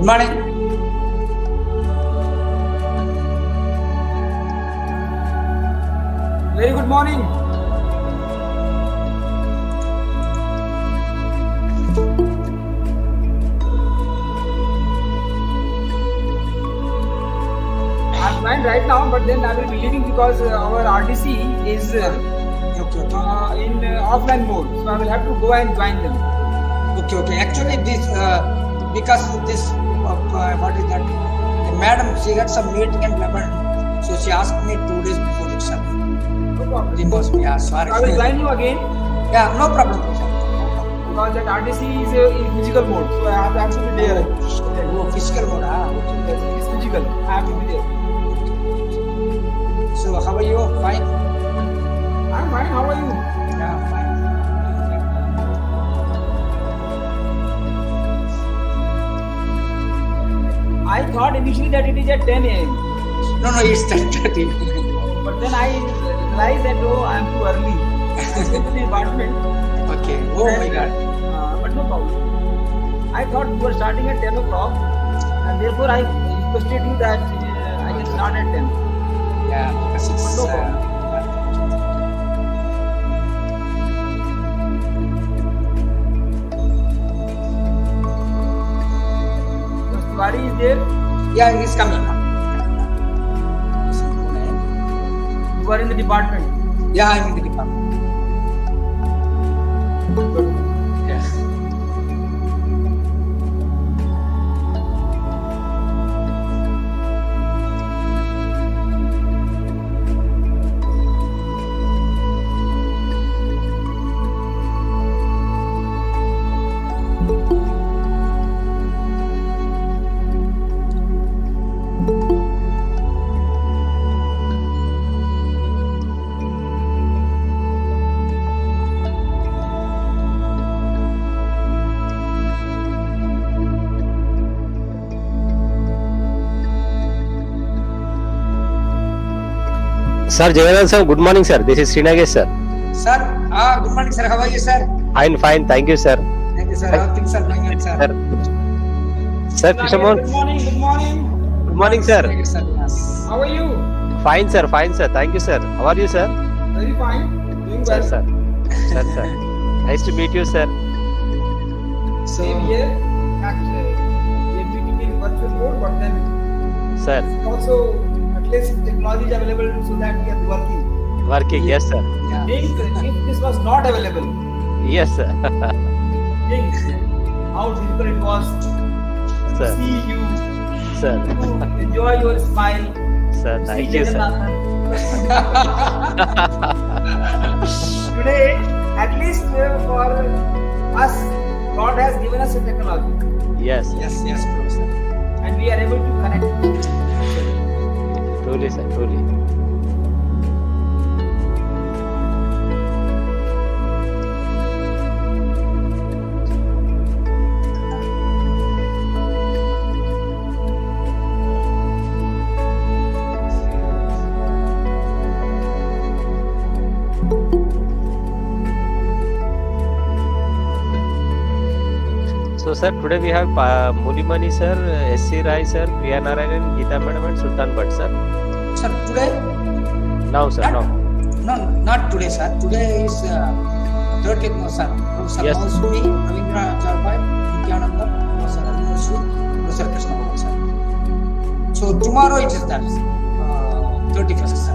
morning. Very good morning. I'm fine right now, but then I will be leaving because our RDC is Okay. in offline mode, so I will have to go and join them. Okay. Actually, this because this what is that? The madam, she got some meeting at 11, so she asked me 2 days before exam. No problem. She must be sorry. I will join you again Yeah, no problem. because that RDC is in physical mode, so I have to be there. Oh, physical mode. Yes, it is physical. I have to be there. So how are you? Fine. I'm fine. How are you? Yeah, fine. I thought initially that it is at 10 a.m. No, it's 10:30. But then I realized that I am too early. I went to the department. Okay. Oh my God. But no problem. I thought you were starting at 10 o'clock, and therefore I requested you that I can start at 10. Yeah, because it's. No problem. Tiwari is there. Yeah, he's coming now. You are in the department. Yeah, I'm in the department. Yeah. Sir, Jagadan sir, good morning sir. This is Srinagesh sir. Sir, good morning, sir. How are you, sir? Fine. Thank you sir. Thank you, sir. How things are going on, sir? Sir, Krishnamon. Good morning. Good morning. Good morning sir. Thank you, sir. Yes. How are you? Fine sir. Thank you sir. How are you sir? Very fine. Doing Sir, well. sir. Nice to meet you sir. So, Same here. Actually, we are meeting in virtual mode, but then Sir, also at least technology is available so that we are working. working. Yes sir. yeah. Think if this was not available, Yes sir. think how difficult it was to Sir. see you, Sir. to enjoy your smile. Sir, to thank see you sir. Jagannathan. Today, at least for us, God has given us a technology, Yes. Yes, bro, sir. and we are able to connect. Truly sir. Truly. So sir, today we have Mulimani sir, SC Rai sir, Priya Narayan, Geeta madam and Sultan Bhatt sir. Sir, today? Now sir, now. No, not today, sir. Today is 30th, no, sir. Professor Yes. Mausumi, Ravindra Jarbai, Nityananda, Professor Arunashu, Professor Krishna, sir. So tomorrow it is that 31st, sir.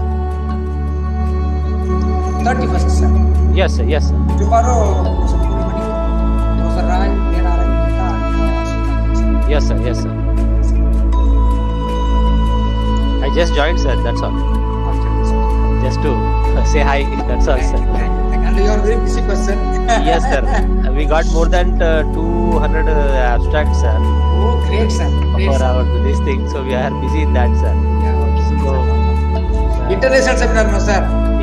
31st, sir. Yes sir, yes sir. Tomorrow, Professor Mulimani, Professor Rai, Priya Narayan, Geeta, and Sultan, sir. Yes sir, yes sir. I just joined sir, that's all. After this, Just to say hi, that's all sir. and you are very busy person. Yes sir. We got more than 200 abstracts sir Oh, great, sir. Great, for sir. our this thing, so we are busy in that sir. Yeah, So, international seminar, no, sir.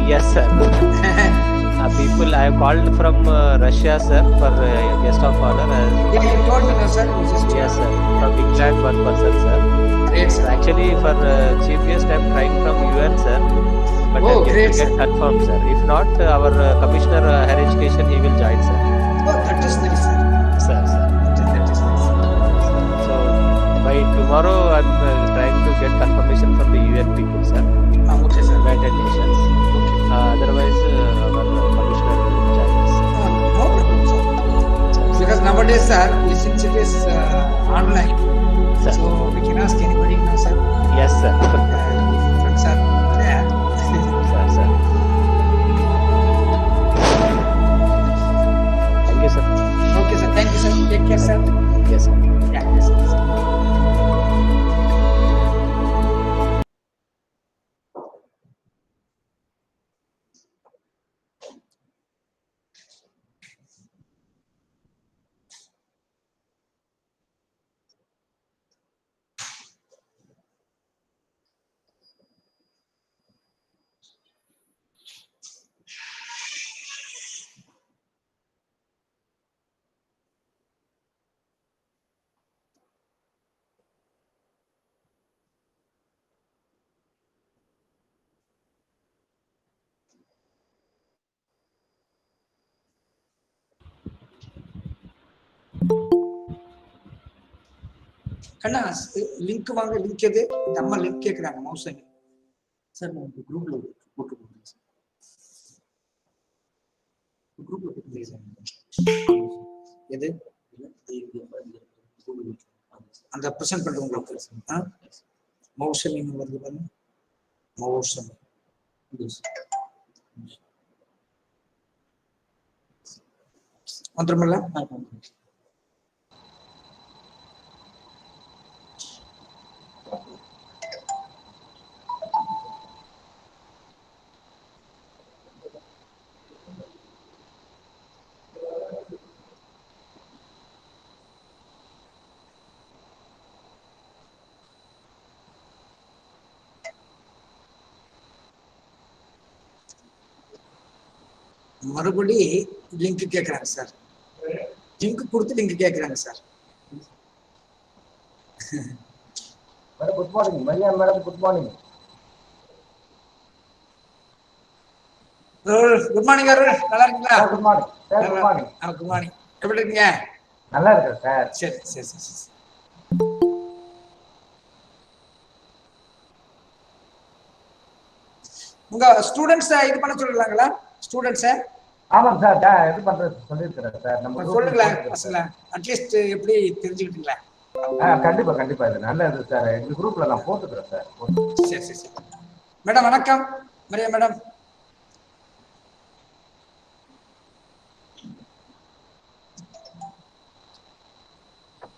yes sir. People I have called from Russia sir for guest of honor. Yeah, you told me, no, sir. You just Yes sir. From England one person sir. Great, sir. Actually for chief guest I am trying from UN sir. But Oh, I'm yet great, to get sir. confirmed sir. If not, our commissioner higher education he will join sir. Oh, that is nice, sir. Sir. That is nice. So tomorrow I'm trying to get confirmation from the UN people, sir. Okay, sir. United Nations. Otherwise, our commissioner will join us. No problem, sir. Because nowadays, sir, since it is online, Sir. so we can ask anybody, no, sir. Yes, sir. Friends are there. Sir, sir. Thank you, sir. Okay, sir. Thank you, sir. Take care, sir. Yes, sir. Yeah, yes, sir. Kanna link வாங்க link எது இந்த அம்மா link கேக்குறாங்க mouse sir நான் இந்த குரூப்ல போட்டு கொடுக்குறேன் சார் குரூப்ல போட்டு சார் எது அந்த பிரசன்ட் பண்றவங்களுக்கு மவுசன் இன்னும் வருது பாருங்க மவுசன் வந்துருமில்ல மறுபடி லிங்க் கேக்குறாங்க சார் லிங்க் கொடுத்து லிங்க் கேக்குறாங்க sir Madam, good morning. Maria, madam, good morning. Good morning Arul நல்லா இருக்கீங்களா Sir, good morning. Sir, good morning. Good morning எப்படி இருக்கீங்க நல்லா இருக்கேன் சார். சரி சரி சரி சரி உங்க ஸ்டூடெண்ட்ஸ் இது பண்ண சொல்லலாங்களா ஸ்டூடெண்ட்ஸை ஆமாம் சார், இது பண்றது சொல்லியிருக்கிறேன் சார். நம்ம சொல்லுங்களேன் பசங்களா அட்லீஸ்ட் எப்படி தெரிஞ்சுக்கிட்டீங்களா கண்டிப்பா கண்டிப்பா இது நல்லது சார். இந்த குரூப்ல நான் போட்டுக்கிறேன் சார். சரி சரி சரி மேடம் வணக்கம் மரியா மேடம்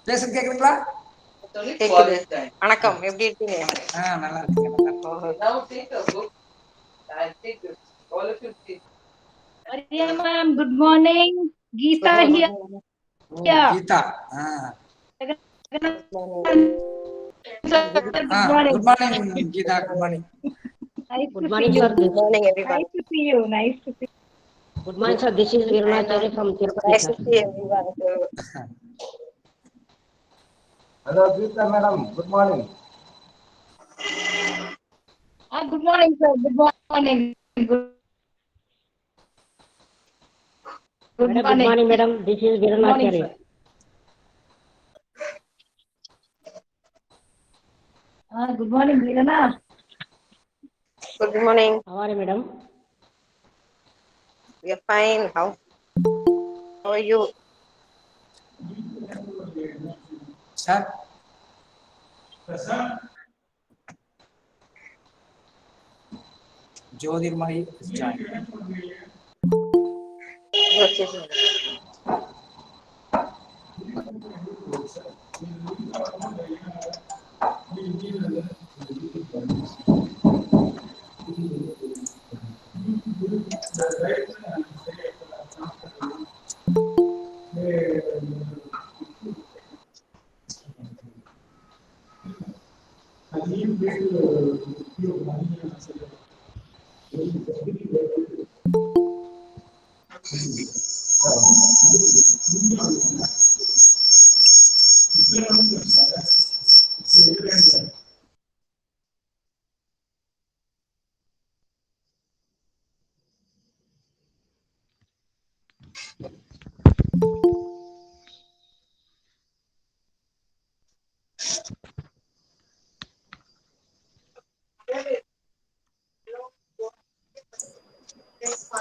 பேசுறது கேக்குதுங்களா கேக்குது. வணக்கம், எப்படி இருக்கீங்க? நல்லா இருக்கீங்க Maria ma'am, good morning. Geeta here. Geeta Good good morning. Morning Geeta good morning Nice Good to morning, see you. sir. Good morning, everyone. Nice to see you. Nice to see you. Good morning, sir. This is Virunachari from Tirupati, Nice sir. to see everyone. Hello Geeta madam, good morning. Good morning, sir. Good morning. Good Madam, good morning. morning, madam. This is Good morning, Virunachari. sir. Good morning, Veerana. Good morning. How are you, madam? We are fine. How are you? Sir Jyotirmayi join Okay, sir.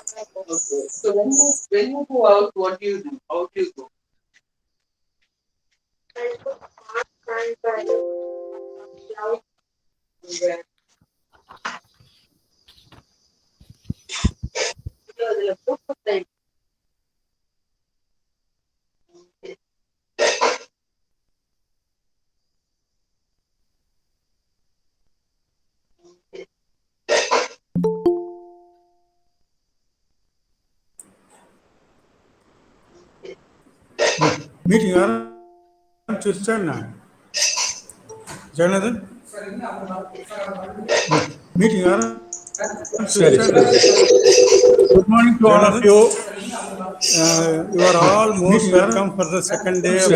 Okay. So when you go out, what do you do? How do you go? Meeting ಆರಂಭಿಸೋಣ. Jonathan? Meeting ಆರಂಭಿಸೋಣ. Good morning to all of you. You are all most welcome for the second day of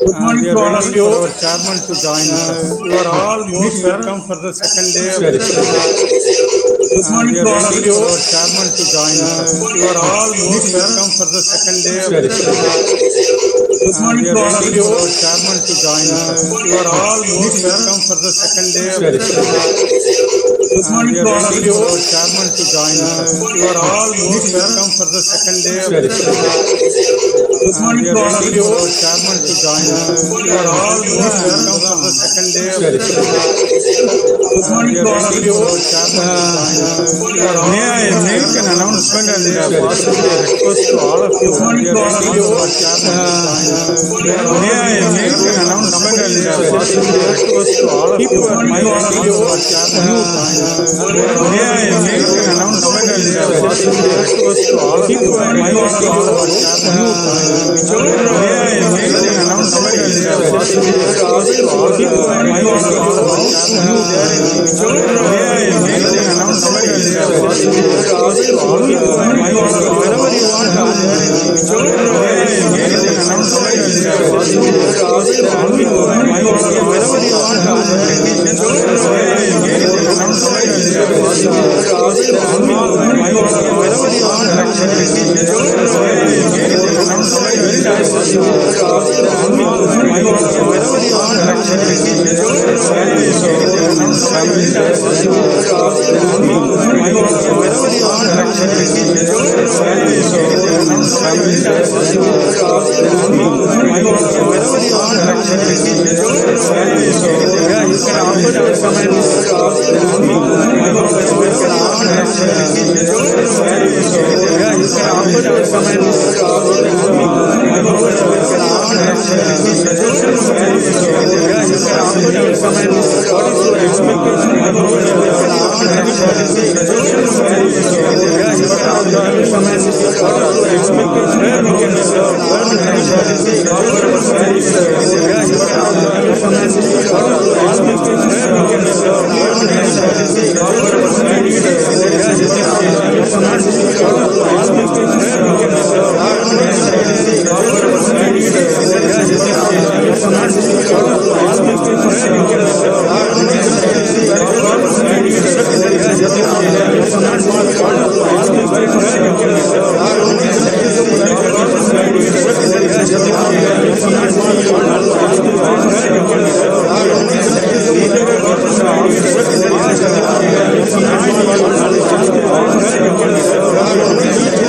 Good morning to all of you. Our chairman to join us. You are all most welcome for the second day of Good morning to all of you. Our chairman to join us. You are all most welcome for the second day of Good morning to all of you. Our chairman to join us. You are all most welcome for the second day of Good morning to all of you. Our chairman to join us. You are all most welcome for the second day of Good morning to all of you. Our chairman to join us. You are all most welcome for the second day of Good morning to all of you. Our chairman to join us. May I make an announcement and possibly a request to all of you. Good morning to all of you. Our chairman to join us. May I make an announcement and possibly a request to all of you. Good morning to all of you. Our chairman to join us. May I make an announcement and possibly a request to all of you. Good morning to all of you. Our chairman to join us. May I make an announcement and possibly a request to all of you. May I make an announcement and possibly a request to all of you. Wherever you want to may I make an announcement and possibly a request to all of you. Wherever you want to may I make an announcement and possibly a request to all of you. Wherever you want to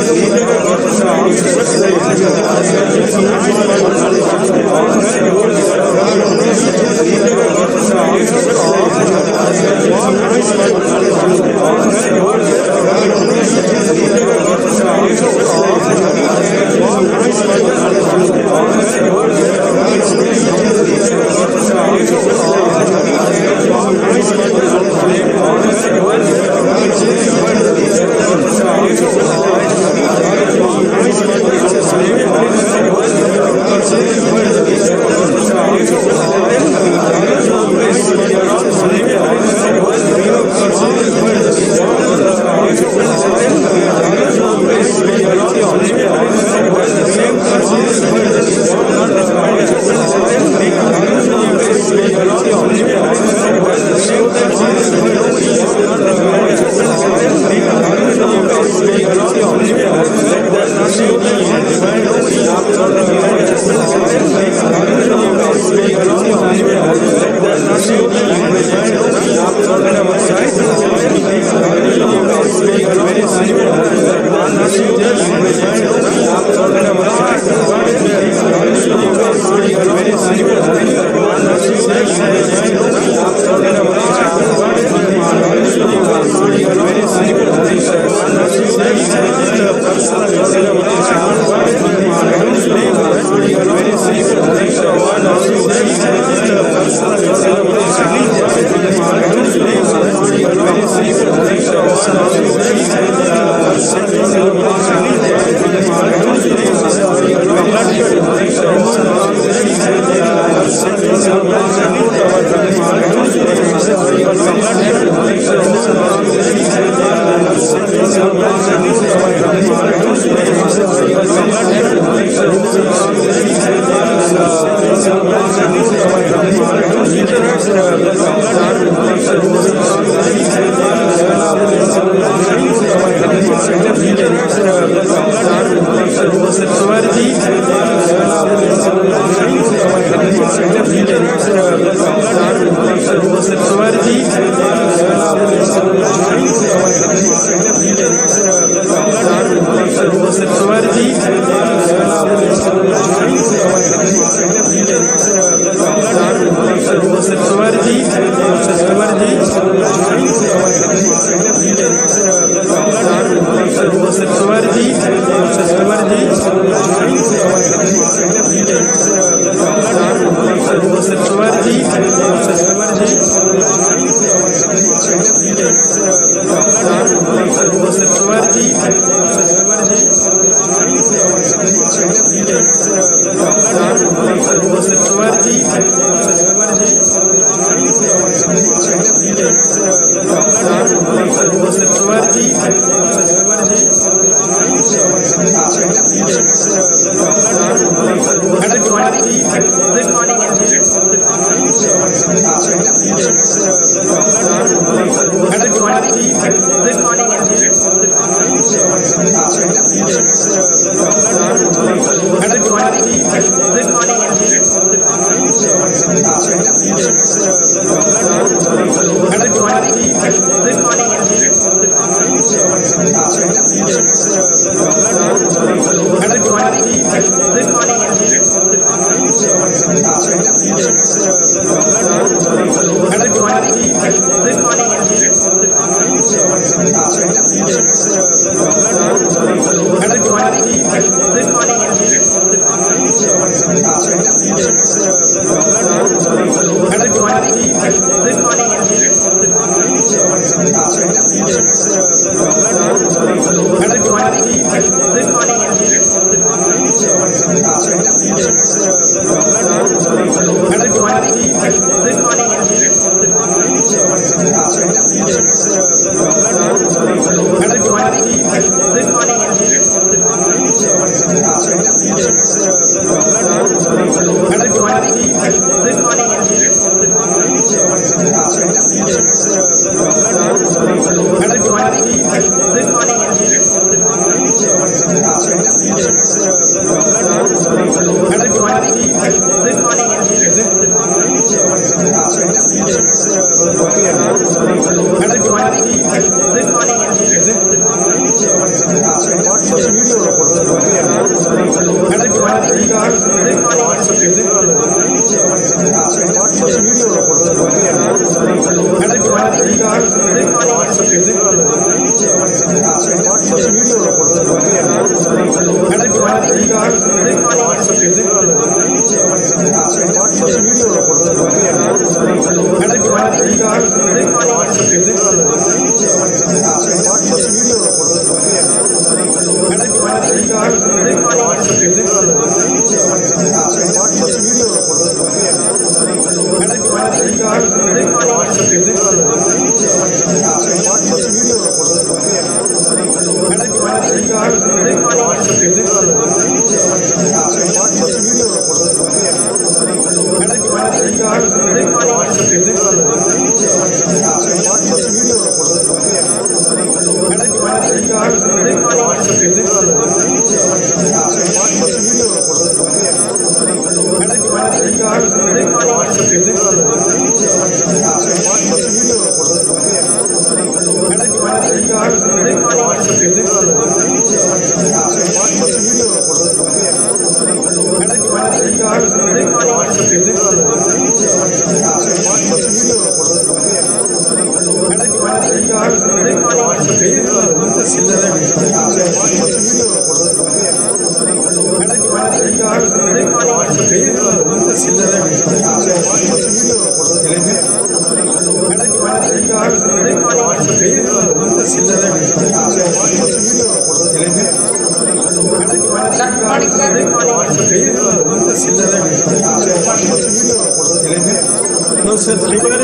No, sir. Good morning.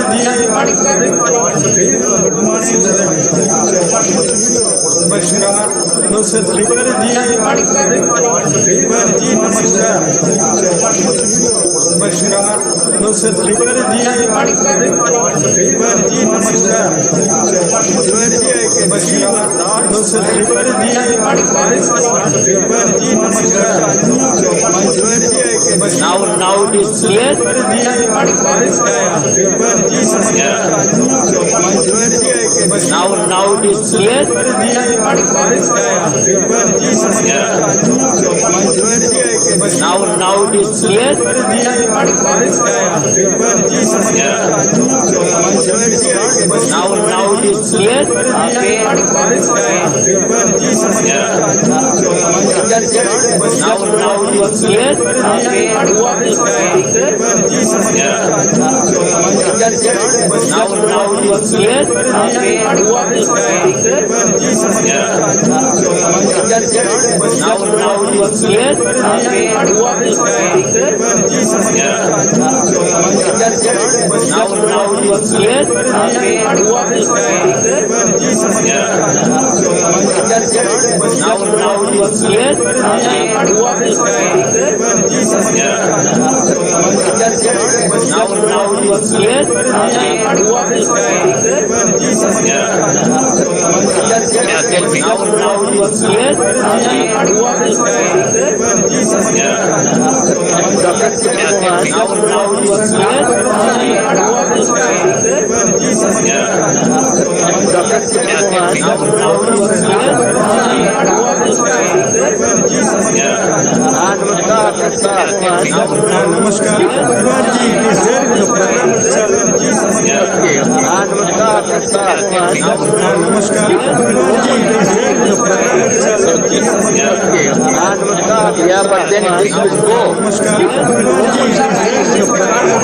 Namaskar. Professor Trigar ji, Good morning, sir. Trigar ji, namaskar. Namaskar. Professor Trigar ji, Good morning, sir. Trigar ji, namaskar. Trigar ji, namaskar. Professor Trigar ji, Good morning, sir. Trigar ji, namaskar. Trigar ji, Now it is clear. Good morning, sir. Trigar ji, namaskar. Trigar ji, Now it is clear. Good morning, sir. Trigar ji, namaskar. Now it is clear. Good morning, sir. Trigar ji, namaskar. Now it is clear. Now it is clear. Now it is clear. Now it is clear. Now it is clear. Now it is clear. Now it is clear. Now it is clear. Now it is Namaskar. Trigar ji, it is there in the program itself. Namaskar. Trigar ji, it is there in the program itself. Yeah, but then this will go. Namaskar. Trigar ji, it is there in the program itself. Yeah, but then this will go. Namaskar. Trigar ji, it is there in the program itself. Yeah, but then this will go. Namaskar. Trigar ji, it is there in the program itself. Yeah, but then this will go. Namaskar. Trigar ji,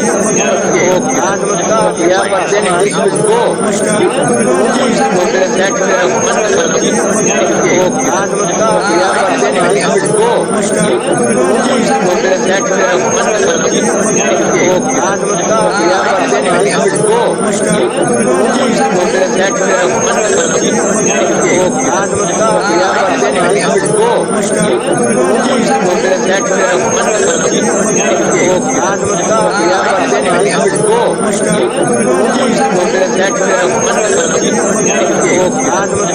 it is there in the program itself. Yeah, but then this will go. Namaskar. Trigar ji, it is there in the program itself. Yeah, but then this will go. Namaskar. Trigar ji, it is there in the program itself. Yeah, but then this will go. Namaskar. Trigar ji, it is there in the program itself. Yeah, but then this will go. Namaskar. Trigar ji, it is there in the program itself. Yeah, but then this will go. Namaskar. Trigar ji, it is there in the program itself. Yeah, but then this will go. Namaskar. Trigar ji, it is there in the program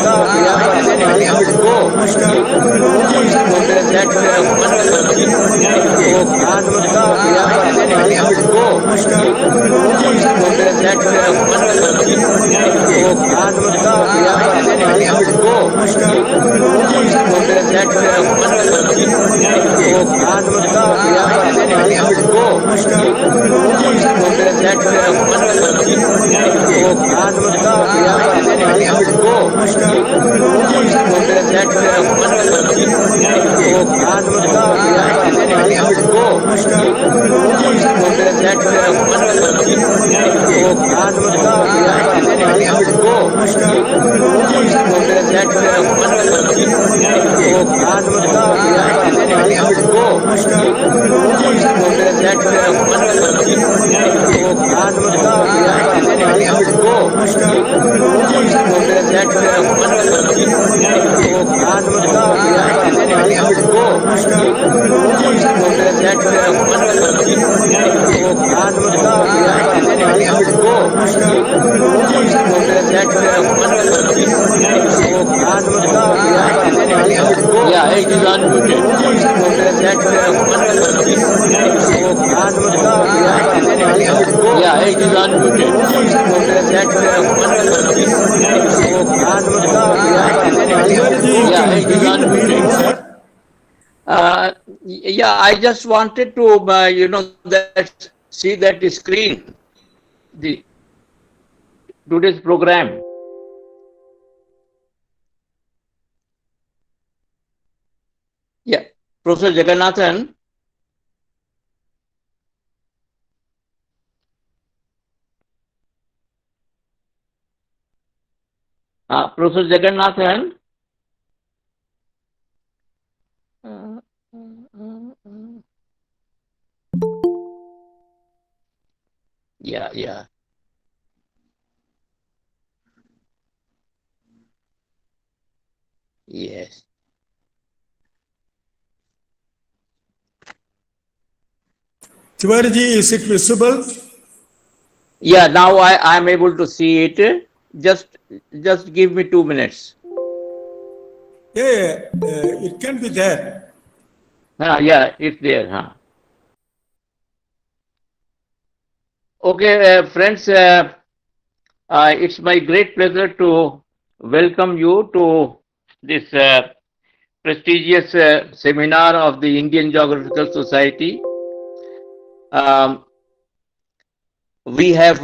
itself. Yeah, but then this will go. Namaskar. Trigar ji, it is there in the program itself. Yeah, but then this will go. Namaskar. Trigar ji, it is there in the program itself. Yeah, but then this will go. Namaskar. Trigar ji, it is there in the program itself. Yeah, but then this will go. Namaskar. Trigar ji, it is there in the program itself. Yeah, but then this will go. Namaskar. Trigar ji, it is there in the program itself. Yeah, but then this will go. Namaskar. Trigar ji, it is there in the program itself. Yeah, but then this will go. Namaskar. Trigar ji, it is there in the program itself. Yeah, but then this will go. Yeah, it is unmuted. Trigar ji, it is there in the program itself. Yeah, but then this will go. Yeah, it is unmuted. Trigar ji, it is there in the program itself. Yeah, but then this will go. Yeah, it is unmuted. Yeah, I just wanted to, that see that screen, the today's program. Yeah, Professor Jagannathan. Professor Jagannathan. Yeah, yeah. Yes. Tiwari ji, is it visible? Yeah, now I am able to see it. Just give me 2 minutes. Yeah, it can be there. Yeah, it's there. Huh? Okay, friends, it's my great pleasure to welcome you to this prestigious seminar of the Indian Geographical Society. We have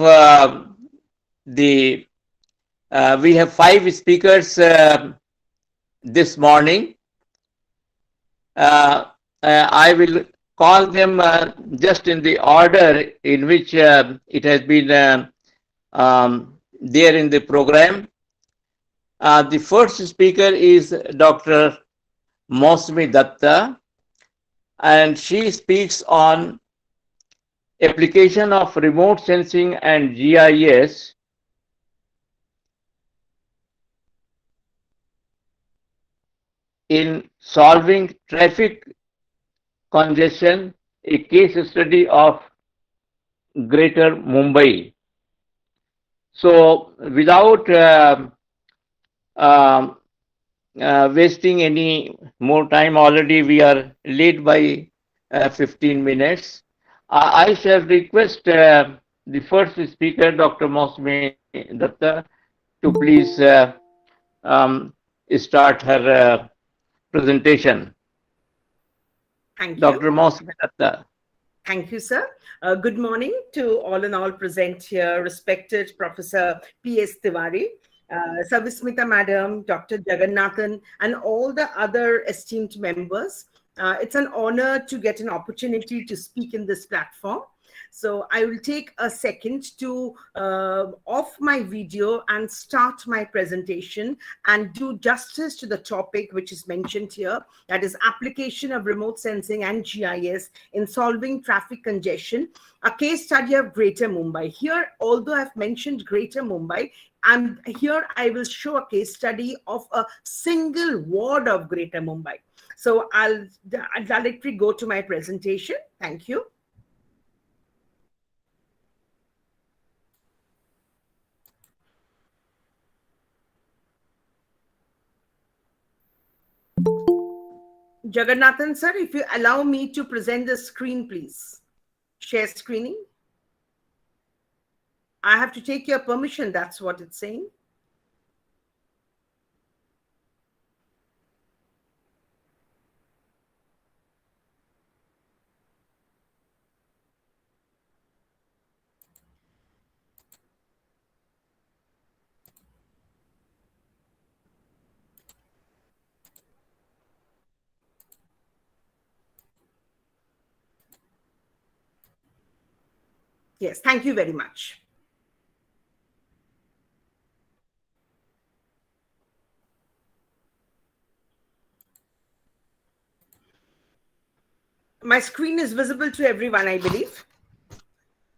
we have 5 speakers this morning. I will call them just in the order in which it has been there in the program. The first speaker is Dr. Mosmi Datta, and she speaks on application of remote sensing and GIS in solving traffic congestion, a case study of Greater Mumbai. So, without wasting any more time, already we are late by 15 minutes. I shall request the first speaker, Dr. Mosme Datta, to please start her presentation. Thank you. Dr. Mosme Datta. Thank you, sir. Good morning to all and all present here, respected Professor P.S. Tiwari, Savismita Madam, Dr. Jagannathan, and all the other esteemed members. It's an honor to get an opportunity to speak in this platform. So I will take a second to off my video and start my presentation and do justice to the topic which is mentioned here, that is application of remote sensing and GIS in solving traffic congestion, a case study of Greater Mumbai. Here, although I've mentioned Greater Mumbai, and here I will show a case study of a single ward of Greater Mumbai. So I'll directly go to my presentation. Thank you. Jagannathan sir, if you allow me to present the screen, please. Share screening. I have to take your permission, that's what it's saying. Yes, thank you very much. My screen is visible to everyone, I believe.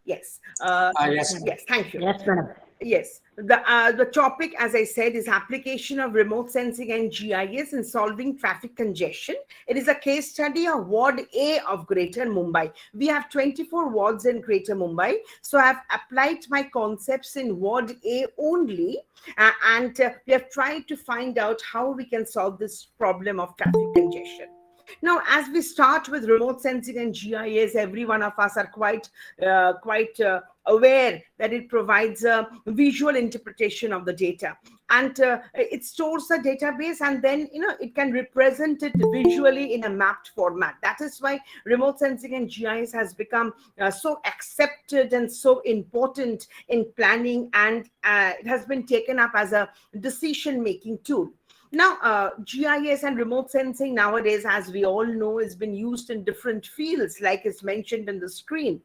Yes. Yes. Yes, thank you. Yes, madam. Yes, the topic, as I said, is application of remote sensing and GIS in solving traffic congestion. It is a case study of Ward A of Greater Mumbai. We have 24 wards in Greater Mumbai, so I have applied my concepts in Ward A only, and we have tried to find out how we can solve this problem of traffic congestion. Now, as we start with remote sensing and GIS, every one of us are quite aware that it provides a visual interpretation of the data, and it stores the database, and then it can represent it visually in a mapped format. That is why remote sensing and GIS has become so accepted and so important in planning, and it has been taken up as a decision-making tool. Now, GIS and remote sensing nowadays, as we all know, has been used in different fields, like is mentioned in the screen.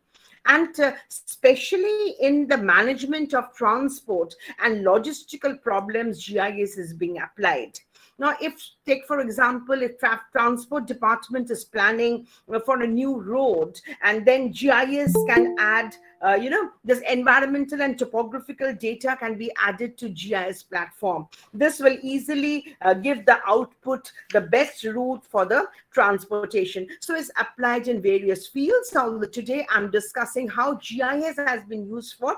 And especially in the management of transport and logistical problems, GIS is being applied. Now, if take for example, if transport department is planning for a new road, and then GIS can add, this environmental and topographical data can be added to GIS platform. This will easily give the output the best route for the transportation. So it's applied in various fields. Although today I'm discussing how GIS has been used for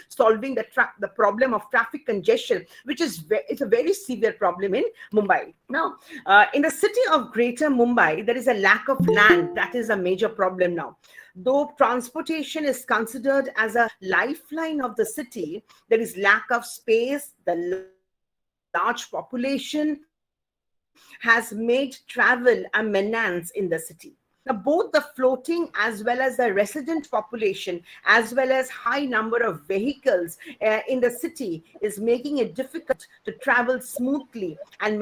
solving the problem of traffic congestion, which is it's a very severe problem in Mumbai. Now, in the city of Greater Mumbai, there is a lack of land. That is a major problem now. Though transportation is considered as a lifeline of the city, there is lack of space. The large population has made travel a menace in the city. Now, both the floating as well as the resident population, as well as high number of vehicles in the city, is making it difficult to travel smoothly and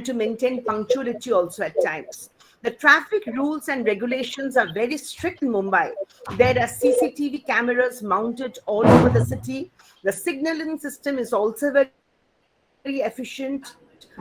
to maintain punctuality also at times. The traffic rules and regulations are very strict in Mumbai. There are CCTV cameras mounted all over the city. The signaling system is also very efficient.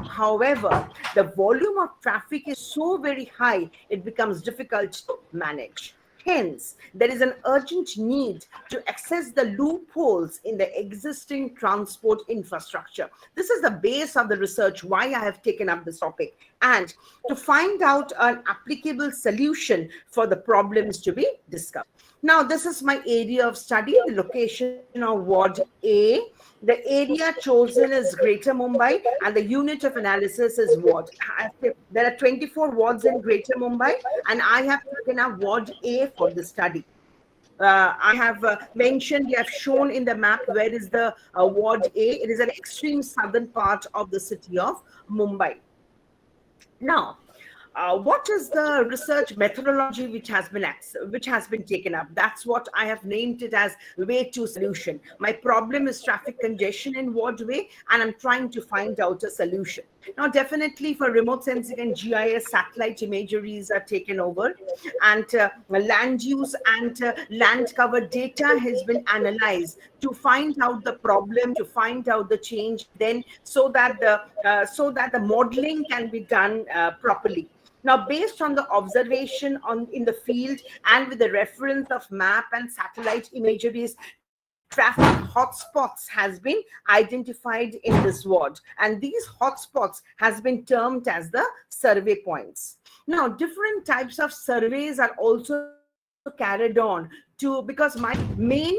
However, the volume of traffic is so very high, it becomes difficult to manage. Hence, there is an urgent need to access the loopholes in the existing transport infrastructure. This is the base of the research, why I have taken up this topic, and to find out an applicable solution for the problems to be discussed. Now, this is my area of study, the location of Ward A. The area chosen is Greater Mumbai, and the unit of analysis is ward. There are 24 wards in Greater Mumbai, and I have taken up Ward A for the study. I have mentioned, you have shown in the map where is the Ward A. It is an extreme southern part of the city of Mumbai. Now, what is the research methodology which has been taken up? That's what I have named it as way to solution. My problem is traffic congestion in Ward Way, and I'm trying to find out a solution. Now, definitely for remote sensing and GIS, satellite imageries are taken over, and land use and land cover data has been analyzed to find out the problem, to find out the change, then so that the modeling can be done properly. Now, based on the observation in the field and with the reference of map and satellite imageries, traffic hotspots has been identified in this ward, and these hotspots has been termed as the survey points. Now, different types of surveys are also carried on because my main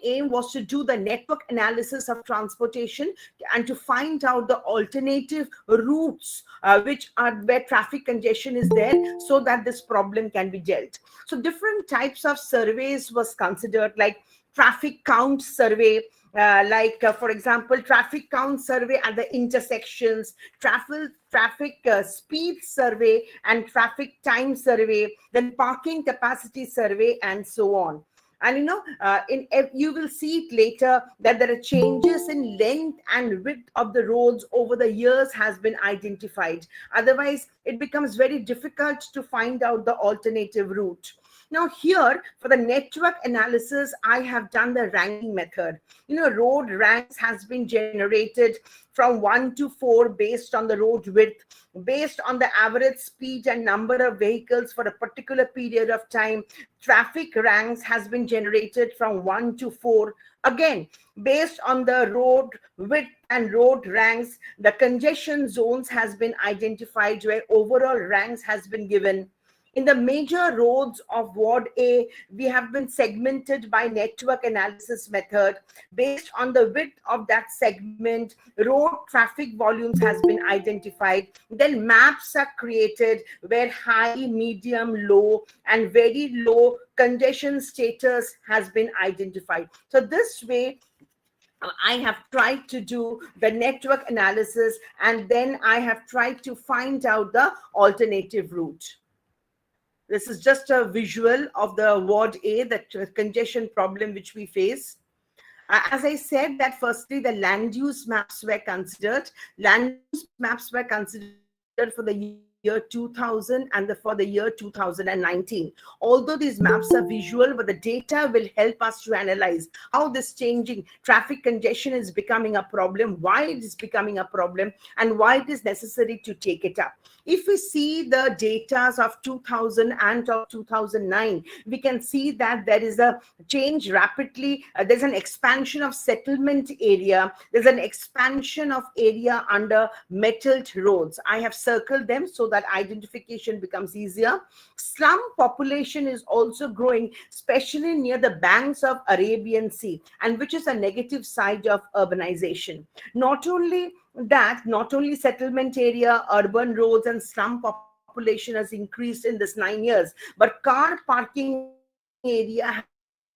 aim was to do the network analysis of transportation and to find out the alternative routes where traffic congestion is there, so that this problem can be dealt. So different types of surveys was considered, like traffic count survey, for example, traffic count survey at the intersections, traffic speed survey and traffic time survey, then parking capacity survey, and so on. And you will see it later that there are changes in length and width of the roads over the years has been identified. Otherwise, it becomes very difficult to find out the alternative route. Now, here for the network analysis, I have done the ranking method. Road ranks has been generated from 1 to 4 based on the road width, based on the average speed and number of vehicles for a particular period of time. Traffic ranks has been generated from 1 to 4. Again, based on the road width and road ranks, the congestion zones has been identified where overall ranks has been given. In the major roads of Ward A, we have been segmented by network analysis method. Based on the width of that segment, road traffic volumes has been identified. Then maps are created where high, medium, low, and very low congestion status has been identified. So this way, I have tried to do the network analysis, and then I have tried to find out the alternative route. This is just a visual of the Ward A, the congestion problem which we face. As I said, that firstly, the land use maps were considered. Land use maps were considered for the year 2000 and for the year 2019. Although these maps are visual, but the data will help us to analyze how this changing traffic congestion is becoming a problem, why it is becoming a problem, and why it is necessary to take it up. If we see the data of 2000 and of 2009, we can see that there is a change rapidly. There's an expansion of settlement area. There's an expansion of area under metalled roads. I have circled them so that identification becomes easier. Slum population is also growing, especially near the banks of Arabian Sea, and which is a negative side of urbanization. Not only settlement area, urban roads, and slum population has increased in this 9 years, but car parking area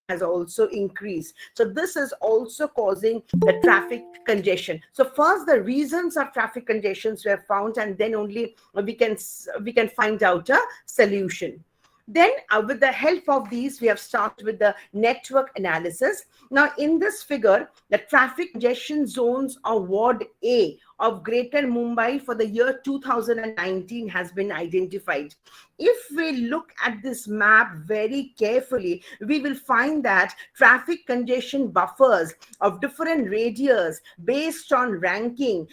has also increased. So this is also causing the traffic congestion. So first, the reasons of traffic congestions were found, and then only we can find out a solution. Then with the help of these, we have started with the network analysis. Now in this figure, the traffic congestion zones of Ward A of Greater Mumbai for the year 2019 has been identified. If we look at this map very carefully, we will find that traffic congestion buffers of different radius based on ranking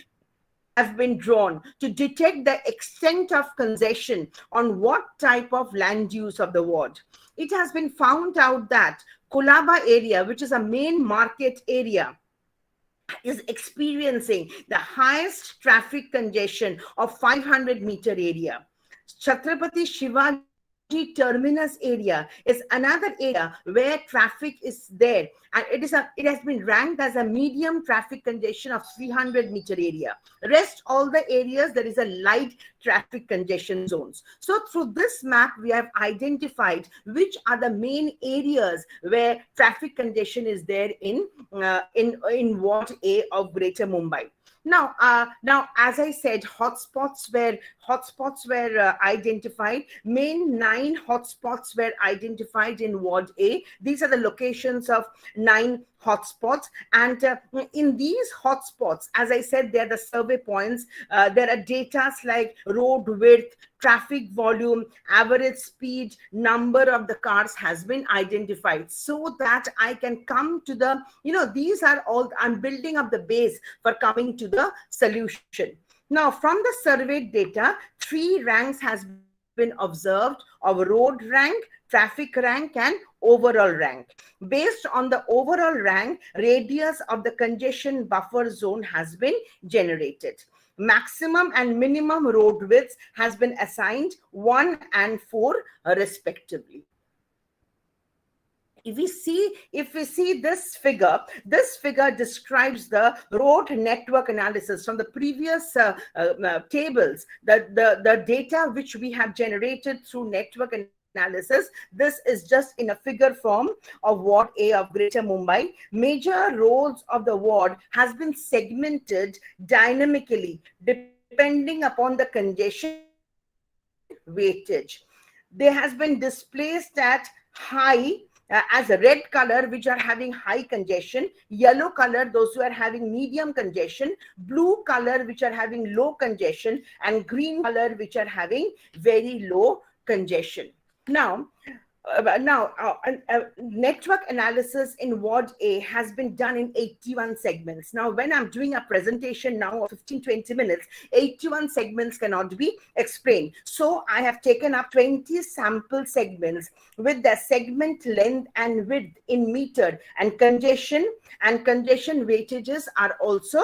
have been drawn to detect the extent of congestion on what type of land use of the ward. It has been found out that Kolaba area, which is a main market area, is experiencing the highest traffic congestion of 500-meter area. Chhatrapati Shivaji terminus area is another area where traffic is there, and it has been ranked as a medium traffic congestion of 300-meter area. Rest all the areas, there is a light traffic congestion zones. So through this map, we have identified which are the main areas where traffic congestion is there in Ward A of Greater Mumbai. Now, as I said, hotspots were identified. Main 9 hotspots were identified in Ward A. These are the locations of 9 hotspots, and in these hotspots, as I said, they are the survey points. There are data like road width, traffic volume, average speed, number of the cars has been identified, so that I can come to the, these are all, I'm building up the base for coming to the solution. Now, from the surveyed data, 3 ranks has been observed of road rank, traffic rank, and overall rank. Based on the overall rank, radius of the congestion buffer zone has been generated. Maximum and minimum road widths has been assigned 1 and 4 respectively. If we see this figure describes the road network analysis from the previous tables, the data which we have generated through network analysis. This is just in a figure form of Ward A of Greater Mumbai. Major roads of the ward has been segmented dynamically depending upon the congestion weightage. There has been displaced at high as a red color, which are having high congestion, yellow color, those who are having medium congestion, blue color, which are having low congestion, and green color, which are having very low congestion. Now, network analysis in Ward A has been done in 81 segments. Now, when I'm doing a presentation now of 15-20 minutes, 81 segments cannot be explained. So I have taken up 20 sample segments with the segment length and width in meter, and congestion weightages are also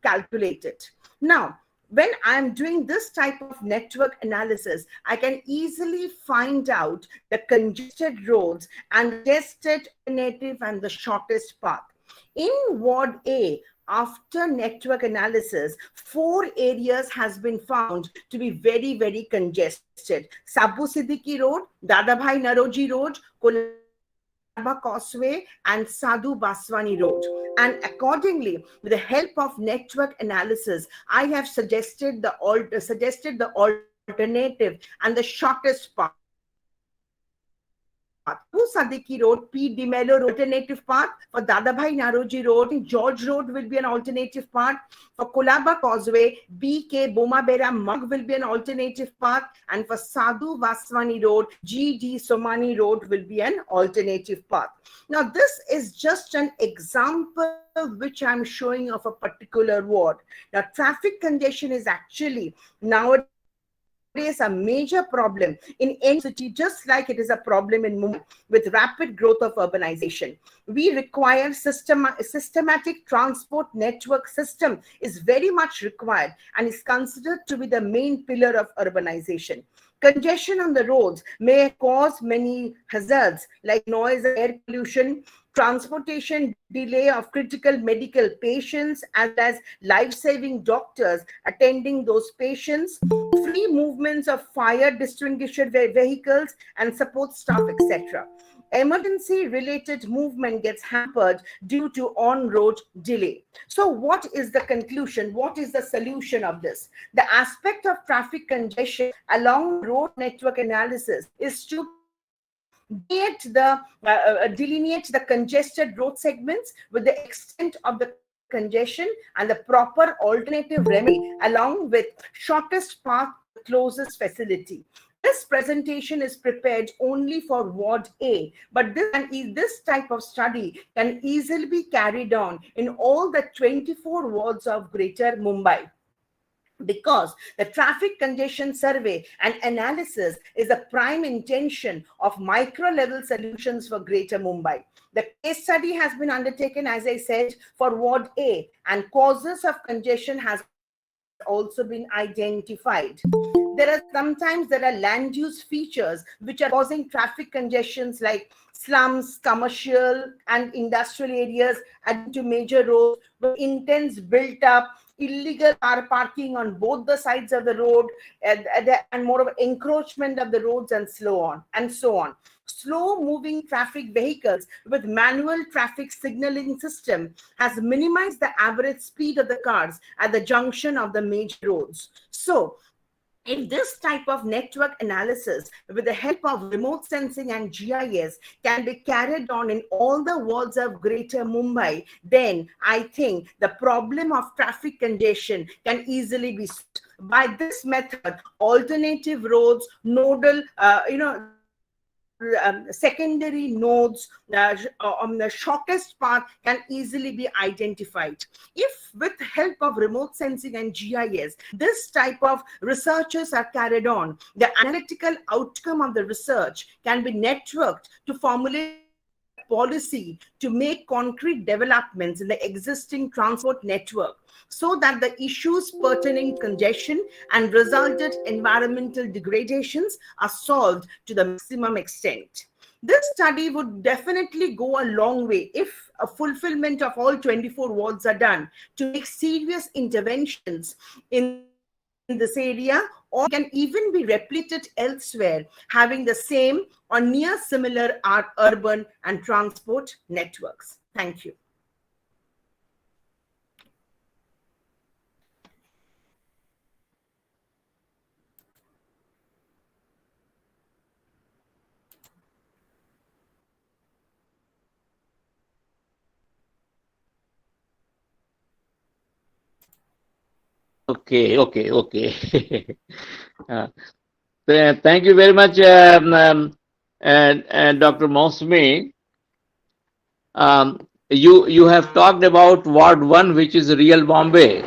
calculated. Now, when I'm doing this type of network analysis, I can easily find out the congested roads and the tested alternative and the shortest path. In Ward A, after network analysis, 4 areas has been found to be very, very congested. Sabbu Siddiqui Road, Dadabhai Naroji Road, Causeway, and Sadhu Baswani Road. And accordingly, with the help of network analysis, I have suggested the alternative and the shortest path. Abu Sadiki Road, P. De Mello Road, alternative path. For Dadabhai Naroji Road, George Road will be an alternative path. For Kolaba Causeway, B.K. Bomabera Mug will be an alternative path. And for Sadhu Vaswani Road, G.D. Somani Road will be an alternative path. Now, this is just an example which I'm showing of a particular ward. Now, traffic congestion is actually nowadays a major problem in any city, just like it is a problem in Mumbai with rapid growth of urbanization. We require systematic transport network system is very much required and is considered to be the main pillar of urbanization. Congestion on the roads may cause many hazards like noise and air pollution, transportation delay of critical medical patients, as well as life-saving doctors attending those patients, free movements of fire extinguisher vehicles and support staff, etc. Emergency related movement gets hampered due to on-road delay. So what is the conclusion? What is the solution of this? The aspect of traffic congestion along road network analysis is to delineate the congested road segments with the extent of the congestion and the proper alternative remedy along with shortest path to the closest facility. This presentation is prepared only for Ward A, but this type of study can easily be carried on in all the 24 wards of Greater Mumbai, because the traffic congestion survey and analysis is a prime intention of micro-level solutions for Greater Mumbai. The case study has been undertaken, as I said, for Ward A, and causes of congestion has also been identified. There are land use features which are causing traffic congestions like slums, commercial and industrial areas adding to major roads with intense built up, illegal car parking on both the sides of the road, and more of encroachment of the roads and so on. Slow moving traffic vehicles with manual traffic signaling system has minimized the average speed of the cars at the junction of the major roads. So if this type of network analysis with the help of remote sensing and GIS can be carried on in all the wards of Greater Mumbai, then I think the problem of traffic congestion can easily be solved. By this method, alternative roads, nodal, secondary nodes on the shortest path can easily be identified. If with help of remote sensing and GIS, this type of researches are carried on, the analytical outcome of the research can be networked to formulate policy to make concrete developments in the existing transport network, so that the issues pertaining congestion and resulted environmental degradations are solved to the maximum extent. This study would definitely go a long way if a fulfillment of all 24 wards are done to make serious interventions in this area, or can even be replicated elsewhere, having the same or near similar urban and transport networks. Thank you. Okay. Thank you very much, Dr. Mosme. You have talked about Ward 1, which is real Bombay.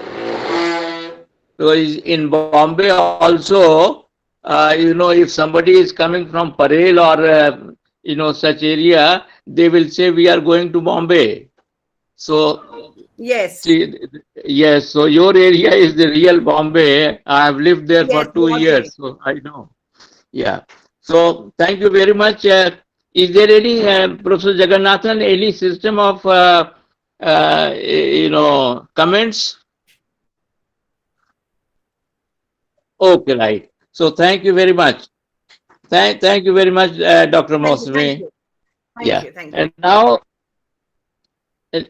So in Bombay also, if somebody is coming from Parel or such area, they will say we are going to Bombay. So yes, yes. So your area is the real Bombay. I have lived there for 2 years, so I know. Yeah. So thank you very much. Is there any, Professor Jagannathan, any system of comments? Okay, right. So thank you very much. Thank you very much, Dr. Mosme. Thank you. And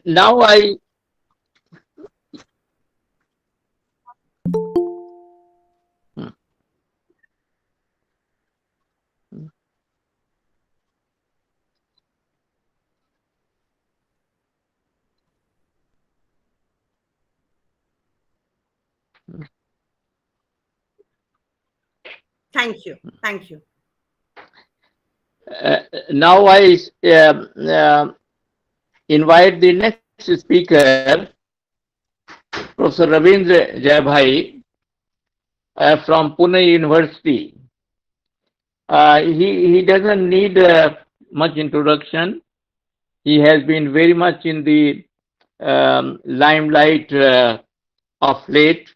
now I. Thank you. Thank you. Now I invite the next speaker, Professor Ravindra Jayabhai from Pune University. He doesn't need much introduction. He has been very much in the limelight of late.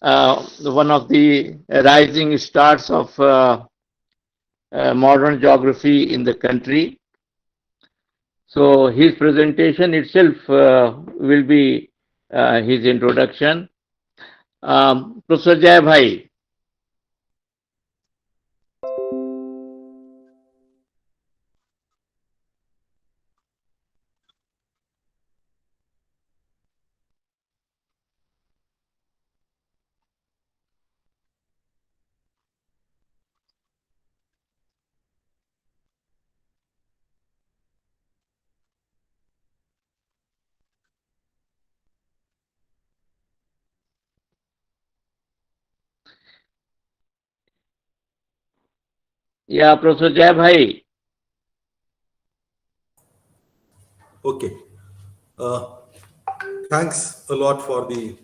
One of the rising stars of modern geography in the country. So his presentation itself will be his introduction. Professor Jayabhai. Yeah, Professor Jayabhai. Okay. Thanks a lot for the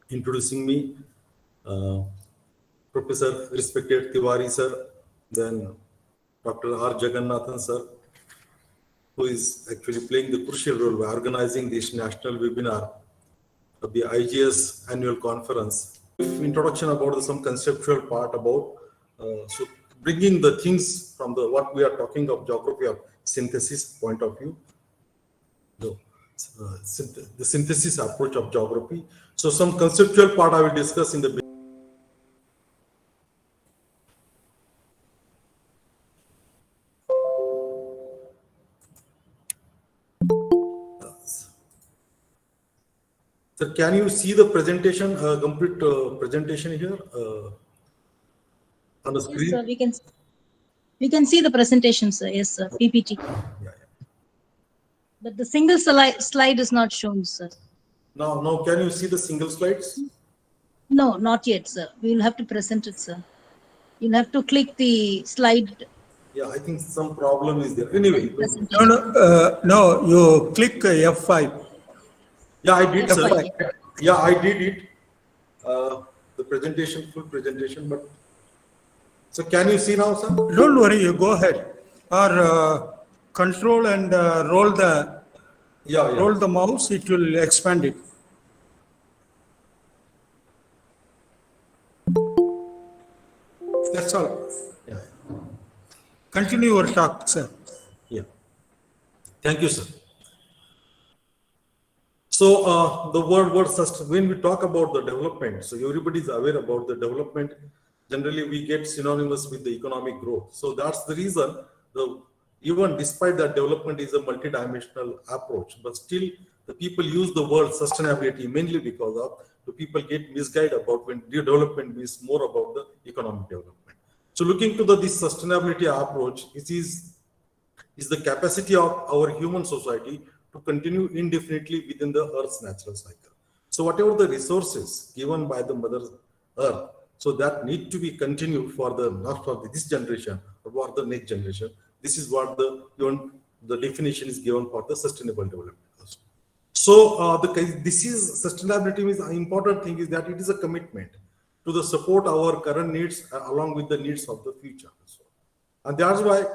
introducing me. Professor respected Tiwari sir, then Dr. R. Jagannathan sir, who is actually playing the crucial role by organizing this national webinar of the IGS annual conference. Introduction about some conceptual part about so bringing the things from the what we are talking of geography of synthesis point of view, the synthesis approach of geography. So some conceptual part I will discuss in the Sir, can you see the presentation, complete presentation here on the screen? Yes, sir, we can see the presentation, sir. Yes, sir. PPT. Yeah. But the single slide is not shown, sir. Now, can you see the single slides? No, not yet, sir. We will have to present it, sir. You'll have to click the slide. Yeah, I think some problem is there. Anyway. No, you click F5. Yeah, I did, sir. F5. Yeah, I did it. The presentation, full presentation, but so can you see now, sir? Don't worry, you go ahead. Or control and roll the mouse, it will expand it. That's all. Yeah. Continue your talk, sir. Yeah. Thank you, sir. So the word when we talk about the development, so everybody is aware about the development. Generally, we get synonymous with the economic growth. So that's the reason even despite that development is a multidimensional approach, but still the people use the word sustainability mainly because of the people get misguided about when development means more about the economic development. So looking to this sustainability approach, it is the capacity of our human society to continue indefinitely within the Earth's natural cycle. So whatever the resources given by the Mother Earth, so that need to be continued for not for this generation, but for the next generation. This is what the definition is given for the sustainable development. So this is sustainability means an important thing is that it is a commitment to the support our current needs along with the needs of the future. And that's why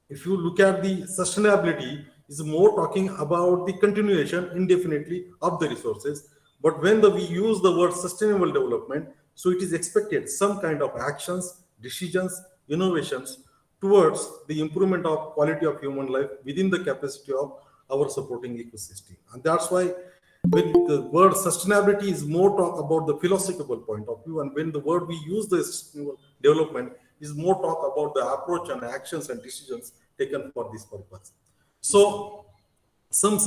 if you look at the sustainability, is more talking about the continuation indefinitely of the resources. But when we use the word sustainable development, so it is expected some kind of actions, decisions, innovations towards the improvement of quality of human life within the capacity of our supporting ecosystem. And that's why when the word sustainability is more talk about the philosophical point of view, and when the word we use the sustainable development is more talk about the approach and actions and decisions taken for this purpose. So some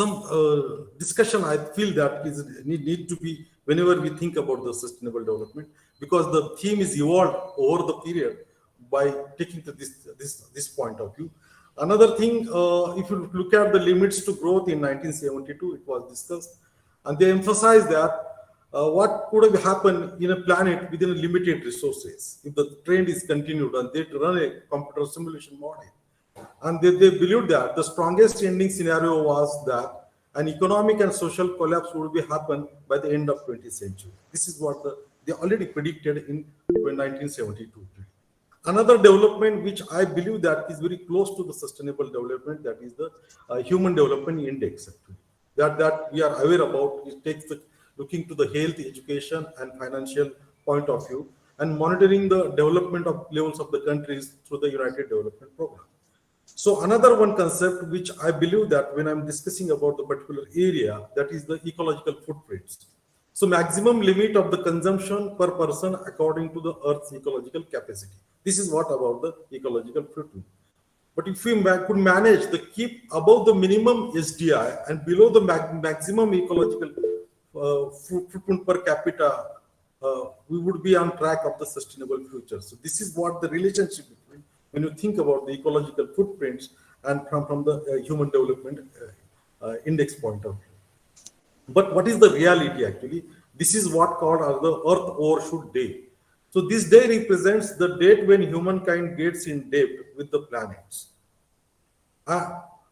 discussion I feel that is need to be whenever we think about the sustainable development, because the theme is evolved over the period by taking to this point of view. Another thing, if you look at the limits to growth in 1972, it was discussed, and they emphasized that what could have happened in a planet within a limited resources if the trend is continued and they run a computer simulation model. And they believed that the strongest ending scenario was that an economic and social collapse would be happen by the end of 20th century. This is what they already predicted in 1972. Another development which I believe that is very close to the sustainable development, that is the Human Development Index. Actually, that we are aware about. It takes looking to the health, education, and financial point of view, and monitoring the development of levels of the countries through the United Development Program. So another one concept which I believe that when I'm discussing about the particular area, that is the ecological footprints. So maximum limit of the consumption per person according to the Earth's ecological capacity. This is what about the ecological footprint. But if we could manage to keep above the minimum SDI and below the maximum ecological footprint per capita, we would be on track of the sustainable future. So this is what the relationship between when you think about the ecological footprints and from the Human Development Index point of view. But what is the reality actually? This is what called as the Earth Overshoot Day. So this day represents the date when humankind gets in debt with the planets.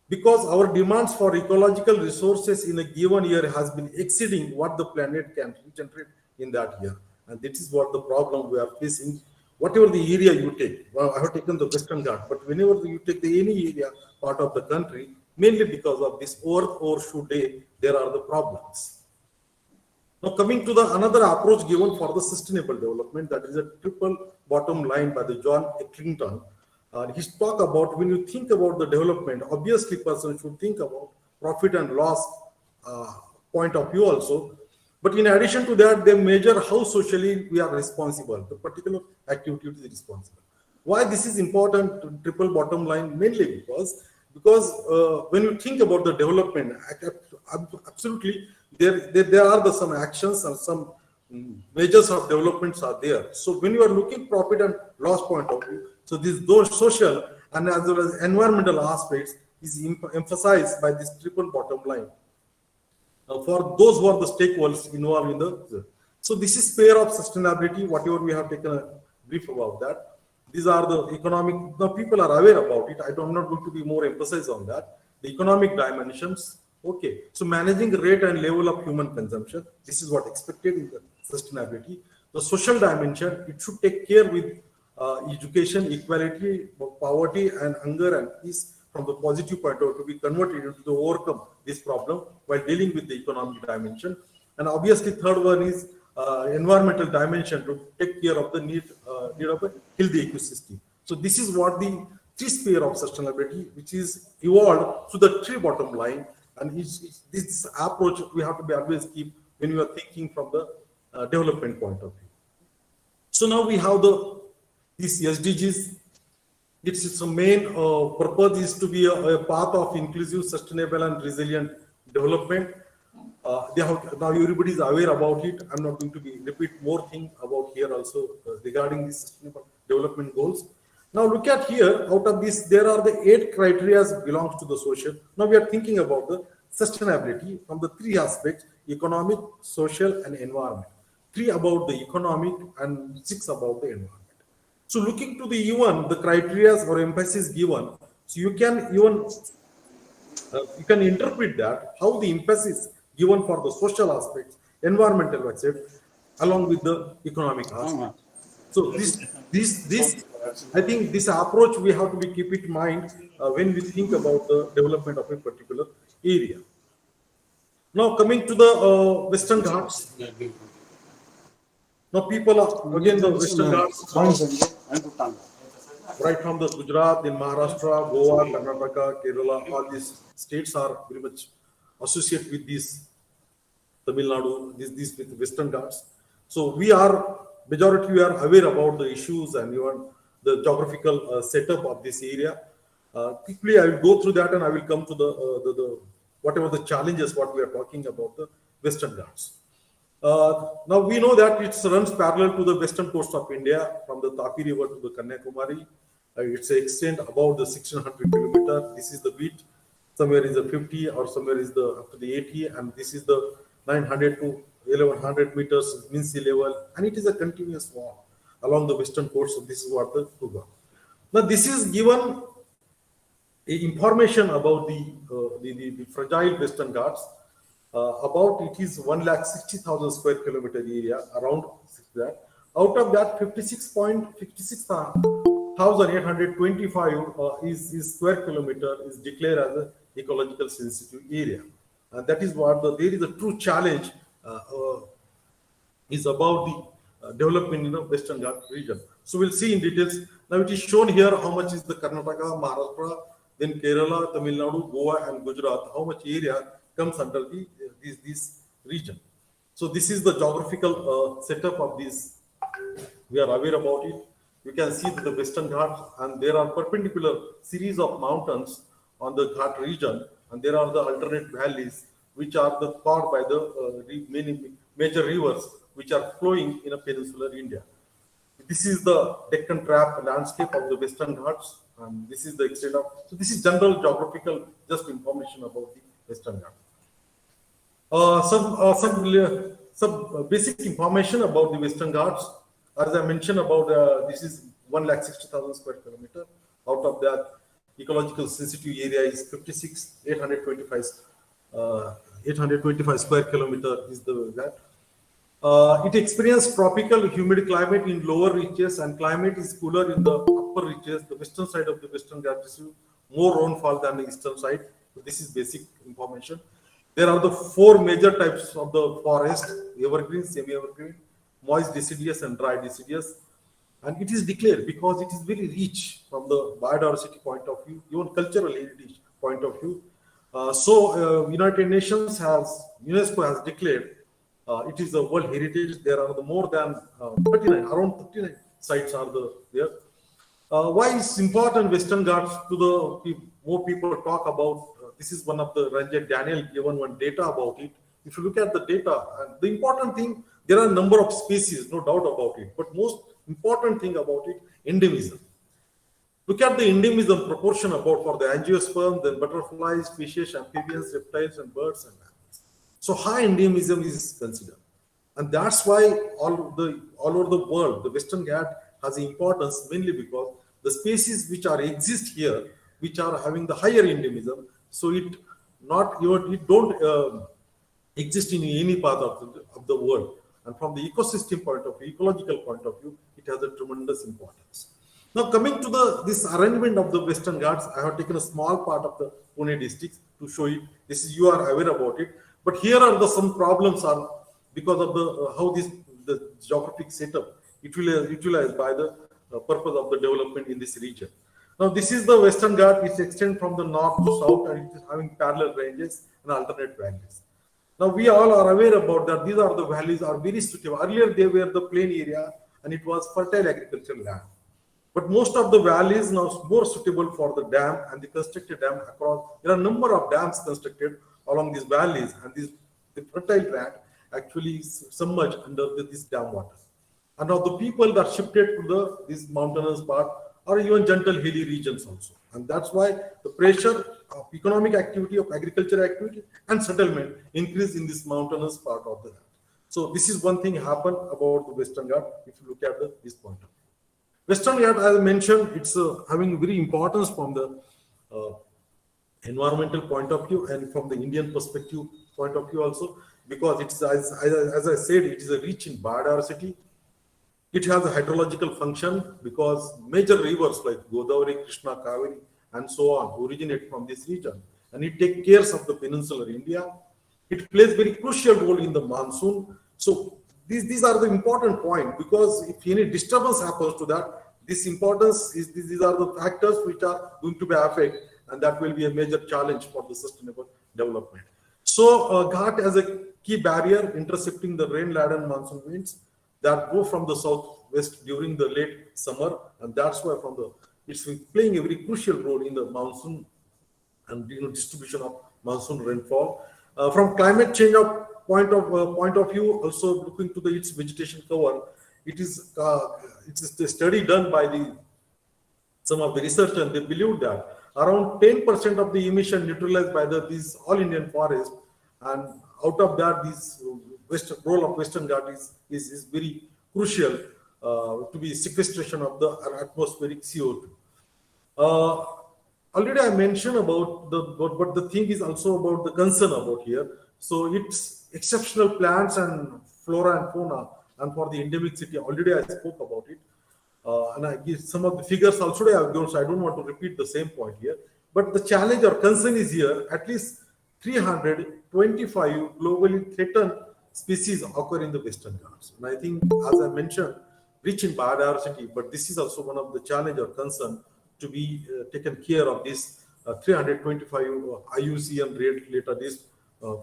Because our demands for ecological resources in a given year has been exceeding what the planet can regenerate in that year. And this is what the problem we are facing. Whatever the area you take, well, I have taken the Western Ghats, but whenever you take any area part of the country, mainly because of this Earth Overshoot Day, there are the problems. Now coming to the another approach given for the sustainable development, that is a triple bottom line by the John Eckington. He talk about when you think about the development, obviously person should think about profit and loss point of view also. But in addition to that, they measure how socially we are responsible. The particular activity is responsible. Why this is important, triple bottom line, mainly because when you think about the development, absolutely there are some actions and some measures of developments are there. So when you are looking profit and loss point of view, so those social and as well as environmental aspects is emphasized by this triple bottom line. For those who are the stakeholders involved in the, so this is sphere of sustainability, whatever we have taken a brief about that. These are the economic, now people are aware about it. I'm not going to be more emphasized on that. The economic dimensions, okay. So managing the rate and level of human consumption, this is what expected in the sustainability. The social dimension, it should take care with education, equality, poverty, and hunger and peace from the positive point of view to be converted into the overcome this problem while dealing with the economic dimension. And obviously, third one is environmental dimension to take care of the need of a healthy ecosystem. So this is what the three sphere of sustainability, which is evolved to the three bottom line. And this approach we have to be always keep when you are thinking from the development point of view. So now we have these SDGs. Its main purpose is to be a path of inclusive, sustainable, and resilient development. Now everybody is aware about it. I'm not going to repeat more thing about here also regarding the sustainable development goals. Now look at here, out of this, there are the 8 criteria belongs to the social. Now we are thinking about the sustainability from the 3 aspects: economic, social, and environment. 3 about the economic and 6 about the environment. So looking to the even the criteria or emphasis given, so you can even you can interpret that how the emphasis given for the social aspects, environmental aspects, along with the economic aspect. So this I think this approach we have to keep it in mind when we think about the development of a particular area. Now coming to the Western Ghats. Now people are again the Western Ghats. Right from the Gujarat, in Maharashtra, Goa, Karnataka, Kerala, all these states are very much associated with these Tamil Nadu, these with Western Ghats. So majority we are aware about the issues and even the geographical setup of this area. Quickly, I will go through that and I will come to the whatever the challenges what we are talking about the Western Ghats. Now we know that it runs parallel to the western coast of India from the Tapi River to the Kanyakumari. It's an extent about the 1600 kilometer. This is the width. Somewhere is the 50 or somewhere is the up to the 80, and this is the 900 to 1100 meters mean sea level, and it is a continuous wall along the western coast. So this is what the Kuga. Now this is given information about the fragile Western Ghats. About it is 1,60,000 square kilometer area, around that. Out of that, 56,825 is square kilometer is declared as an ecological sensitive area. And that is what there is a true challenge is about the development in the Western Ghats region. So we'll see in details. Now it is shown here how much is the Karnataka, Maharashtra, then Kerala, Tamil Nadu, Goa, and Gujarat. How much area comes under this region? So this is the geographical setup of this. We are aware about it. You can see that the Western Ghats, and there are perpendicular series of mountains on the Ghat region, and there are the alternate valleys which are caused by the many major rivers which are flowing in a peninsular India. This is the Deccan Trap landscape of the Western Ghats, and this is the extent of. So this is general geographical just information about the Western Ghats. Some basic information about the Western Ghats. As I mentioned about this is 1,60,000 square kilometer. Out of that, ecological sensitive area is 56,825 square kilometer is that. It experiences tropical humid climate in lower reaches, and climate is cooler in the upper reaches. The western side of the Western Ghats receive more rainfall than the eastern side. So this is basic information. There are the four major types of the forest: evergreen, semi-evergreen, moist deciduous, and dry deciduous. And it is declared because it is very rich from the biodiversity point of view, even cultural heritage point of view. United Nations UNESCO has declared it is a World Heritage. There are more than 39 sites are there. Why is important Western Ghats to the more people talk about? This is one of the Ranjit Daniel given one data about it. If you look at the data, the important thing, there are a number of species, no doubt about it. But most important thing about it, endemism. Look at the endemism proportion about for the angiosperm, then butterflies, fishes, amphibians, reptiles, and birds and mammals. So high endemism is considered, and that's why all over the world, the Western Ghats has importance mainly because the species which exist here, which are having the higher endemism, so it don't exist in any part of the world. And from the ecosystem point of view, ecological point of view, it has a tremendous importance. Now coming to this arrangement of the Western Ghats, I have taken a small part of the Pune district to show it. This is, you are aware about it. But here are some problems are because of how the geographic setup utilized by the purpose of the development in this region. Now this is the Western Ghats, which extend from the north to south, and it is having parallel ranges and alternate valleys. Now we all are aware about that. These are the valleys are very suitable. Earlier they were the plain area and it was fertile agricultural land. But most of the valleys now more suitable for the dam and the constructed dam across. There are a number of dams constructed along these valleys, and the fertile land actually is submerged under this dam water. And now the people that shifted to this mountainous part or even gentle hilly regions also. And that's why the pressure of economic activity, of agricultural activity and settlement increase in this mountainous part of the land. So this is one thing happened about the Western Ghats if you look at this point of view. Western Ghats, as I mentioned, it's having very importance from the environmental point of view and from the Indian perspective point of view also, because it's as I said, it is a rich in biodiversity. It has a hydrological function because major rivers like Godavari, Krishna, Kaveri, and so on originate from this region, and it takes care of the peninsular India. It plays very crucial role in the monsoon. So these are the important point, because if any disturbance happens to that, this importance is these are the factors which are going to be affected, and that will be a major challenge for the sustainable development. So Ghat has a key barrier intercepting the rain-laden monsoon winds that go from the southwest during the late summer, and that's why it's playing a very crucial role in the monsoon and distribution of monsoon rainfall. From climate change point of view, also looking to its vegetation cover, it's a study done by some of the researchers, and they believe that around 10% of the emission neutralized by these all Indian forests, and out of that, these role of Western Ghats is very crucial to be sequestration of the atmospheric CO2. Already I mentioned about but the thing is also about the concern about here. So it's exceptional plants and flora and fauna, and for the endemic city, already I spoke about it. And I give some of the figures also I have given, so I don't want to repeat the same point here. But the challenge or concern is here, at least 325 globally threatened species occur in the Western Ghats. And I think, as I mentioned, rich in biodiversity, but this is also one of the challenge or concern to be taken care of this 325 IUCN related this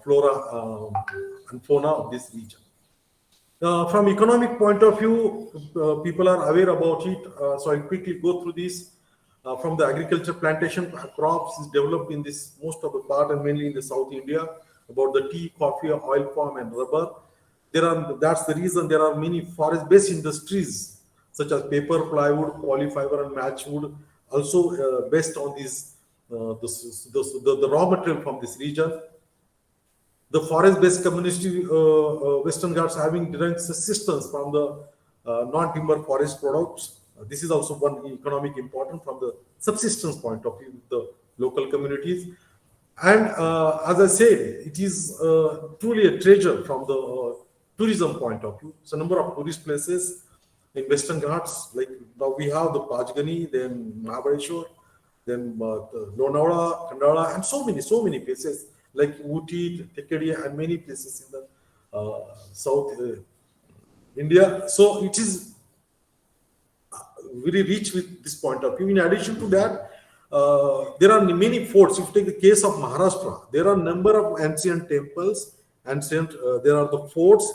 flora and fauna of this region. From economic point of view, people are aware about it, so I'll quickly go through this. From the agriculture, plantation crops is developed in this most of the part and mainly in the South India, about the tea, coffee, oil palm and rubber. That's the reason there are many forest-based industries such as paper, plywood, polyfiber and matchwood, also based on these the raw material from this region. The forest-based community, Western Ghats having direct assistance from the non-timber forest products. This is also one economic important from the subsistence point of view with the local communities. And as I said, it is truly a treasure from the tourism point of view. So, number of tourist places in Western Ghats, like now we have the Pajgani, then Mahabaleshwar, then Lonavala, Khandala, and so many places like Ooty, Tekadi, and many places in the South India. So it is very rich with this point of view. In addition to that, there are many forts. If you take the case of Maharashtra, there are a number of ancient temples, there are the forts,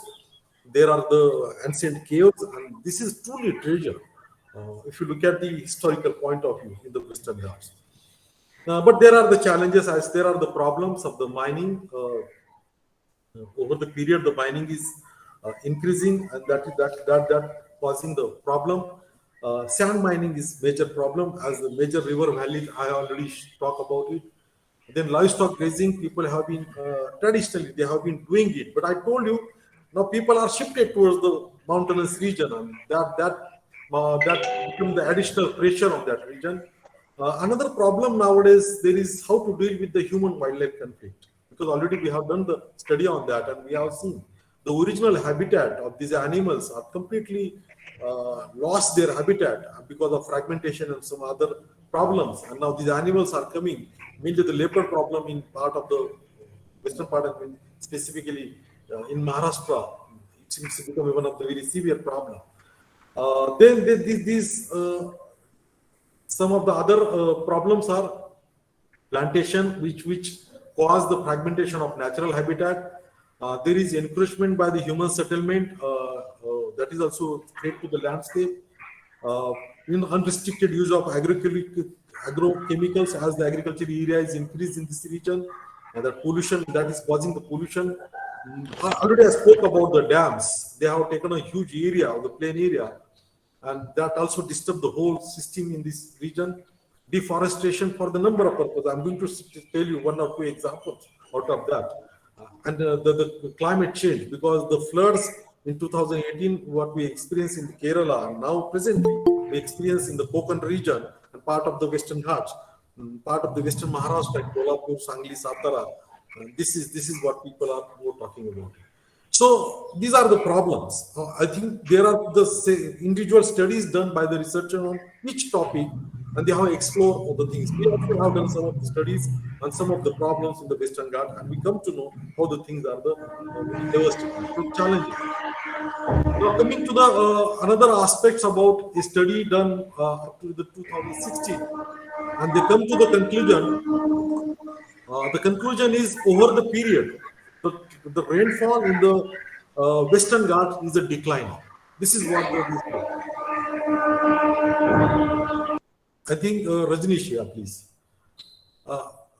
there are the ancient caves, and this is truly a treasure if you look at the historical point of view in the Western Ghats. But there are the challenges, as there are the problems of the mining. Over the period, the mining is increasing, and that causing the problem. Sand mining is major problem, as the major river valley, I already talked about it. Then livestock grazing, people have been traditionally they have been doing it, but I told you now people are shifted towards the mountainous region, and that becomes the additional pressure on that region. Another problem nowadays there is how to deal with the human-wildlife conflict, because already we have done the study on that, and we have seen the original habitat of these animals are completely lost their habitat because of fragmentation and some other problems, and now these animals are coming. Mainly the leopard problem in part of the western part of specifically in Maharashtra, it seems to become one of the very severe problem. Then these some of the other problems are plantation, which cause the fragmentation of natural habitat. There is encouragement by the human settlement that is also threat to the landscape. Unrestricted use of agrochemicals as the agriculture area is increased in this region, and the pollution that is causing the pollution. Already I spoke about the dams. They have taken a huge area of the plain area, and that also disturbed the whole system in this region. Deforestation for the number of purposes. I'm going to tell you one or two examples out of that. And the climate change, because the floods in 2018, what we experienced in Kerala, and now presently we experience in the Konkan region and part of the Western Ghats, part of the Western Maharashtra, like Kolhapur, Sangli, Satara. This is what people are more talking about. So these are the problems. I think there are the individual studies done by the researcher on each topic, and they have explored all the things. We also have done some of the studies on some of the problems in the Western Ghats, and we come to know how the things are the devastating challenges. Now coming to the another aspects about a study done up to the 2016, and they come to the conclusion. The conclusion is over the period, the rainfall in the Western Ghats is a decline. This is what they say. I think Rajneesh here, please.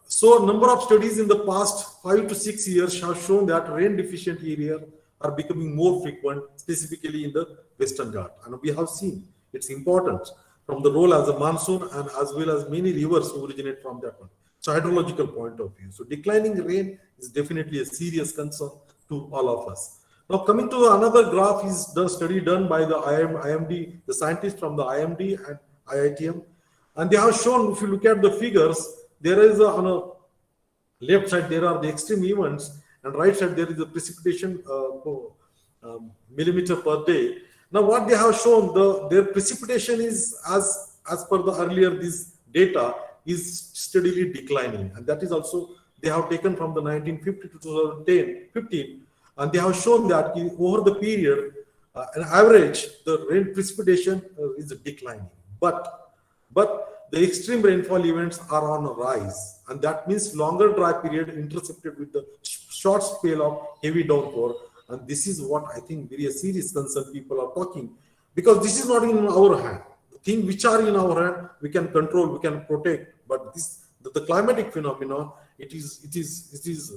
So a number of studies in the past 5 to 6 years have shown that rain deficient areas are becoming more frequent, specifically in the Western Ghats. And we have seen its importance from the role as a monsoon and as well as many rivers originate from that one. So hydrological point of view. So declining rain is definitely a serious concern to all of us. Now coming to another graph is the study done by the IMD, the scientists from the IMD and IITM, and they have shown, if you look at the figures, there is on a left side there are the extreme events, and right side there is the precipitation millimeter per day. Now what they have shown, their precipitation is as per the earlier this data is steadily declining, and that is also they have taken from the 1950 to 2015, and they have shown that over the period, an average, the rain precipitation is declining, but the extreme rainfall events are on a rise, and that means longer dry period intercepted with the short spell of heavy downpour, and this is what I think very serious concern people are talking, because this is not in our hand. The things which are in our hand, we can control, we can protect, but the climatic phenomenon, it is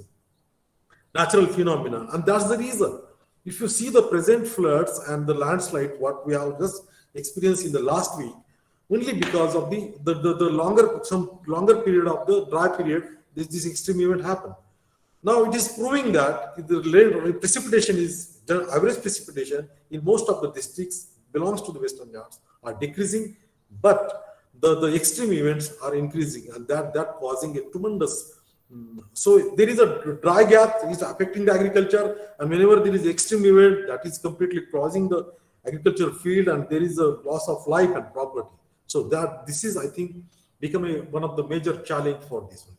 natural phenomenon, and that's the reason. If you see the present floods and the landslide, what we have just experienced in the last week, only because of some longer period of the dry period, this extreme event happened. Now it is proving that the precipitation is the average precipitation in most of the districts belongs to the Western Ghats are decreasing, but the extreme events are increasing, and that causing a tremendous. So there is a dry gap is affecting the agriculture, and whenever there is extreme event, that is completely causing the agriculture field, and there is a loss of life and property. So this is, I think, becoming one of the major challenge for this one.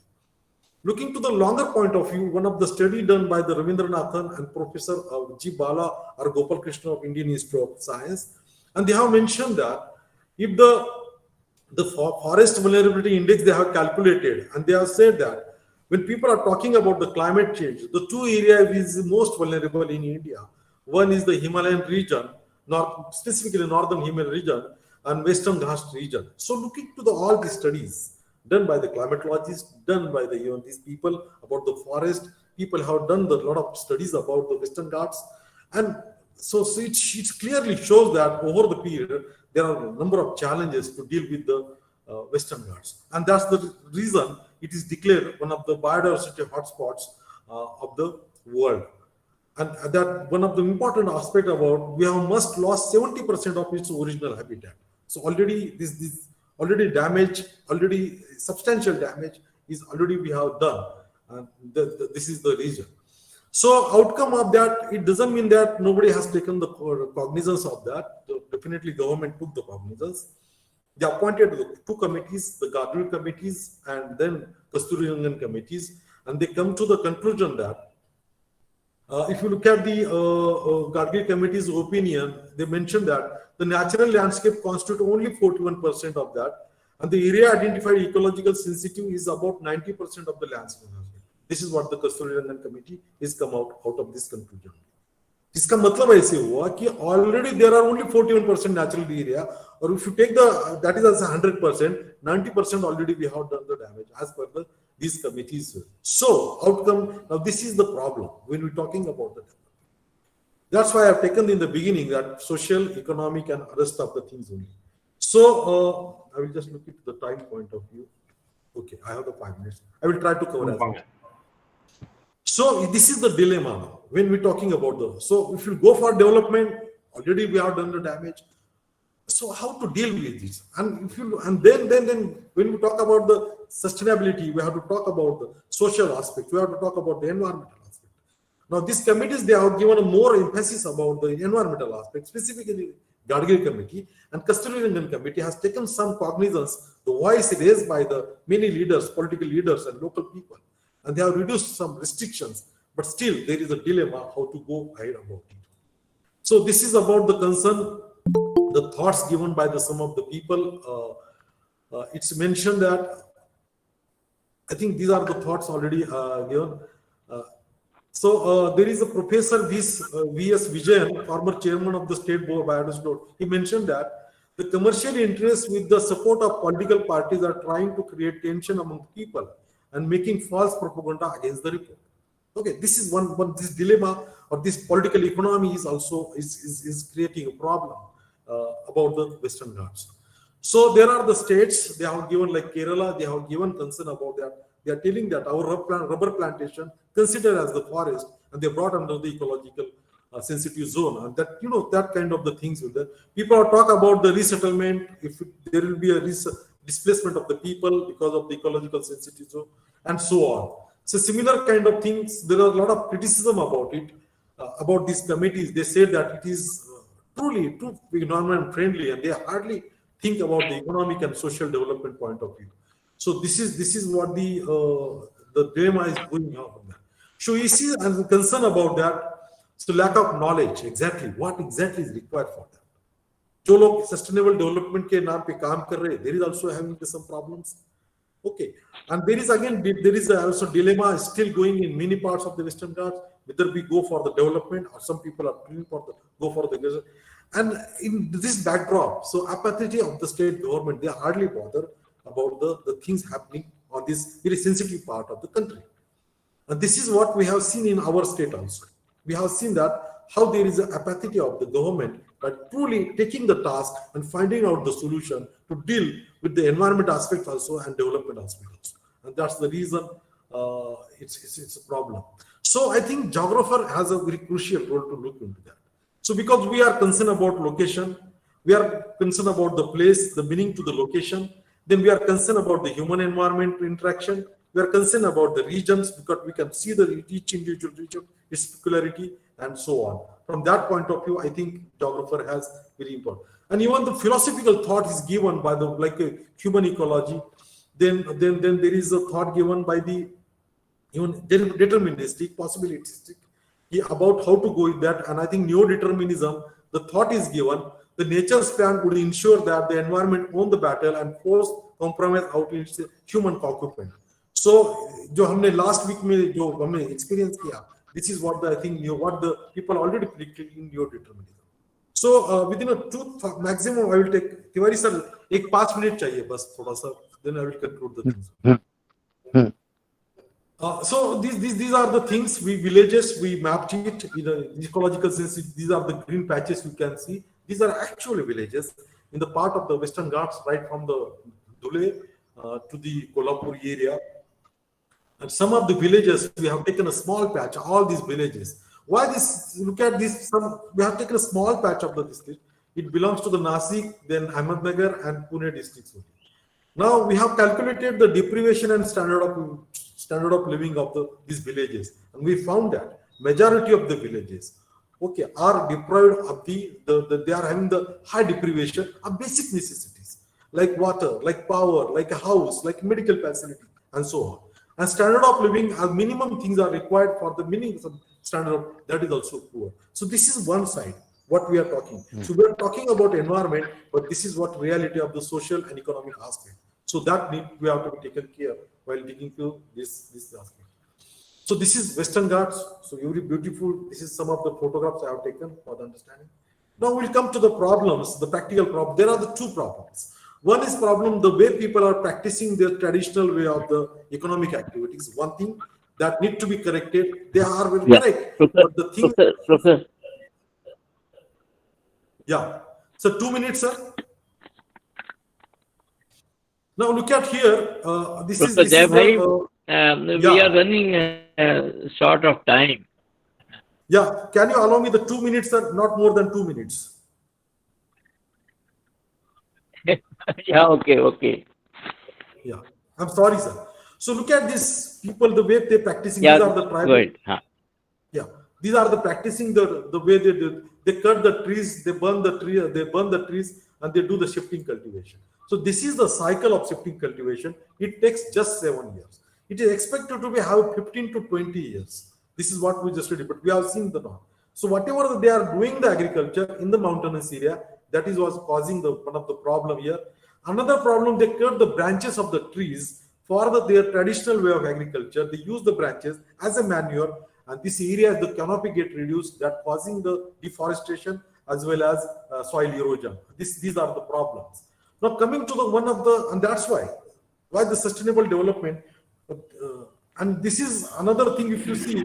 Looking to the longer point of view, one of the study done by the Ravindranathan and Professor G. Bala or Gopal Krishna of Indian Institute of Science, and they have mentioned that if the forest vulnerability index they have calculated, and they have said that when people are talking about the climate change, the two areas is most vulnerable in India. One is the Himalayan region, specifically northern Himalayan region, and Western Ghats region. So looking to all these studies done by the climatologists, done by these people about the forest, people have done a lot of studies about the Western Ghats, and so it clearly shows that over the period there are a number of challenges to deal with the Western Ghats, and that's the reason it is declared one of the biodiversity hotspots of the world. And that one of the important aspect about we have must lost 70% of its original habitat. So already this already damage, already substantial damage is already we have done. And this is the reason. So outcome of that, it doesn't mean that nobody has taken the cognizance of that. Definitely government took the cognizance. They appointed the two committees, the Gargil committees and then Kasturirangan committees, and they come to the conclusion that if you look at the Gargil committee's opinion, they mentioned that the natural landscape constitutes only 41% of that, and the area identified ecological sensitive is about 90% of the landscape. This is what the Kasturirangan committee is come out of this conclusion. इसका मतलब ऐसे हुआ कि already there are only 41% natural area, or if you take that is as 100%, 90% already we have done the damage as per these committees. So outcome, now this is the problem when we're talking about the development. That's why I've taken in the beginning that social, economic and rest of the things only. So I will just look at the time point of view. Okay, I have the 5 minutes. I will try to cover as well. So this is the dilemma now when we're talking about so if you go for development, already we have done the damage. So how to deal with this? And then when we talk about the sustainability, we have to talk about the social aspect. We have to talk about the environmental aspect. Now these committees, they have given a more emphasis about the environmental aspect, specifically Gargil committee, and Kasturirangan committee has taken some cognizance the voice raised by the many leaders, political leaders and local people. And they have reduced some restrictions, but still there is a dilemma how to go ahead about it. So this is about the concern, the thoughts given by some of the people. It's mentioned that, I think these are the thoughts already given. So there is a professor, V.S. Vijayan, former chairman of the State Board of Biodiversity Board. He mentioned that the commercial interests with the support of political parties are trying to create tension among people and making false propaganda against the report. Okay, this is one this dilemma or this political economy is also is creating a problem about the Western Ghats. So there are the states, they have given like Kerala, they have given concern about that. They are telling that our rubber plantation considered as the forest, and they brought under the ecological sensitive zone, and that that kind of the things with that. People are talk about the resettlement, if there will be a displacement of the people because of the ecological sensitive zone, and so on. So similar kind of things. There are a lot of criticism about it, about these committees. They say that it is truly too environment friendly, and they hardly think about the economic and social development point of view. So this is what the dilemma is going on from that. So you see, I'm concerned about that. So lack of knowledge, exactly what exactly is required for that. जो लोग sustainable development के नाम पे काम कर रहे, there is also having some problems. Okay, and there is also dilemma still going in many parts of the Western Ghats, whether we go for the development or some people are going for go for the. And in this backdrop, so apathy of the state government, they hardly bother about the things happening on this very sensitive part of the country. And this is what we have seen in our state also. We have seen that how there is an apathy of the government, but truly taking the task and finding out the solution to deal with the environment aspect also and development aspect also. And that's the reason it's a problem. So I think geographer has a very crucial role to look into that. So because we are concerned about location, we are concerned about the place, the meaning to the location, then we are concerned about the human environment interaction. We are concerned about the regions because we can see each individual region, its peculiarity, and so on. From that point of view, I think geographer has very important. And even the philosophical thought is given by the human ecology. Then there is a thought given by the even deterministic, possibilistic, about how to go with that. And I think neo-determinism, the thought is given. The nature's plan would ensure that the environment won the battle and force compromise out its human occupant. So, जो हमने last week में जो हमने experience किया, this is what I think what the people already predicted in neo-determinism. So within a maximum, I will take Tiwari sir, एक 5 minute चाहिए बस थोड़ा सा, then I will conclude the things. So these are the things villages we mapped it in the ecological sense. These are the green patches you can see. These are actually villages in the part of the Western Ghats, right from the Dhule to the Kolhapur area. And some of the villages, we have taken a small patch, all these villages. Why this? Look at this. We have taken a small patch of the district. It belongs to the Nasik, then Ahmednagar and Pune districts. Now we have calculated the deprivation and standard of living of these villages. And we found that majority of the villages, okay, are deprived of they are having the high deprivation of basic necessities like water, like power, like a house, like medical facility, and so on. And standard of living, as minimum things are required for the minimum standard of, that is also poor. So this is one side, what we are talking. So we are talking about environment, but this is what reality of the social and economic aspect. So that we have to be taken care while digging to this aspect. So this is Western Ghats. So very beautiful. This is some of the photographs I have taken for the understanding. Now we'll come to the problems, the practical problem. There are the two problems. One is problem the way people are practicing their traditional way of the economic activities. One thing that need to be corrected. They are very correct. But the thing, Professor. Yeah. So 2 minutes, sir. Now look at here. This is we are running short of time. Yeah. Can you allow me the 2 minutes, sir? Not more than 2 minutes. Yeah, okay. Yeah, I'm sorry, sir. So look at this people, the way they're practicing. Yeah, these are the tribal. Yeah, these are the practicing the way they do. They cut the trees, they burn the trees, and they do the shifting cultivation. So this is the cycle of shifting cultivation. It takes just 7 years. It is expected to have 15 to 20 years. This is what we just read, but we have seen the norm. So whatever they are doing the agriculture in the mountainous area, that is what's causing one of the problem here. Another problem, they cut the branches of the trees for their traditional way of agriculture. They use the branches as a manure, and this area, the canopy get reduced, that causing the deforestation as well as soil erosion. These are the problems. Now coming to and that's why the sustainable development, and this is another thing. If you see,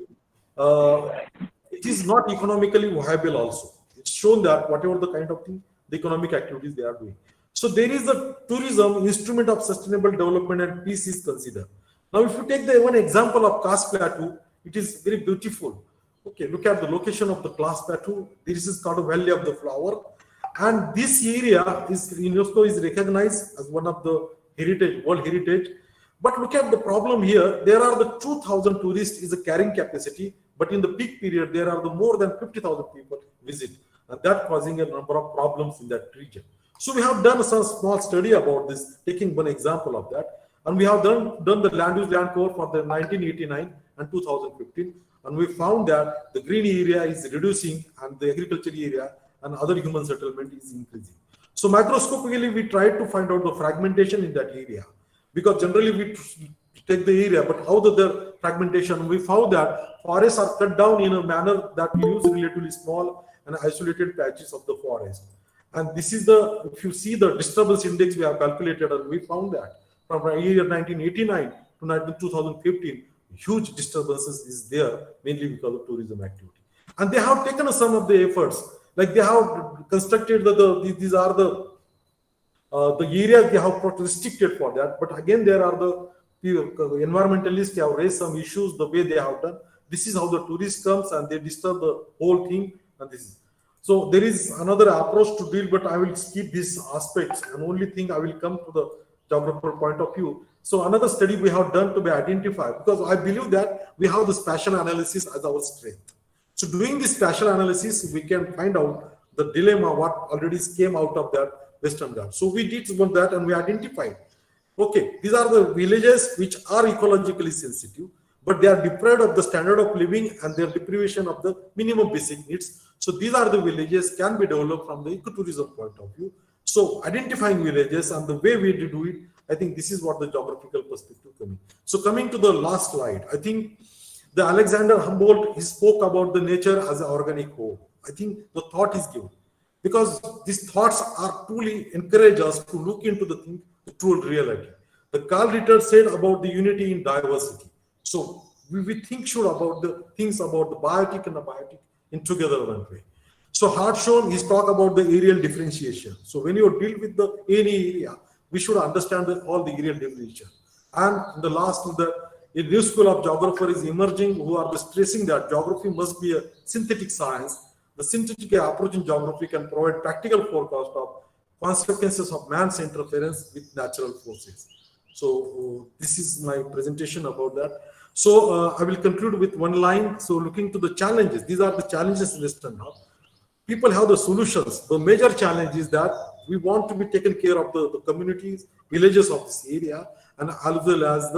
it is not economically viable. Also, it's shown that whatever the kind of thing, the economic activities they are doing. So there is the tourism instrument of sustainable development and peace is considered. Now, if you take the one example of Khas Plateau, it is very beautiful. Okay, look at the location of the class plateau. This is called the Valley of the Flower. And this area is UNESCO is recognized as one of the World Heritage. But look at the problem here. There are the 2,000 tourists is a carrying capacity, but in the peak period, there are the more than 50,000 people visit. And that causing a number of problems in that region. So we have done some small study about this, taking one example of that. And we have done the land use land cover for the 1989 and 2015. And we found that the green area is reducing and the agriculture area and other human settlement is increasing. So microscopically, we tried to find out the fragmentation in that area, because generally we take the area, but how the fragmentation, we found that forests are cut down in a manner that we use relatively small and isolated patches of the forest. And this is the, if you see the disturbance index we have calculated, and we found that from the year 1989 to 2015, huge disturbances is there, mainly because of tourism activity. And they have taken some of the efforts, like they have constructed these are the areas they have restricted for that. But again, there are the environmentalists, they have raised some issues the way they have done. This is how the tourist comes and they disturb the whole thing. And this is, so there is another approach to deal, but I will skip these aspects. And only thing I will come to the geographical point of view. So another study we have done to be identified, because I believe that we have the spatial analysis as our strength. So doing this spatial analysis, we can find out the dilemma, what already came out of that Western Ghats. So we did that and we identified, okay, these are the villages which are ecologically sensitive, but they are deprived of the standard of living and their deprivation of the minimum basic needs. So these are the villages can be developed from the ecotourism point of view. So identifying villages and the way we do it, I think this is what the geographical perspective coming. So coming to the last slide, I think the Alexander Humboldt, he spoke about the nature as an organic whole. I think the thought is given, because these thoughts are truly encourage us to look into the thing, the true reality. The Carl Ritter said about the unity in diversity. So we think sure about the things about the biotic and the biotic in together one way. So Hartshorne, he's talk about the areal differentiation. So when you deal with any area, we should understand all the areal differentiation. And the last, a new school of geographer is emerging who are stressing that geography must be a synthetic science. The synthetic approach in geography can provide practical forecast of consequences of man's interference with natural forces. So this is my presentation about that. So I will conclude with one line. So looking to the challenges, these are the challenges listed now. People have the solutions. The major challenge is that we want to be taken care of the communities, villages of this area, and as well as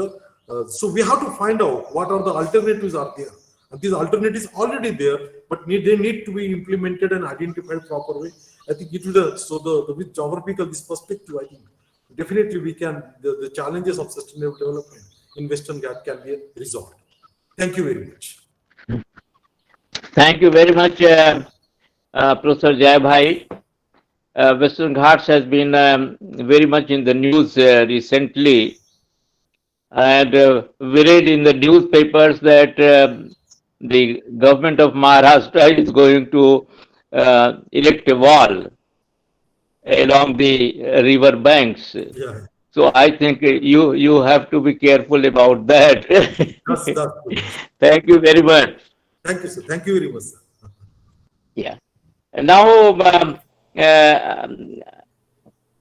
so we have to find out what are the alternatives are there. And these alternatives already there, but they need to be implemented and identified proper way. I think it will, so with geographical this perspective, I think definitely we can, the challenges of sustainable development in Western Ghats can be resolved. Thank you very much. Thank you very much, Professor Jai Bhai. Western Ghats has been very much in the news recently, and we read in the newspapers that the government of Maharashtra is going to erect a wall along the river banks. Yeah. So I think you have to be careful about that. That's Thank you very much. Thank you, sir. Thank you very much, sir. Yeah. And now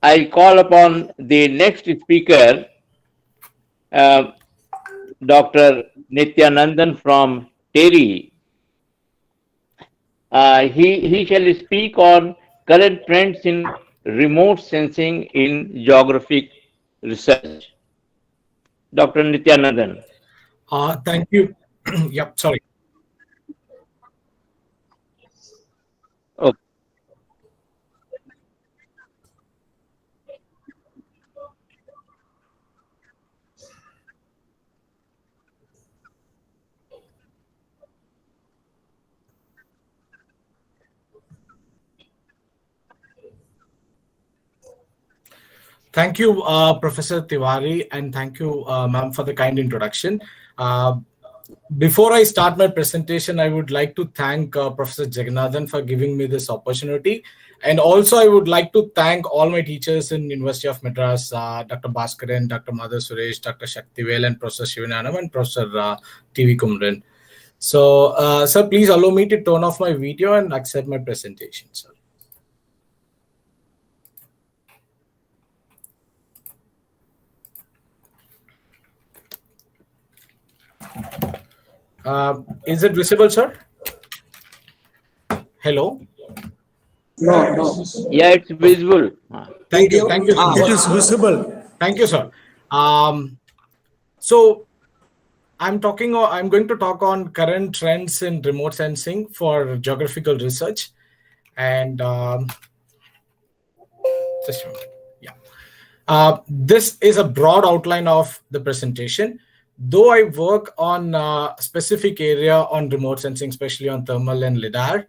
I call upon the next speaker, Dr. Nityanandan from Terry. He shall speak on current trends in remote sensing in geographic research. Dr. Nityanandan. Thank you. Yep, sorry. Okay. Thank you, Professor Tiwari, and thank you, ma'am, for the kind introduction. Before I start my presentation, I would like to thank Professor Jagannathan for giving me this opportunity. And also, I would like to thank all my teachers in University of Madras, Dr. Bhaskaran, Dr. Madhur Suresh, Dr. Shaktivel, and Professor Shivananam, and Professor T.V. Kumran. So, sir, please allow me to turn off my video and accept my presentation, sir. Is it visible, sir? Hello? No. Yeah, it's visible. Thank you. Thank you so much. It is visible. Thank you, sir. So I'm going to talk on current trends in remote sensing for geographical research. And just a moment. Yeah. This is a broad outline of the presentation. Though I work on a specific area on remote sensing, especially on thermal and LiDAR,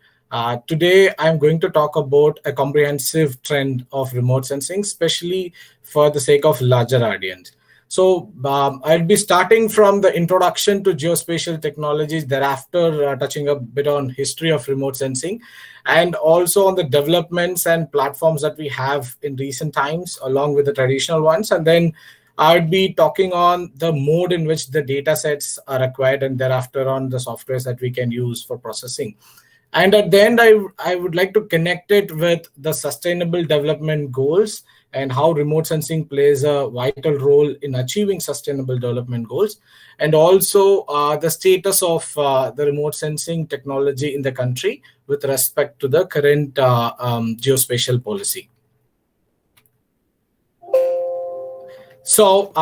today I'm going to talk about a comprehensive trend of remote sensing, especially for the sake of larger audience. So I'll be starting from the introduction to geospatial technologies, thereafter touching a bit on history of remote sensing, and also on the developments and platforms that we have in recent times, along with the traditional ones. And then I'd be talking on the mode in which the data sets are acquired, and thereafter on the softwares that we can use for processing. And at the end, I would like to connect it with the sustainable development goals and how remote sensing plays a vital role in achieving sustainable development goals, and also the status of the remote sensing technology in the country with respect to the current geospatial policy. So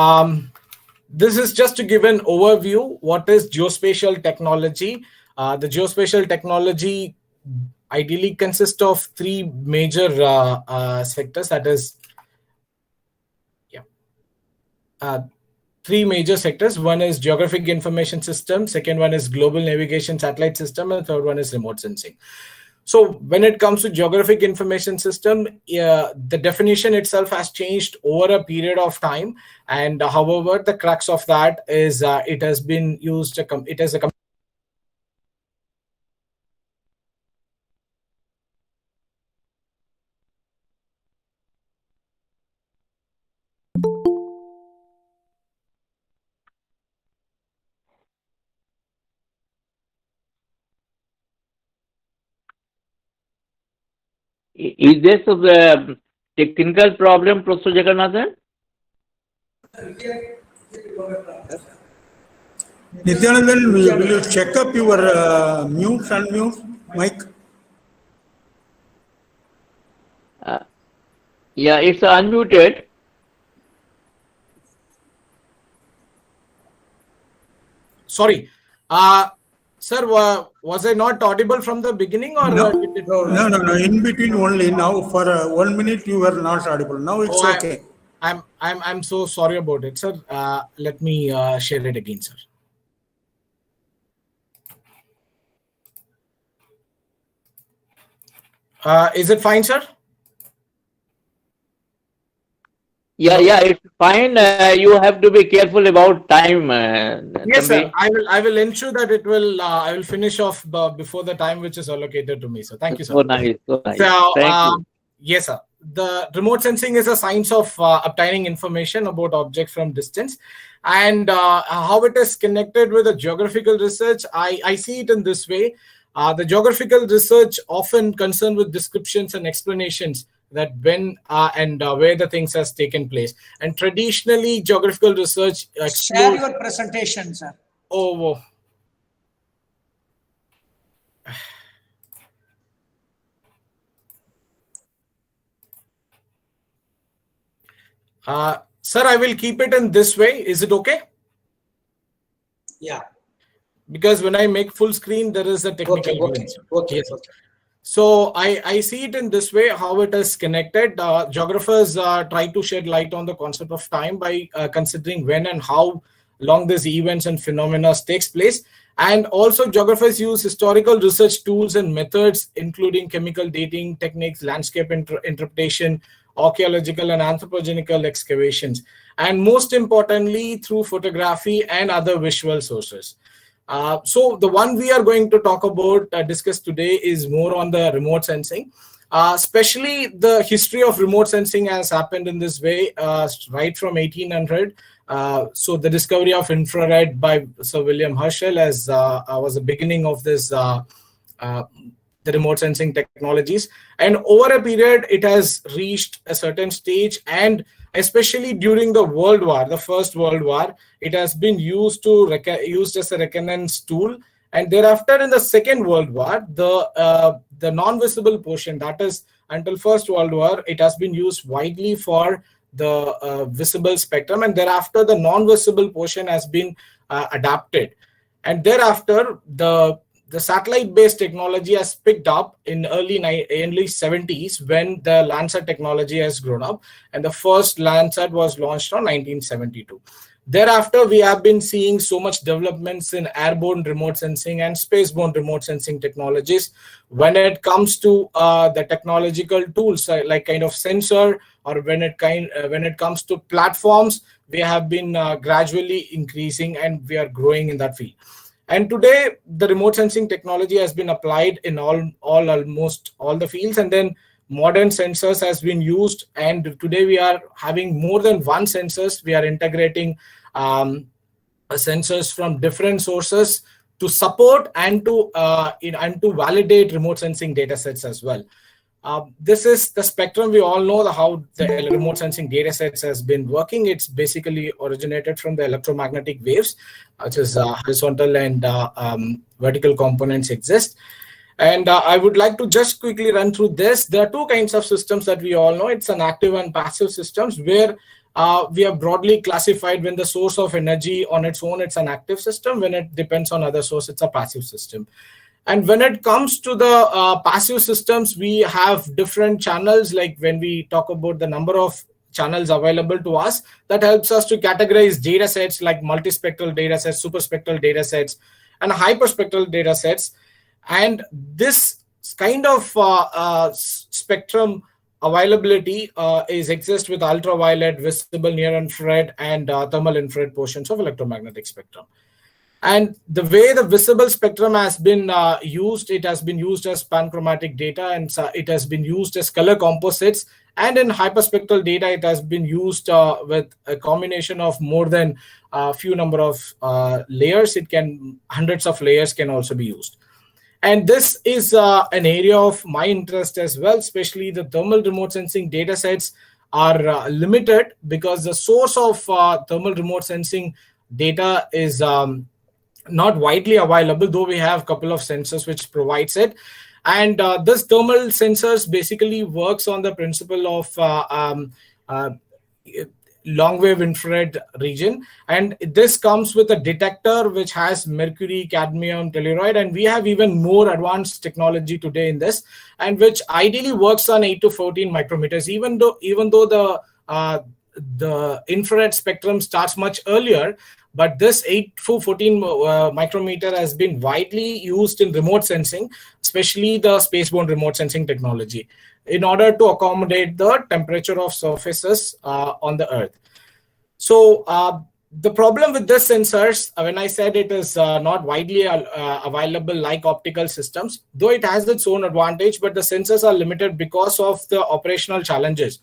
this is just to give an overview. What is geospatial technology? The geospatial technology ideally consists of three major sectors. That is, three major sectors. One is geographic information system. Second one is global navigation satellite system. And third one is remote sensing. So when it comes to geographic information system, the definition itself has changed over a period of time. And however, the crux of that is it has been used. It is a Is there a technical problem, Professor Jagannathan? Nityanandan, will you check up your mute, unmute mic? Yeah, it's unmuted. Sorry. Sir, was I not audible from the beginning, or no? No. In between only. Now for 1 minute you were not audible. Now it's okay. I'm so sorry about it, sir. Let me share it again, sir. Is it fine, sir? Yeah, it's fine. You have to be careful about time. Yes, sir. I will ensure that it will. I will finish off before the time which is allocated to me. So thank you, sir. So nice. So, Thank you. yes, sir. The remote sensing is a science of obtaining information about objects from distance, and how it is connected with the geographical research. I see it in this way. The geographical research often concerned with descriptions and explanations that when and where the things has taken place. And traditionally, geographical research share your presentation, sir. Oh. Sir, I will keep it in this way. Is it okay? Yeah. Because when I make full screen, there is a technical glitch. Okay. Yes. So I see it in this way, how it is connected. Geographers try to shed light on the concept of time by considering when and how long these events and phenomena takes place. And also geographers use historical research tools and methods, including chemical dating techniques, landscape interpretation, archaeological and anthropogenical excavations, and most importantly, through photography and other visual sources. So the one we are going to talk about, discuss today, is more on the remote sensing. Especially the history of remote sensing has happened in this way, right from 1800. So the discovery of infrared by Sir William Herschel was the beginning of this, the remote sensing technologies. And over a period, it has reached a certain stage, and especially during the World War, the First World War, it has been used as a reconnaissance tool. And thereafter, in the Second World War, the non-visible portion, that is until First World War, it has been used widely for the visible spectrum, and thereafter the non-visible portion has been adapted. And thereafter, the satellite-based technology has picked up in early 70s, when the Landsat technology has grown up, and the first Landsat was launched on 1972. Thereafter, we have been seeing so much developments in airborne remote sensing and spaceborne remote sensing technologies. When it comes to the technological tools, like kind of sensor, or when it comes to platforms, we have been gradually increasing, and we are growing in that field. And today, the remote sensing technology has been applied in almost all the fields, and then modern sensors has been used. And today we are having more than one sensors. We are integrating sensors from different sources to support and to validate remote sensing data sets as well. This is the spectrum. We all know how the remote sensing data sets has been working. It's basically originated from the electromagnetic waves, which is horizontal and vertical components exist. And I would like to just quickly run through this. There are two kinds of systems that we all know. It's an active and passive systems, where we have broadly classified when the source of energy on its own, it's an active system. When it depends on other source, it's a passive system. And when it comes to the passive systems, we have different channels. Like when we talk about the number of channels available to us, that helps us to categorize data sets like multispectral data sets, superspectral data sets, and hyperspectral data sets. And this kind of spectrum availability exists with ultraviolet, visible, near infrared, and thermal infrared portions of electromagnetic spectrum. And the way the visible spectrum has been used, it has been used as panchromatic data, and it has been used as color composites. And in hyperspectral data, it has been used with a combination of more than a few number of layers. Hundreds of layers can also be used. And this is an area of my interest as well, especially the thermal remote sensing data sets are limited, because the source of thermal remote sensing data is not widely available, though we have a couple of sensors which provides it. And this thermal sensors basically works on the principle of long wave infrared region, and this comes with a detector which has mercury, cadmium, telluride, and we have even more advanced technology today in this, and which ideally works on 8 to 14 micrometers, even though the infrared spectrum starts much earlier. But this 8 to 14 micrometer has been widely used in remote sensing, especially the spaceborne remote sensing technology, in order to accommodate the temperature of surfaces on the Earth. So the problem with this sensors, when I said it is not widely available like optical systems, though it has its own advantage, but the sensors are limited because of the operational challenges.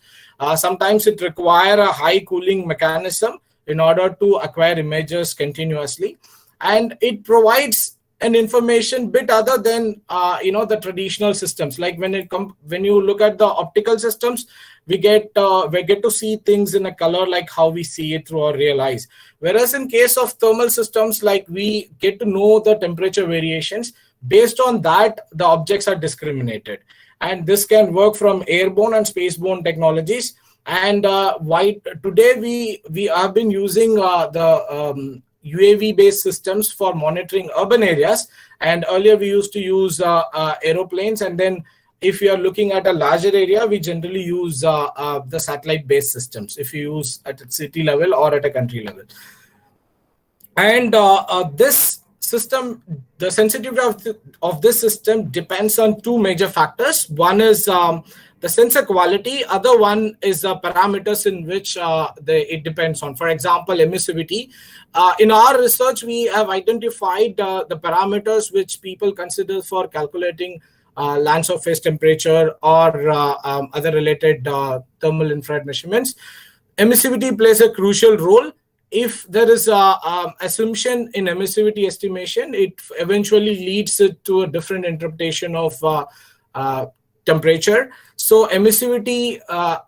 Sometimes it requires a high cooling mechanism in order to acquire images continuously, and it provides an information bit other than the traditional systems. Like when you look at the optical systems, we get to see things in a color like how we see it through our real eyes. Whereas in case of thermal systems, like we get to know the temperature variations. Based on that, the objects are discriminated, and this can work from airborne and spaceborne technologies. And today we have been using the UAV based systems for monitoring urban areas, and earlier we used to use aeroplanes. And then if you are looking at a larger area, we generally use the satellite based systems, if you use at a city level or at a country level. And this the sensitivity of this system depends on two major factors. One is the sensor quality. Other one is the parameters in which it depends on. For example, emissivity. In our research, we have identified the parameters which people consider for calculating land surface temperature or other related thermal infrared measurements. Emissivity plays a crucial role. If there is a assumption in emissivity estimation, it eventually leads to a different interpretation of temperature. So emissivity,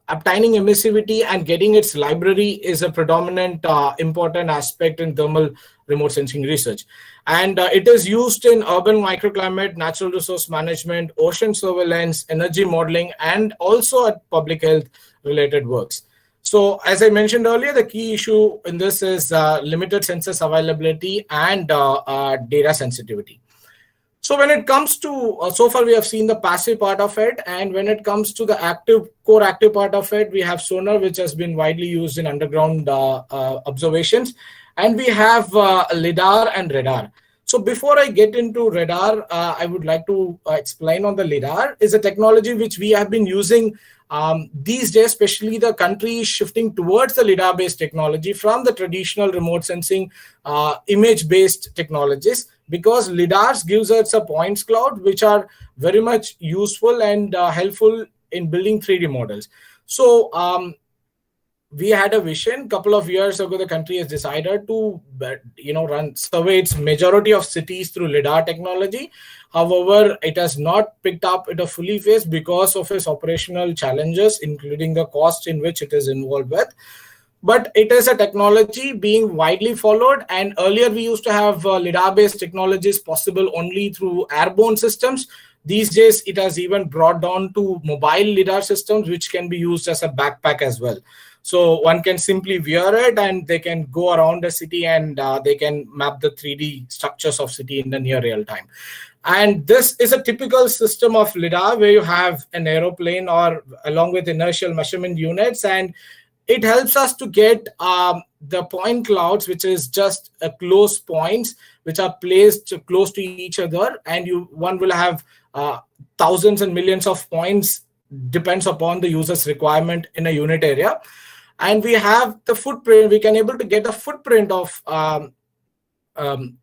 obtaining emissivity and getting its library is a predominant important aspect in thermal remote sensing research. And it is used in urban microclimate, natural resource management, ocean surveillance, energy modeling, and also at public health related works. So as I mentioned earlier, the key issue in this is limited sensors availability and data sensitivity. So when it comes to, so far we have seen the passive part of it, and when it comes to the core active part of it, we have sonar, which has been widely used in underground observations, and we have LIDAR and radar. So before I get into radar, I would like to explain on the LIDAR. Is a technology which we have been using these days, especially the country is shifting towards the LIDAR-based technology from the traditional remote sensing image-based technologies, because LIDARs gives us a points cloud, which are very much useful and helpful in building 3D models. So we had a vision a couple of years ago. The country has decided to survey its majority of cities through LIDAR technology. However, it has not picked up at a fully phase because of its operational challenges, including the cost in which it is involved with. But it is a technology being widely followed, and earlier we used to have LIDAR-based technologies possible only through airborne systems. These days, it has even brought down to mobile LIDAR systems, which can be used as a backpack as well. So one can simply wear it and they can go around the city and they can map the 3D structures of city in the near real time. And this is a typical system of LIDAR where you have an aeroplane or along with inertial measurement units, and it helps us to get the point clouds, which is just close points which are placed close to each other, and one will have thousands and millions of points, depends upon the user's requirement in a unit area. And we have the footprint. We can able to get a footprint of the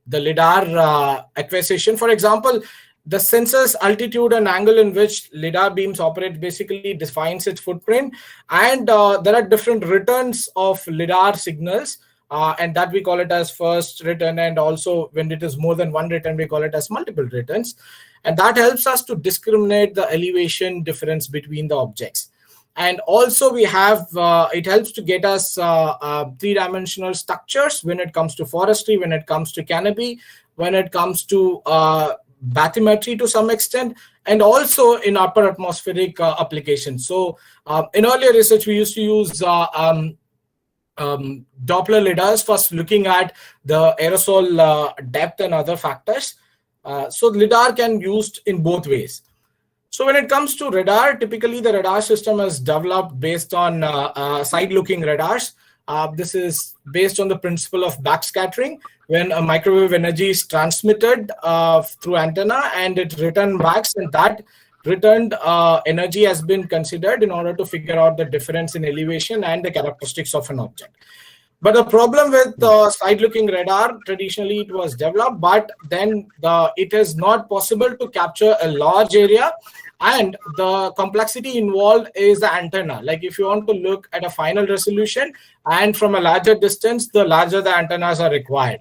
LIDAR acquisition. For example, the sensor's altitude and angle in which LIDAR beams operate basically defines its footprint. And there are different returns of LIDAR signals, and that we call it as first return. And also when it is more than one return, we call it as multiple returns. And that helps us to discriminate the elevation difference between the objects. And also we have, it helps to get us three-dimensional structures when it comes to forestry, when it comes to canopy, when it comes to bathymetry to some extent, and also in upper atmospheric applications. So in earlier research, we used to use Doppler LIDARs for looking at the aerosol depth and other factors. So LIDAR can be used in both ways. So when it comes to radar, typically the radar system is developed based on side-looking radars. This is based on the principle of backscattering. When a microwave energy is transmitted through antenna and it returns back, and that returned energy has been considered in order to figure out the difference in elevation and the characteristics of an object. But the problem with side-looking radar, traditionally it was developed, but then it is not possible to capture a large area, and the complexity involved is the antenna. Like if you want to look at a final resolution and from a larger distance, the larger the antennas are required.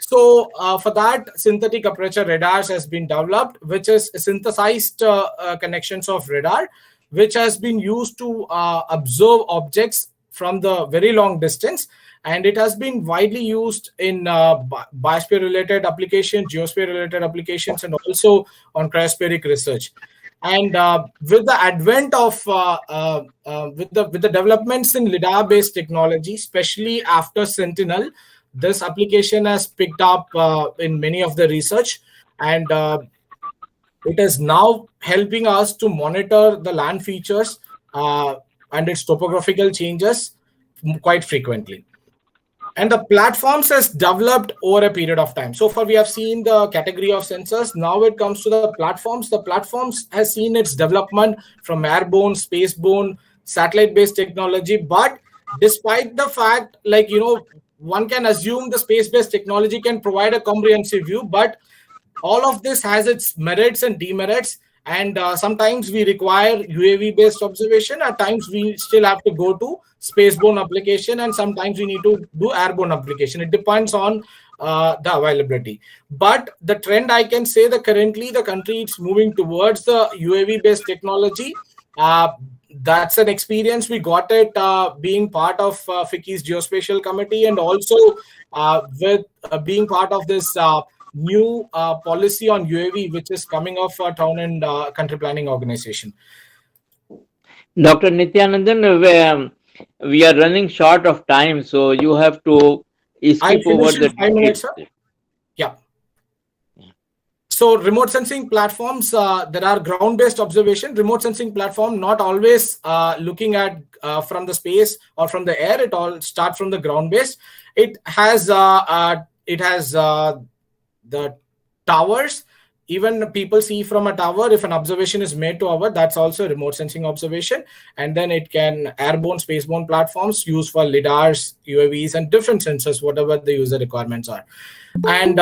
So for that, synthetic aperture radars has been developed, which is synthesized connections of radar, which has been used to observe objects from the very long distance. And it has been widely used in biosphere-related applications, geosphere-related applications, and also on cryospheric research. And with the advent of with the developments in LIDAR-based technology, especially after Sentinel, this application has picked up in many of the research, and it is now helping us to monitor the land features and its topographical changes quite frequently. And the platforms has developed over a period of time. So far, we have seen the category of sensors. Now it comes to the platforms. The platforms has seen its development from airborne, spaceborne, satellite-based technology. But despite the fact, like, one can assume the space-based technology can provide a comprehensive view, but all of this has its merits and demerits. And sometimes we require UAV based observation. At times we still have to go to spaceborne application, and sometimes we need to do airborne application. It depends on the availability. But the trend, I can say that currently the country is moving towards the UAV based technology. That's an experience we got it being part of FICCI's geospatial committee, and also with being part of this new policy on UAV, which is coming off our town and country planning organization. Dr. Nityanandan, we are running short of time, so you have to skip over the 5 minutes, sir. Yeah. So remote sensing platforms, there are ground-based observation. Remote sensing platform, not always looking at from the space or from the air. It all starts from the ground-based. It has the towers. Even people see from a tower. If an observation is made to our, that's also remote sensing observation. And then it can airborne, spaceborne platforms used for lidars, UAVs, and different sensors, whatever the user requirements are. And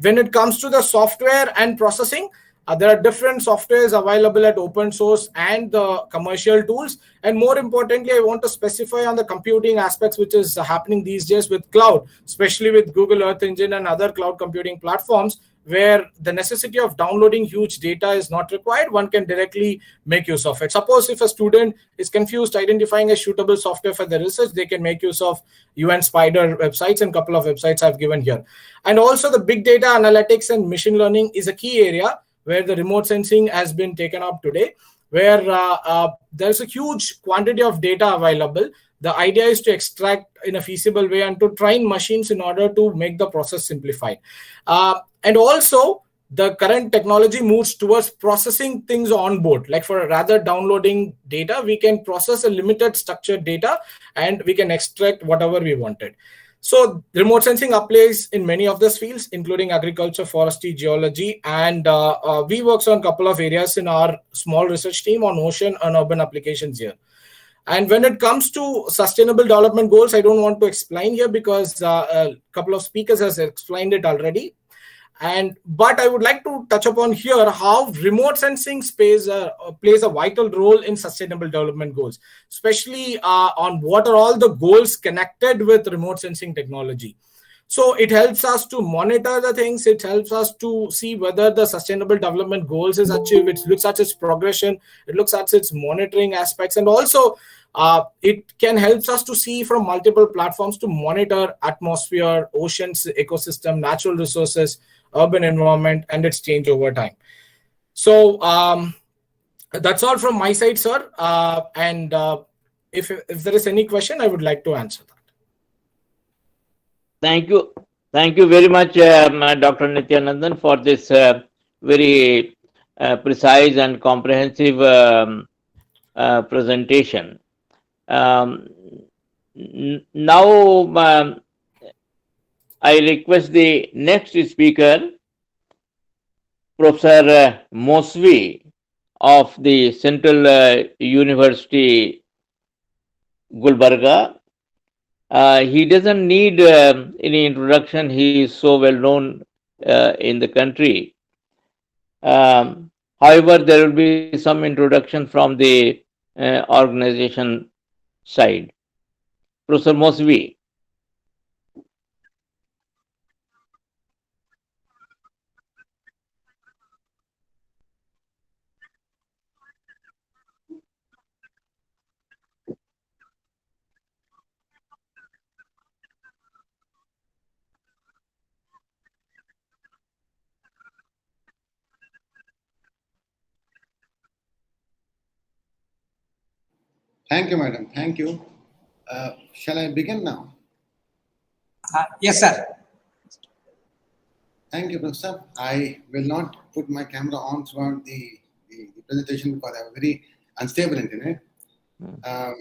when it comes to the software and processing, there are different softwares available at open source and the commercial tools. And more importantly, I want to specify on the computing aspects, which is happening these days with cloud, especially with Google Earth Engine and other cloud computing platforms, where the necessity of downloading huge data is not required. One can directly make use of it. Suppose if a student is confused identifying a suitable software for the research, they can make use of UN Spider websites, and a couple of websites I've given here. And also the big data analytics and machine learning is a key area where the remote sensing has been taken up today, where there's a huge quantity of data available. The idea is to extract in a feasible way and to train machines in order to make the process simplified. And also, the current technology moves towards processing things on board. Like for rather downloading data, we can process a limited structured data and we can extract whatever we wanted. So remote sensing applies in many of these fields, including agriculture, forestry, geology, and we work on a couple of areas in our small research team on ocean and urban applications here. And when it comes to sustainable development goals, I don't want to explain here because a couple of speakers has explained it already. But I would like to touch upon here how remote sensing plays a vital role in sustainable development goals, especially on what are all the goals connected with remote sensing technology. So it helps us to monitor the things. It helps us to see whether the sustainable development goals is achieved. It looks at its progression. It looks at its monitoring aspects. And also it can help us to see from multiple platforms to monitor atmosphere, oceans, ecosystem, natural resources, urban environment, and its change over time. So that's all from my side, sir. And if there is any question, I would like to answer that. Thank you. Thank you very much, Dr. Nityanandan, for this very precise and comprehensive presentation. Now, I request the next speaker, Professor Mosvi of the Central University, Gulbarga. He doesn't need any introduction. He is so well known in the country. However, there will be some introduction from the organization side. Professor Mosvi. Thank you, madam. Thank you. Shall I begin now? Yes, sir. Thank you, Professor. I will not put my camera on throughout the presentation because I am very unstable internet. I'm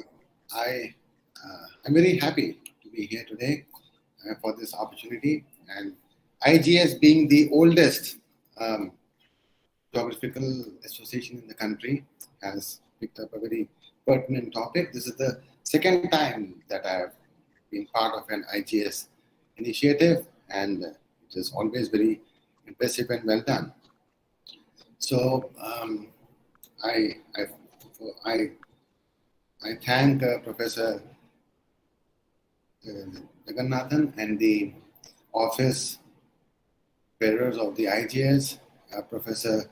very happy to be here today. for this opportunity. And IGS, being the oldest geographical association in the country, has picked up a very pertinent topic. This is the second time that I have been part of an IGS initiative, and it is always very impressive and well done. So I thank Professor Jagannathan and the office bearers of the IGS, Professor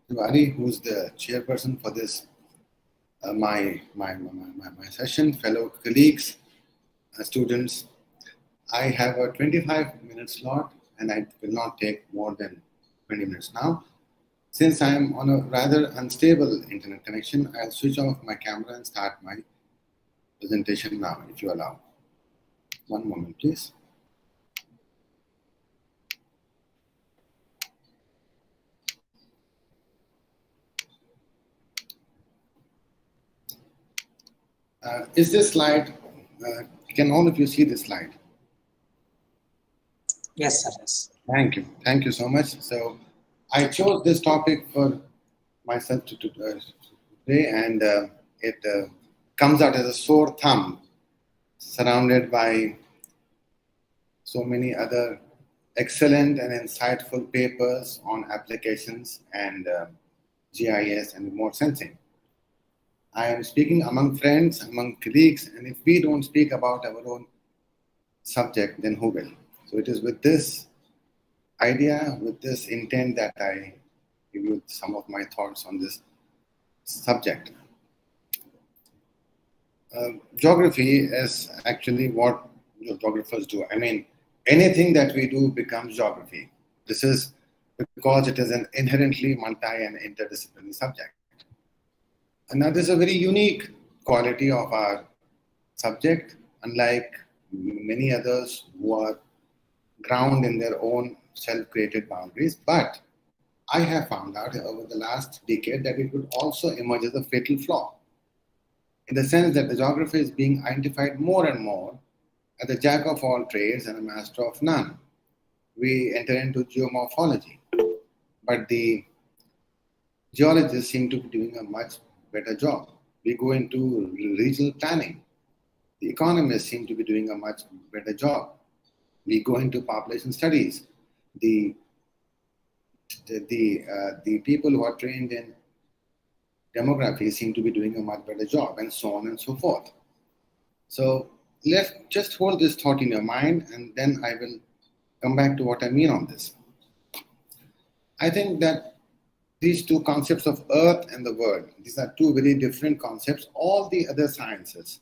Tiwari, who's the chairperson for this my session, fellow colleagues, students. I have a 25-minute slot, and I will not take more than 20 minutes now. Since I am on a rather unstable internet connection, I'll switch off my camera and start my presentation now, if you allow. One moment, please. Is this slide, can all of you see this slide? Yes, sir. Yes. Thank you. Thank you so much. So I chose this topic for myself today, and it comes out as a sore thumb, surrounded by so many other excellent and insightful papers on applications and GIS and remote sensing. I am speaking among friends, among colleagues, and if we don't speak about our own subject, then who will? So it is with this idea, with this intent, that I give you some of my thoughts on this subject. Geography is actually what geographers do. I mean, anything that we do becomes geography. This is because it is an inherently multi and interdisciplinary subject. And now this is a very unique quality of our subject, unlike many others who are ground in their own self-created boundaries. But I have found out over the last decade that it would also emerge as a fatal flaw, in the sense that the geography is being identified more and more as a jack of all trades and a master of none. We enter into geomorphology, but the geologists seem to be doing a much better job. We go into regional planning. The economists seem to be doing a much better job. We go into population studies. The people who are trained in demography seem to be doing a much better job, and so on and so forth. So let's just hold this thought in your mind, and then I will come back to what I mean on this. I think that these two concepts of Earth and the world, these are two very different concepts. All the other sciences,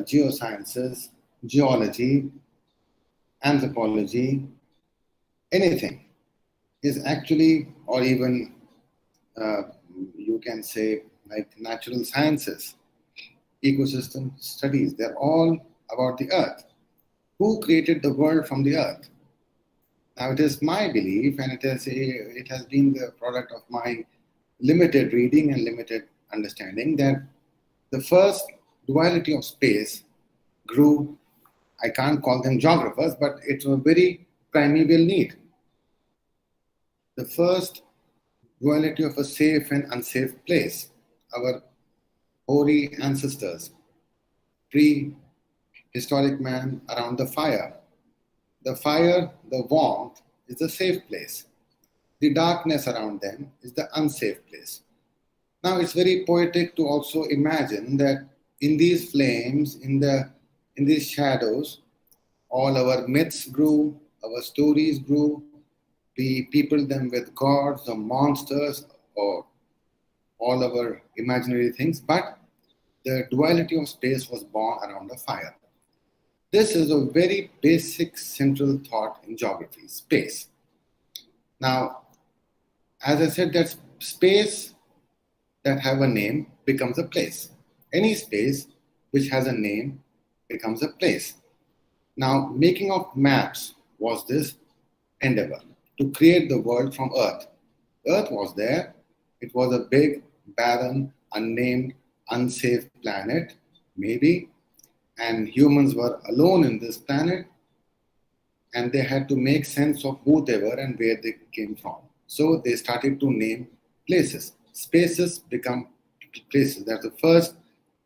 geosciences, geology, anthropology, anything is actually, or even you can say like natural sciences, ecosystem studies, they're all about the Earth. Who created the world from the Earth? Now, it is my belief, and it has been the product of my limited reading and limited understanding, that the first duality of space grew. I can't call them geographers, but it's a very primeval need. The first duality of a safe and unsafe place. Our hoary ancestors, prehistoric man around the fire. The fire, the warmth, is the safe place. The darkness around them is the unsafe place. Now, it's very poetic to also imagine that in these flames, in these shadows, all our myths grew, our stories grew. We peopled them with gods or monsters or all our imaginary things, but the duality of space was born around the fire. This is a very basic central thought in geography, space. Now, as I said, that space that have a name becomes a place. Any space which has a name becomes a place. Now, making of maps was this endeavor to create the world from Earth. Earth was there. It was a big, barren, unnamed, unsafe planet, maybe, and humans were alone in this planet, and they had to make sense of who they were and where they came from. So they started to name places. Spaces become places. That's the first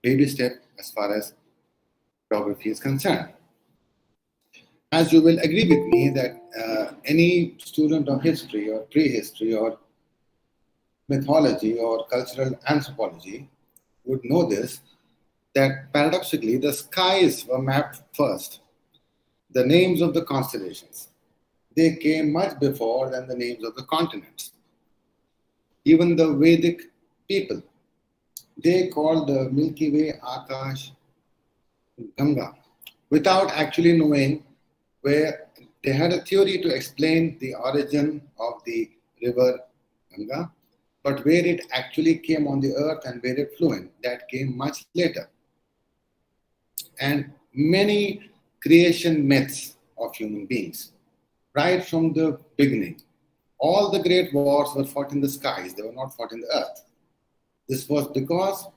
baby step as far as geography is concerned. As you will agree with me that any student of history or prehistory or mythology or cultural anthropology would know this, that paradoxically the skies were mapped first. The names of the constellations, they came much before than the names of the continents. Even the Vedic people, they called the Milky Way Akash Ganga without actually knowing where. They had a theory to explain the origin of the river Ganga, but where it actually came on the earth and where it flew in, that came much later. And many creation myths of human beings, right from the beginning. All the great wars were fought in the skies, they were not fought in the earth. This was because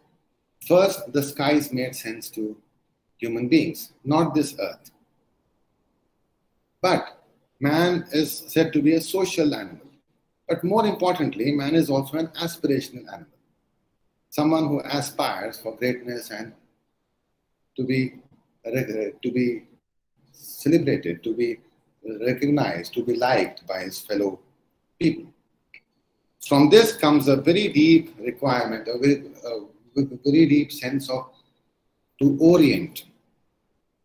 first the skies made sense to human beings, not this earth. But man is said to be a social animal. But more importantly, man is also an aspirational animal. Someone who aspires for greatness and to be celebrated, to be recognized, to be liked by his fellow people. From this comes a very deep requirement, a very deep sense of to orient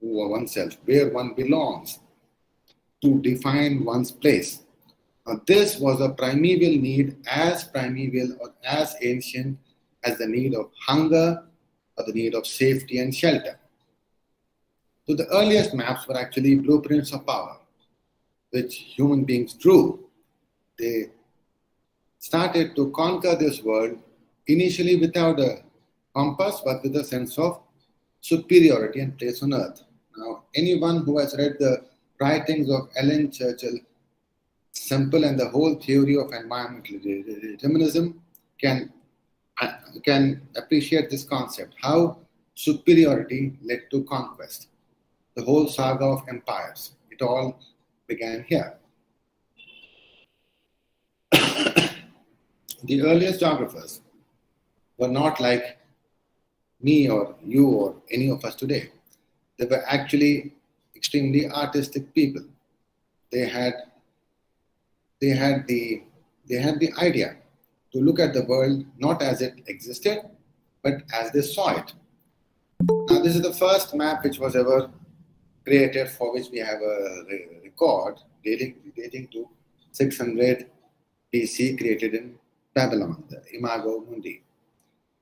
oneself, where one belongs, to define one's place. Now, this was a primeval need, as primeval or as ancient as the need of hunger or the need of safety and shelter. So the earliest maps were actually blueprints of power, which human beings drew. They started to conquer this world initially without a compass, but with a sense of superiority and place on earth. Now, anyone who has read the writings of Ellen Churchill Semple and the whole theory of environmental determinism can appreciate this concept, how superiority led to conquest. The whole saga of empires, it all began here. The earliest geographers were not like me or you or any of us today. They were actually extremely artistic people. They had the idea to look at the world not as it existed, but as they saw it. Now, this is the first map which was ever created, for which we have a record dating to 600 BC, created in Babylon, the Imago Mundi.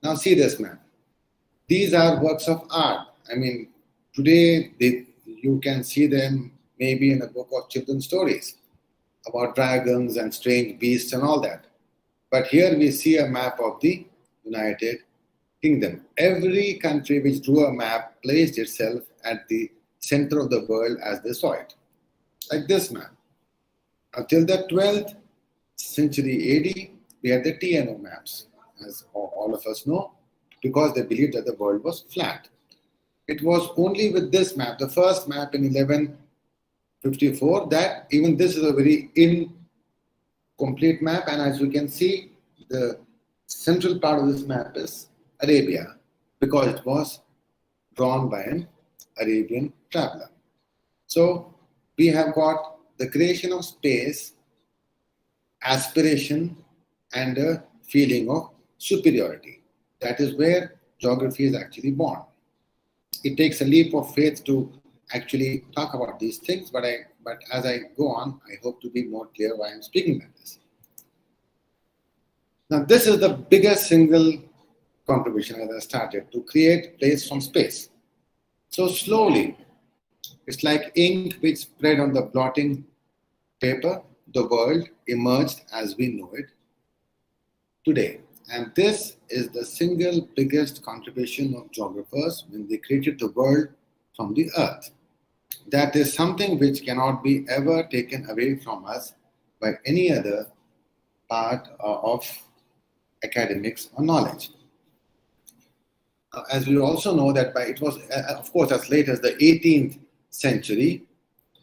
Now see this map. These are works of art. I mean, today you can see them maybe in a book of children's stories about dragons and strange beasts and all that. But here we see a map of the United Kingdom. Every country which drew a map placed itself at the center of the world as they saw it. Like this map. Until the 12th century AD, we had the TNO maps, as all of us know, because they believed that the world was flat. It was only with this map, the first map in 1154, that even this is a very incomplete map, and as you can see, the central part of this map is Arabia, because it was drawn by an Arabian traveler. So we have got the creation of space, aspiration, and a feeling of superiority. That is where geography is actually born. It takes a leap of faith to actually talk about these things, but as I go on, I hope to be more clear why I'm speaking like this. Now, this is the biggest single contribution as I started, to create place from space. So slowly, it's like ink which spread on the blotting paper, the world emerged as we know it today. And this is the single biggest contribution of geographers when they created the world from the earth. That is something which cannot be ever taken away from us by any other part of academics or knowledge. as we also know that it was, of course, as late as the 18th century,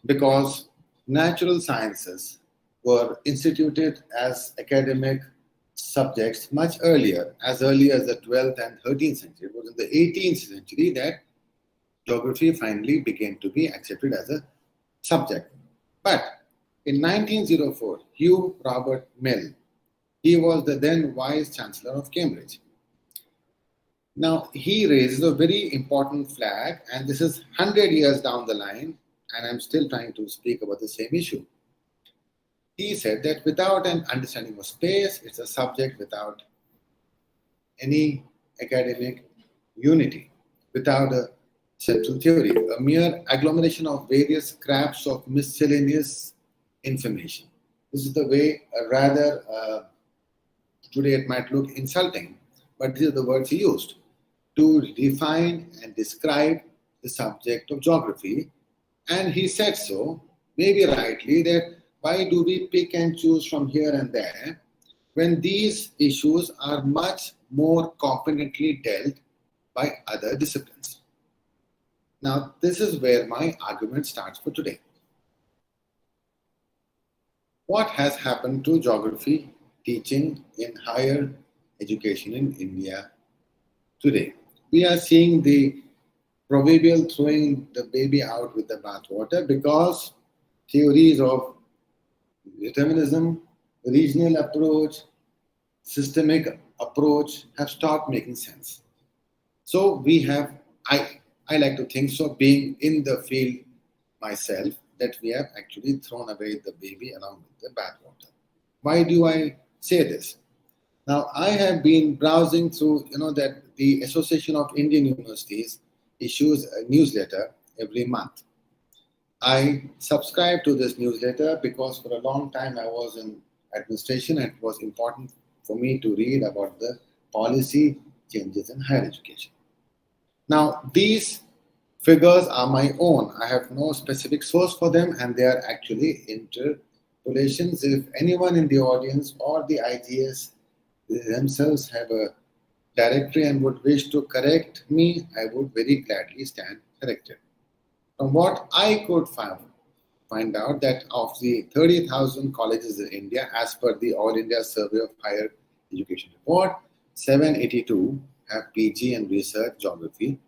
because natural sciences were instituted as academic subjects much earlier, as early as the 12th and 13th century. It was in the 18th century that geography finally began to be accepted as a subject. But in 1904, Hugh Robert Mill, he was the then Vice Chancellor of Cambridge. Now, he raises a very important flag, and this is 100 years down the line, and I'm still trying to speak about the same issue. He said that without an understanding of space, it's a subject without any academic unity, without a central theory, a mere agglomeration of various scraps of miscellaneous information. This is the way, today it might look insulting, but these are the words he used to define and describe the subject of geography. And he said so, maybe rightly, that why do we pick and choose from here and there when these issues are much more competently dealt by other disciplines? Now, this is where my argument starts for today. What has happened to geography teaching in higher education in India today? We are seeing the proverbial throwing the baby out with the bathwater, because theories of determinism, regional approach, systemic approach have stopped making sense. So we have, I like to think so, being in the field myself, that we have actually thrown away the baby along with the bathwater. Why do I say this? Now, I have been browsing through, that the Association of Indian Universities issues a newsletter every month. I subscribe to this newsletter because for a long time I was in administration, and it was important for me to read about the policy changes in higher education. Now, these figures are my own. I have no specific source for them, and they are actually interpolations. If anyone in the audience or the IGS themselves have a directory and would wish to correct me, I would very gladly stand corrected. From what I could find out, that of the 30,000 colleges in India, as per the All India Survey of Higher Education report, 782 have PG and research geography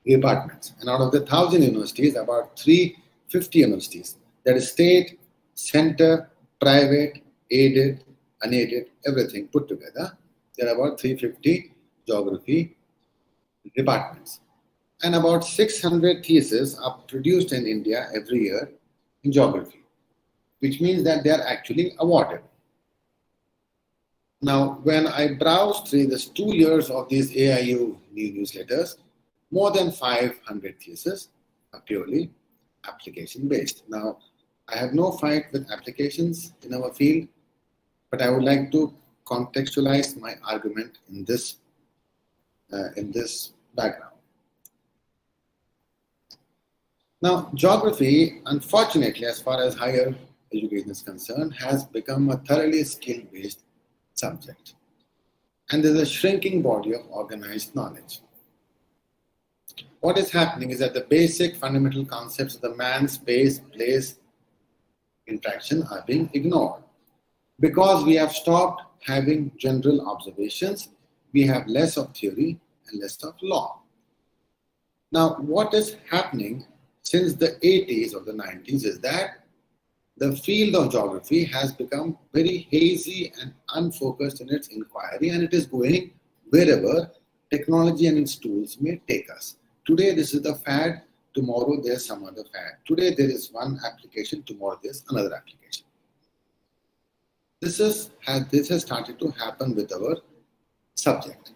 departments. And out of the 1,000 universities, about 350 universities, that is state, center, private, aided, unaided, everything put together, there are about 350 geography departments. And about 600 theses are produced in India every year in geography, which means that they are actually awarded. Now, when I browsed through these 2 years of these AIU newsletters, more than 500 theses are purely application-based. Now, I have no fight with applications in our field, but I would like to contextualize my argument in this background. Now, geography, unfortunately, as far as higher education is concerned, has become a thoroughly skill-based subject. And there's a shrinking body of organized knowledge. What is happening is that the basic fundamental concepts of the man, space, place, interaction are being ignored. Because we have stopped having general observations, we have less of theory and less of law. Now, what is happening since the 80s or the 90s is that the field of geography has become very hazy and unfocused in its inquiry, and it is going wherever technology and its tools may take us. Today, this is the fad. Tomorrow, there's some other fad. Today, there is one application. Tomorrow, there's another application. This has started to happen with our subject.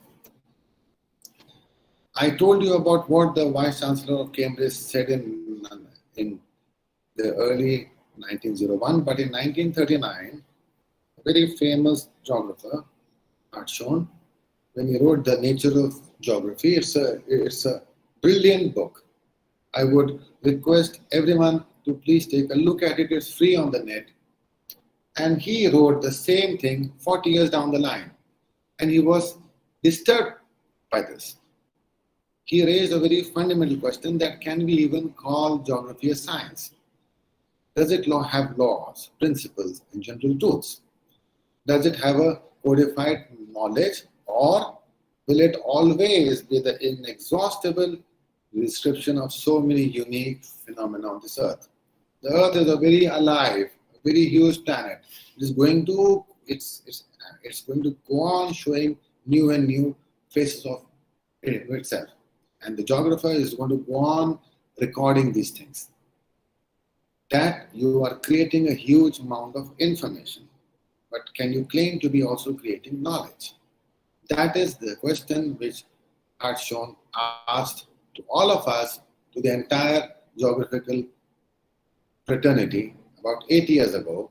I told you about what the Vice Chancellor of Cambridge said in the early 1901, but in 1939, a very famous geographer, Hartshorne, when he wrote The Nature of Geography, it's a brilliant book. I would request everyone to please take a look at it. It's free on the net. And he wrote the same thing 40 years down the line. And he was disturbed by this. He raised a very fundamental question that can we even call geography a science? Does it have laws, principles, and general truths? Does it have a codified knowledge, or will it always be the inexhaustible description of so many unique phenomena on this earth? The earth is a very alive, very huge planet. It's going to go on showing new and new faces of itself. And the geographer is going to go on recording these things. That you are creating a huge amount of information. But can you claim to be also creating knowledge? That is the question which Hartshorne asked to all of us, to the entire geographical fraternity about 8 years ago.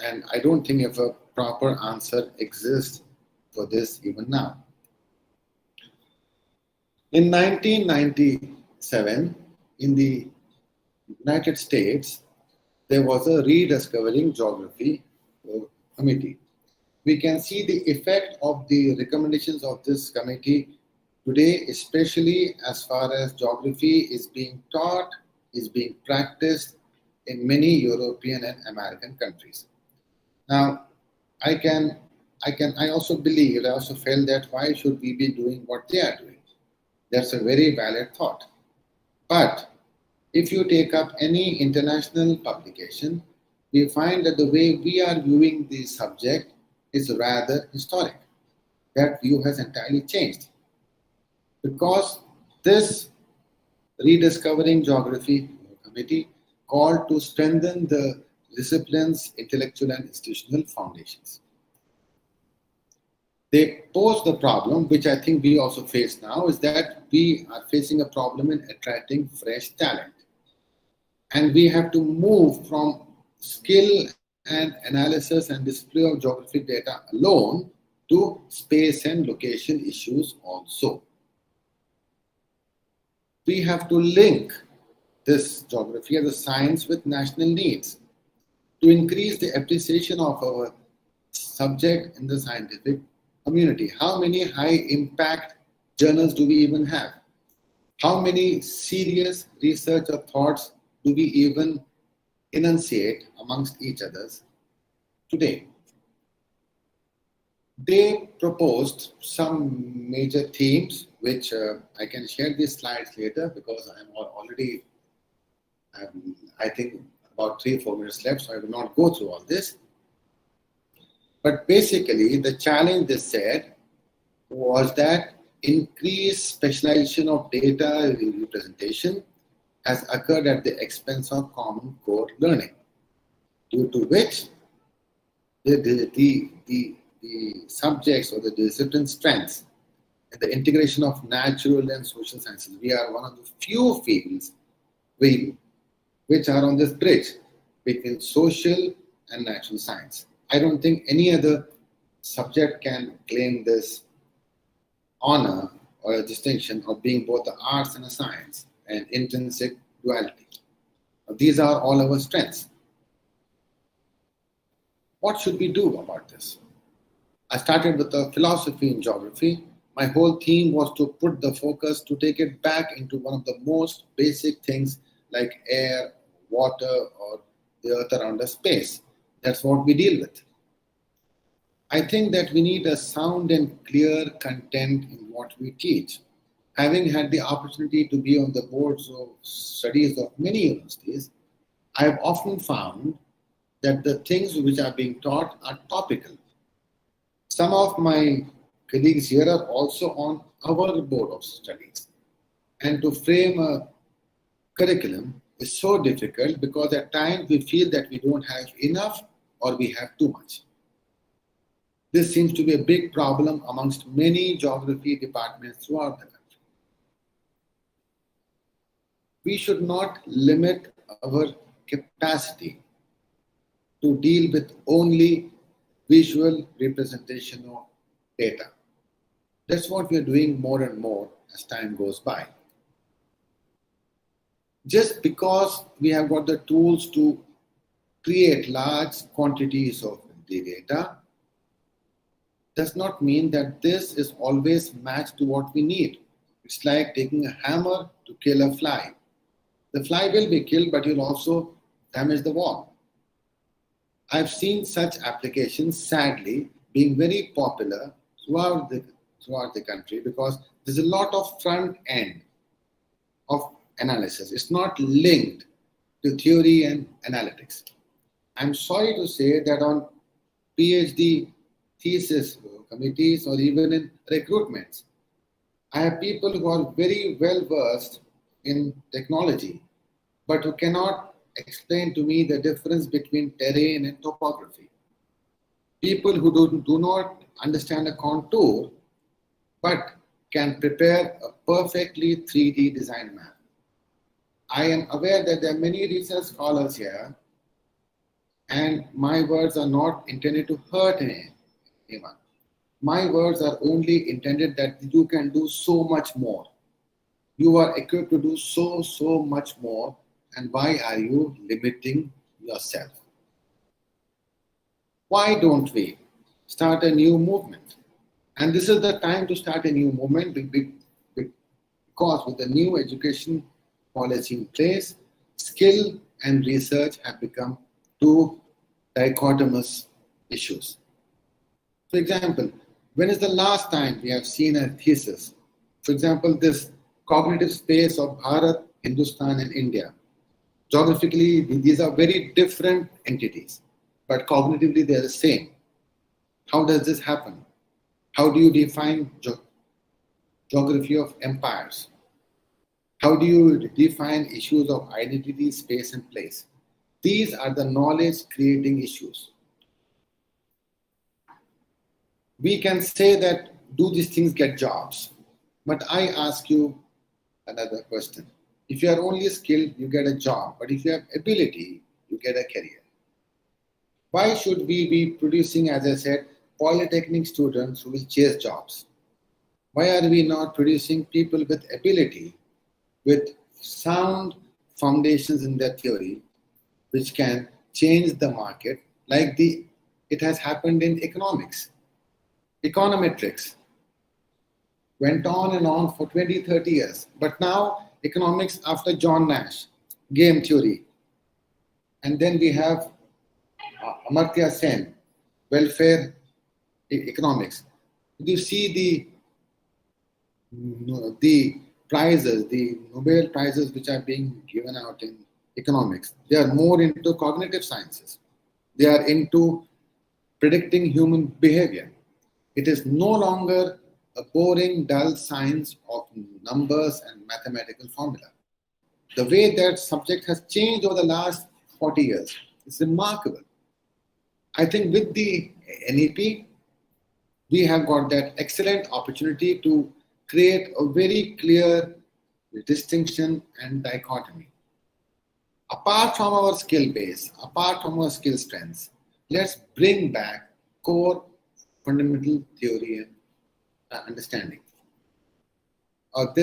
And I don't think if a proper answer exists for this even now. In 1997, in the United States, there was a rediscovering geography committee. We can see the effect of the recommendations of this committee today, especially as far as geography is being taught, is being practiced in many European and American countries. Now, I also believe, I also felt that why should we be doing what they are doing? That's a very valid thought. But if you take up any international publication, we find that the way we are viewing the subject is rather historic. That view has entirely changed. Because this rediscovering geography committee called to strengthen the discipline's intellectual and institutional foundations. They pose the problem, which I think we also face now, is that we are facing a problem in attracting fresh talent. And we have to move from skill and analysis and display of geographic data alone to space and location issues also. We have to link this geography as a science with national needs to increase the appreciation of our subject in the scientific community. How many high-impact journals do we even have? How many serious research or thoughts do we even enunciate amongst each others today? They proposed some major themes, which I can share these slides later because I'm already, I think, about 3-4 minutes left, so I will not go through all this. But basically, the challenge they said was that increased specialization of data representation has occurred at the expense of common core learning, due to which the subjects or the discipline strengths and the integration of natural and social sciences, we are one of the few fields which are on this bridge between social and natural science. I don't think any other subject can claim this honor or a distinction of being both the arts and a science and intrinsic duality. These are all our strengths. What should we do about this? I started with a philosophy in geography. My whole theme was to put the focus to take it back into one of the most basic things like air, water, or the earth around us, space. That's what we deal with. I think that we need a sound and clear content in what we teach. Having had the opportunity to be on the boards of studies of many universities, I have often found that the things which are being taught are topical. Some of my colleagues here are also on our board of studies. And to frame a curriculum is so difficult because at times we feel that we don't have enough or we have too much. This seems to be a big problem amongst many geography departments throughout the country. We should not limit our capacity to deal with only visual representation of data. That's what we're doing more and more as time goes by. Just because we have got the tools to create large quantities of the data does not mean that this is always matched to what we need. It's like taking a hammer to kill a fly. The fly will be killed, but you'll also damage the wall. I've seen such applications, sadly, being very popular throughout the country because there's a lot of front end of analysis. It's not linked to theory and analytics. I'm sorry to say that on PhD thesis committees or even in recruitments, I have people who are very well versed in technology, but who cannot explain to me the difference between terrain and topography. People who do not understand a contour, but can prepare a perfectly 3D design map. I am aware that there are many research scholars here, and my words are not intended to hurt anyone. My words are only intended that you can do so much more. You are equipped to do so much more, and why are you limiting yourself? Why don't we start a new movement? And this is the time to start a new movement because with the new education policy in place, skill and research have become two dichotomous issues. For example, when is the last time we have seen a thesis? For example, this cognitive space of Bharat, Hindustan, and India. Geographically, these are very different entities, but cognitively they are the same. How does this happen? How do you define geography of empires? How do you define issues of identity, space, and place? These are the knowledge-creating issues. We can say that, do these things get jobs? But I ask you another question. If you are only skilled, you get a job. But if you have ability, you get a career. Why should we be producing, as I said, polytechnic students who will chase jobs? Why are we not producing people with ability, with sound foundations in their theory, which can change the market like it has happened in economics? Econometrics went on and on for 20, 30 years. But now economics after John Nash, game theory. And then we have Amartya Sen, welfare economics. You see the prizes, the Nobel prizes which are being given out in economics. They are more into cognitive sciences. They are into predicting human behavior. It is no longer a boring, dull science of numbers and mathematical formula. The way that subject has changed over the last 40 years is remarkable. I think with the NEP, we have got that excellent opportunity to create a very clear distinction and dichotomy. Apart from our skill base, apart from our skill strengths, let's bring back core fundamental theory and understanding. I'll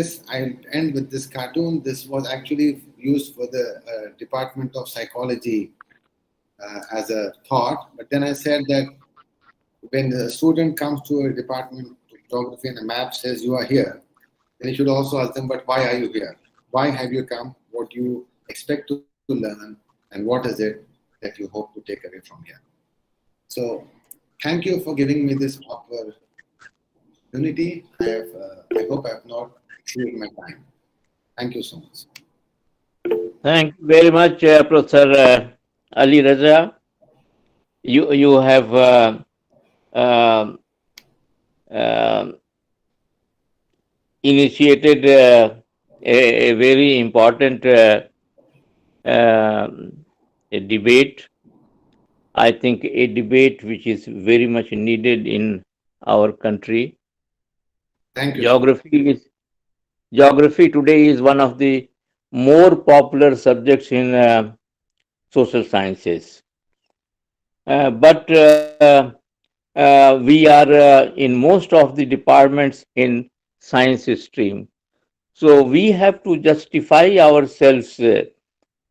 end with this cartoon. This was actually used for the Department of Psychology as a thought. But then I said that when the student comes to a department of geography and a map says you are here, then you should also ask them, but why are you here? Why have you come? What do you expect to learn? And what is it that you hope to take away from here? So thank you for giving me this opportunity. I hope I have not exceeded my time. Thank you so much. Thank you very much, Professor Ali Raza. You have initiated a very important a debate. I think a debate which is very much needed in our country. Thank you. Geography today is one of the more popular subjects in social sciences. But we are in most of the departments in science stream. So we have to justify ourselves,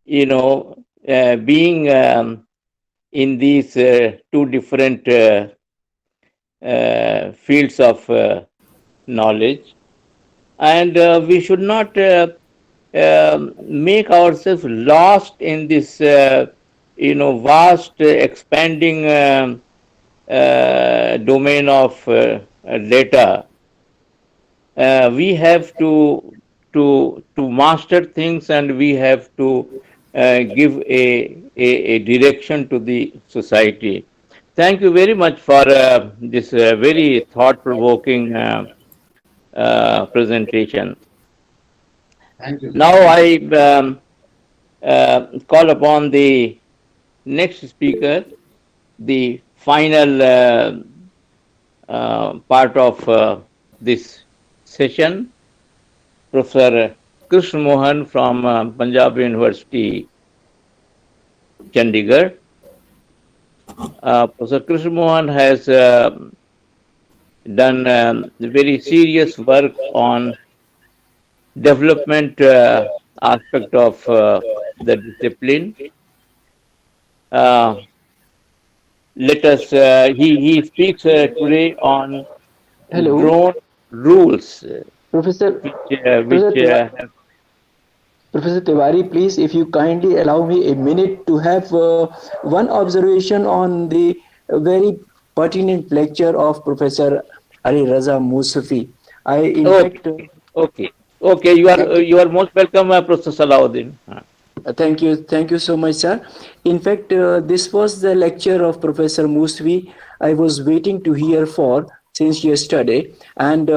being in these two different fields of knowledge, and we should not make ourselves lost in this vast expanding domain of data. We have to master things, and we have to give a direction to the society. Thank you very much for this very thought-provoking presentation. Thank you. Now I call upon the next speaker, the final part of this session, Professor Krishna Mohan from Punjab University, Chandigarh. Professor Krishna Mohan has done very serious work on development aspect of the discipline. Let us. He speaks today on Hello. drone rules, Professor, which have. Professor Tiwari, please, if you kindly allow me a minute to have one observation on the very pertinent lecture of Professor Ali Raza Musafi. Okay. You are most welcome, Professor Salahuddin. Thank you so much, sir. In fact, this was the lecture of Professor Musvi I was waiting to hear for since yesterday, and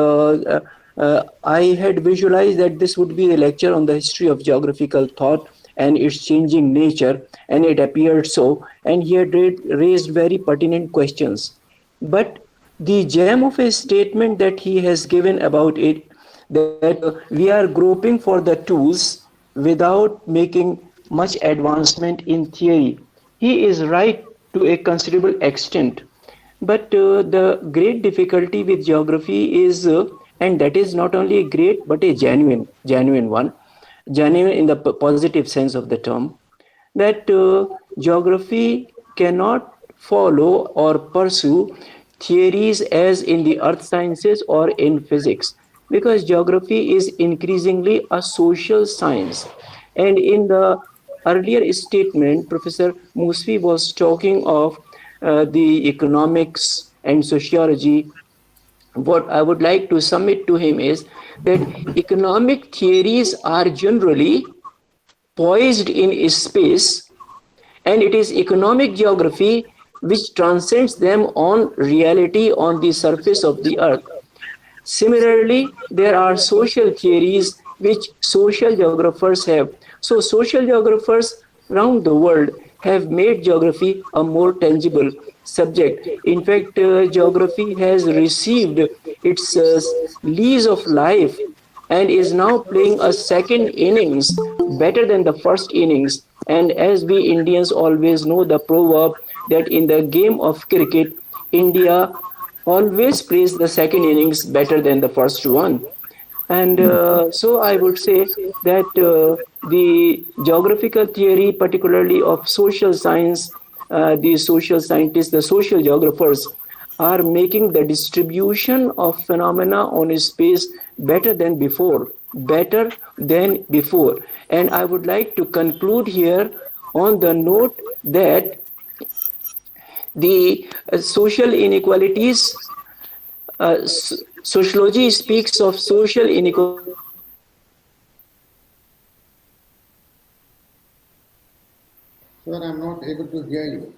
I had visualized that this would be the lecture on the history of geographical thought and its changing nature, and it appeared so, and he had raised very pertinent questions. But the gem of a statement that he has given about it, that we are groping for the tools without making much advancement in theory. He is right to a considerable extent. But the great difficulty with geography is, and that is not only great, but a genuine one, genuine in the positive sense of the term, that geography cannot follow or pursue theories as in the earth sciences or in physics, because geography is increasingly a social science. And in the earlier statement, Professor Musfi was talking of the economics and sociology. What I would like to submit to him is that economic theories are generally poised in space, and it is economic geography which transcends them on reality on the surface of the earth. Similarly, there are social theories which social geographers have. So social geographers around the world have made geography a more tangible subject. In fact, geography has received its lease of life and is now playing a second innings better than the first innings. And as we Indians always know the proverb that in the game of cricket, India always plays the second innings better than the first one. And so I would say that the geographical theory, particularly of social science, the social scientists, the social geographers, are making the distribution of phenomena on space better than before. And I would like to conclude here on the note that the social inequalities, sociology speaks of social inequality. Sir, I'm not able to hear you.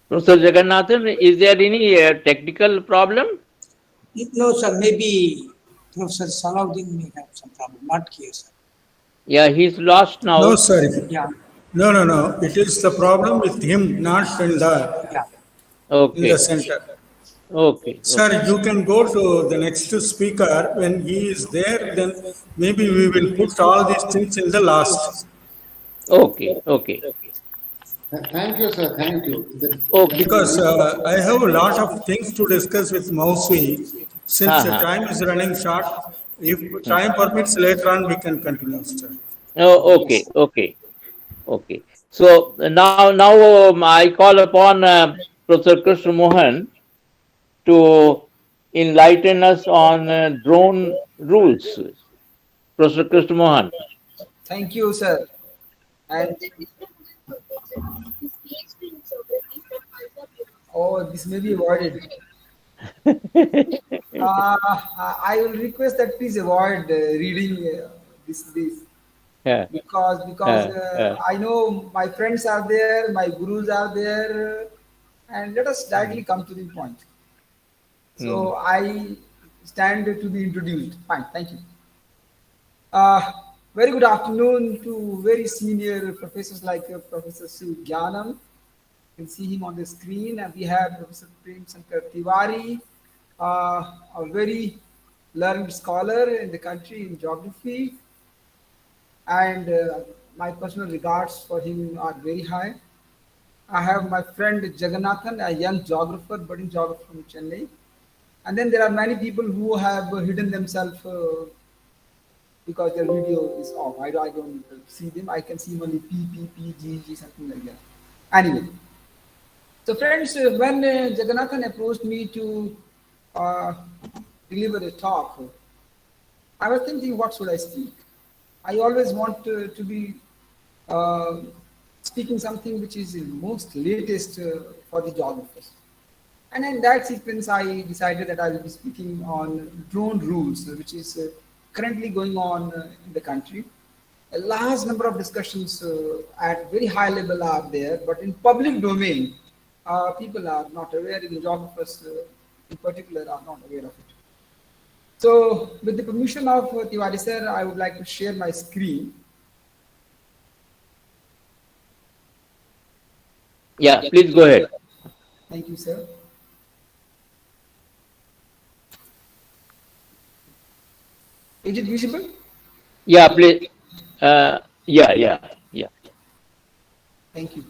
Professor Jagannathan, is there any technical problem? No, sir. Maybe Professor Salahuddin may have some problem. Not here, sir. Yeah, he's lost now. No, sir. Yeah. No. It is the problem with him, not in the center. Okay. Sir, you can go to the next speaker. When he is there, then maybe we will put all these things in the last. Okay, okay. Thank you, sir. Thank you. Okay. Because I have a lot of things to discuss with Mousvi. Since the Uh-huh. time is running short, if time permits, later on we can continue, sir. Oh, okay, okay, okay. So now I call upon Professor Krishna Mohan to enlighten us on drone rules. Professor Krishna Mohan. Thank you, sir. And oh, this may be avoided. I will request that please avoid reading this Yeah. because I know my friends are there, my gurus are there, and let us directly come to the point. So I stand to be introduced. Fine, thank you. Very good afternoon to very senior professors like Professor Shiv Gyanam. You can see him on the screen. And we have Professor Prem Shankar Tiwari, a very learned scholar in the country in geography. And my personal regards for him are very high. I have my friend Jagannathan, a young geographer, budding geographer from Chennai. And then there are many people who have hidden themselves because their video is off. I don't see them. I can see only P, P, P, G, G, something like that. Anyway, so friends, when Jagannathan approached me to uh, deliver a talk, I was thinking, what should I speak? I always want to be uh, speaking something which is the most latest for the geographers. And in that sequence, I decided that I will be speaking on drone rules, which is currently going on in the country. A large number of discussions at very high level are there, but in public domain, people are not aware, the geographers in particular are not aware of it. So with the permission of Tiwari sir, I would like to share my screen. Yeah, please go ahead. Thank you, sir. Is it visible? Yeah, please. Yeah. Thank you.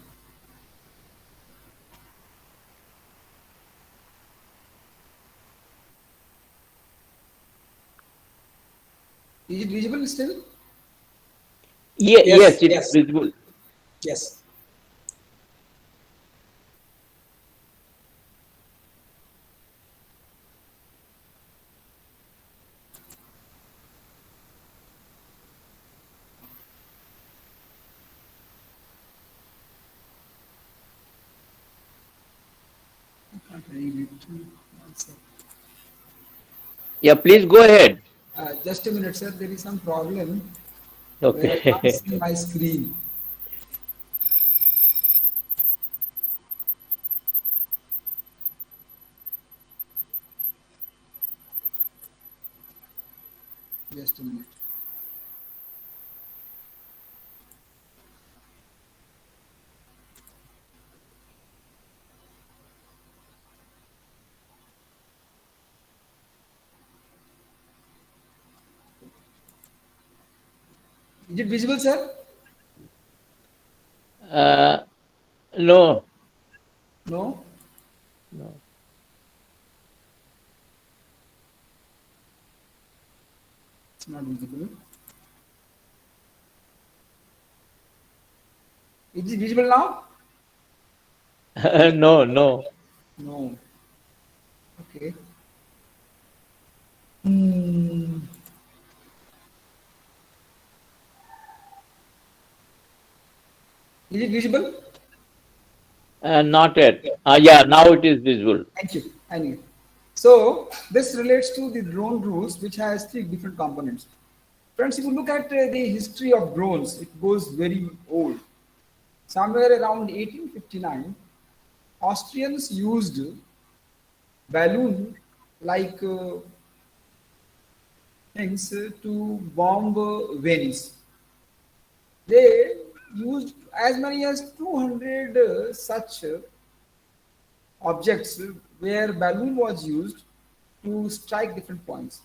Is it visible still? Yes, it is visible. Yes. Yeah, please go ahead. Just a minute, sir. There is some problem where I Okay. can't see my screen. Just a minute. Is it visible, sir? No. No? No. It's not visible. Is it visible now? No. No. Okay. Hmm. Is it visible? Not yet. Yeah, now it is visible. Thank you. Anyway. So this relates to the drone rules, which has three different components. Friends, if you look at the history of drones, it goes very old. Somewhere around 1859, Austrians used balloon-like things to bomb Venice. They used as many as 200 such objects where balloon was used to strike different points.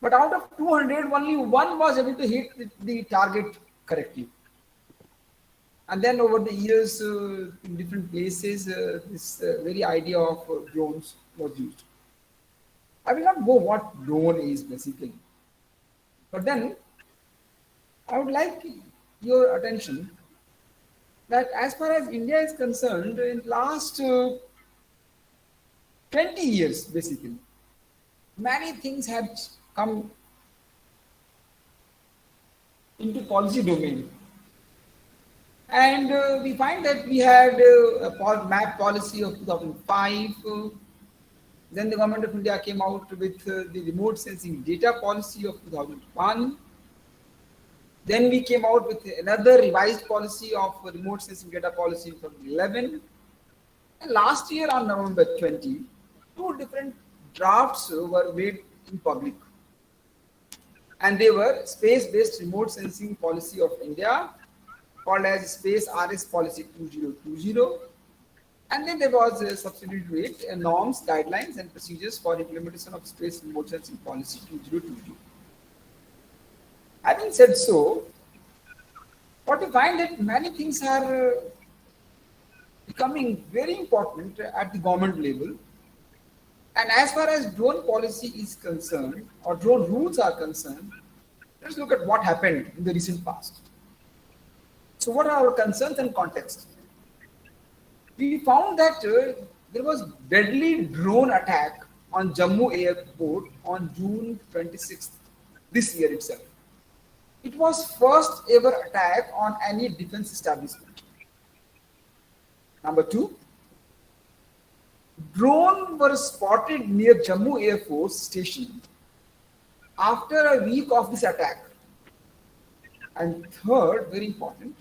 But out of 200, only one was able to hit the target correctly. And then over the years, in different places, this very idea of drones was used. I will not go what drone is basically, but then I would like your attention that as far as India is concerned, in last 20 years, basically, many things have come into policy domain. And we find that we had a map policy of 2005. Then the government of India came out with the remote sensing data policy of 2001. Then we came out with another revised policy of remote sensing data policy in 2011. And last year on November 20, two different drafts were made in public. And they were space-based remote sensing policy of India, called as Space RS Policy 2020. And then there was a subsidiary to it, norms, guidelines, and procedures for implementation of Space Remote Sensing Policy 2020. Having said so, what we find that many things are becoming very important at the government level. And as far as drone policy is concerned, or drone rules are concerned, let's look at what happened in the recent past. So what are our concerns and context? We found that there was deadly drone attack on Jammu airport on June 26th, this year itself. It was first ever attack on any defense establishment. Number two, drone were spotted near Jammu Air Force Station after a week of this attack. And third, very important,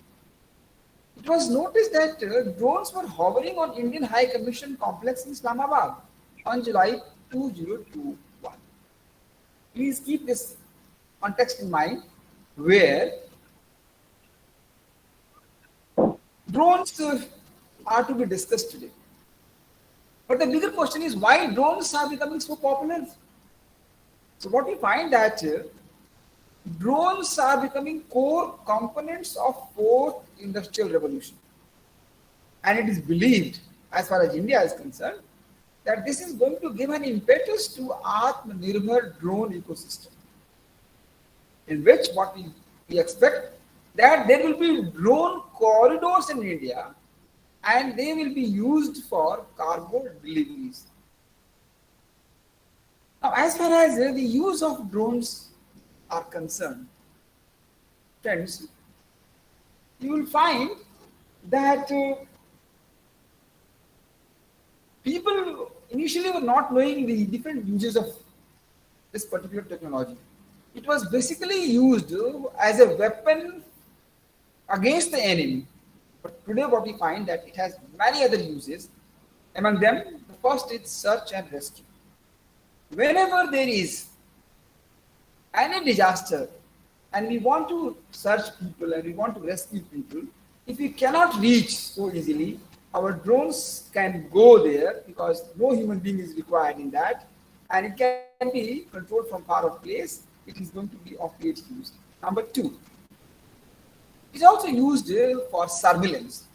it was noticed that drones were hovering on Indian High Commission complex in Islamabad on July 2021. Please keep this context in mind, where drones are to be discussed today. But the bigger question is why drones are becoming so popular. So what we find that drones are becoming core components of fourth industrial revolution. And it is believed, as far as India is concerned, that this is going to give an impetus to Atmanirbhar drone ecosystem, in which what we expect that there will be drone corridors in India and they will be used for cargo deliveries. Now, as far as the use of drones are concerned, friends, you will find that people initially were not knowing the different uses of this particular technology. It was basically used as a weapon against the enemy. But today what we find that it has many other uses. Among them, the first is search and rescue. Whenever there is any disaster and we want to search people and we want to rescue people, if we cannot reach so easily, our drones can go there because no human being is required in that, and it can be controlled from far off place. It is going to be of great use. Number two, it is also used for surveillance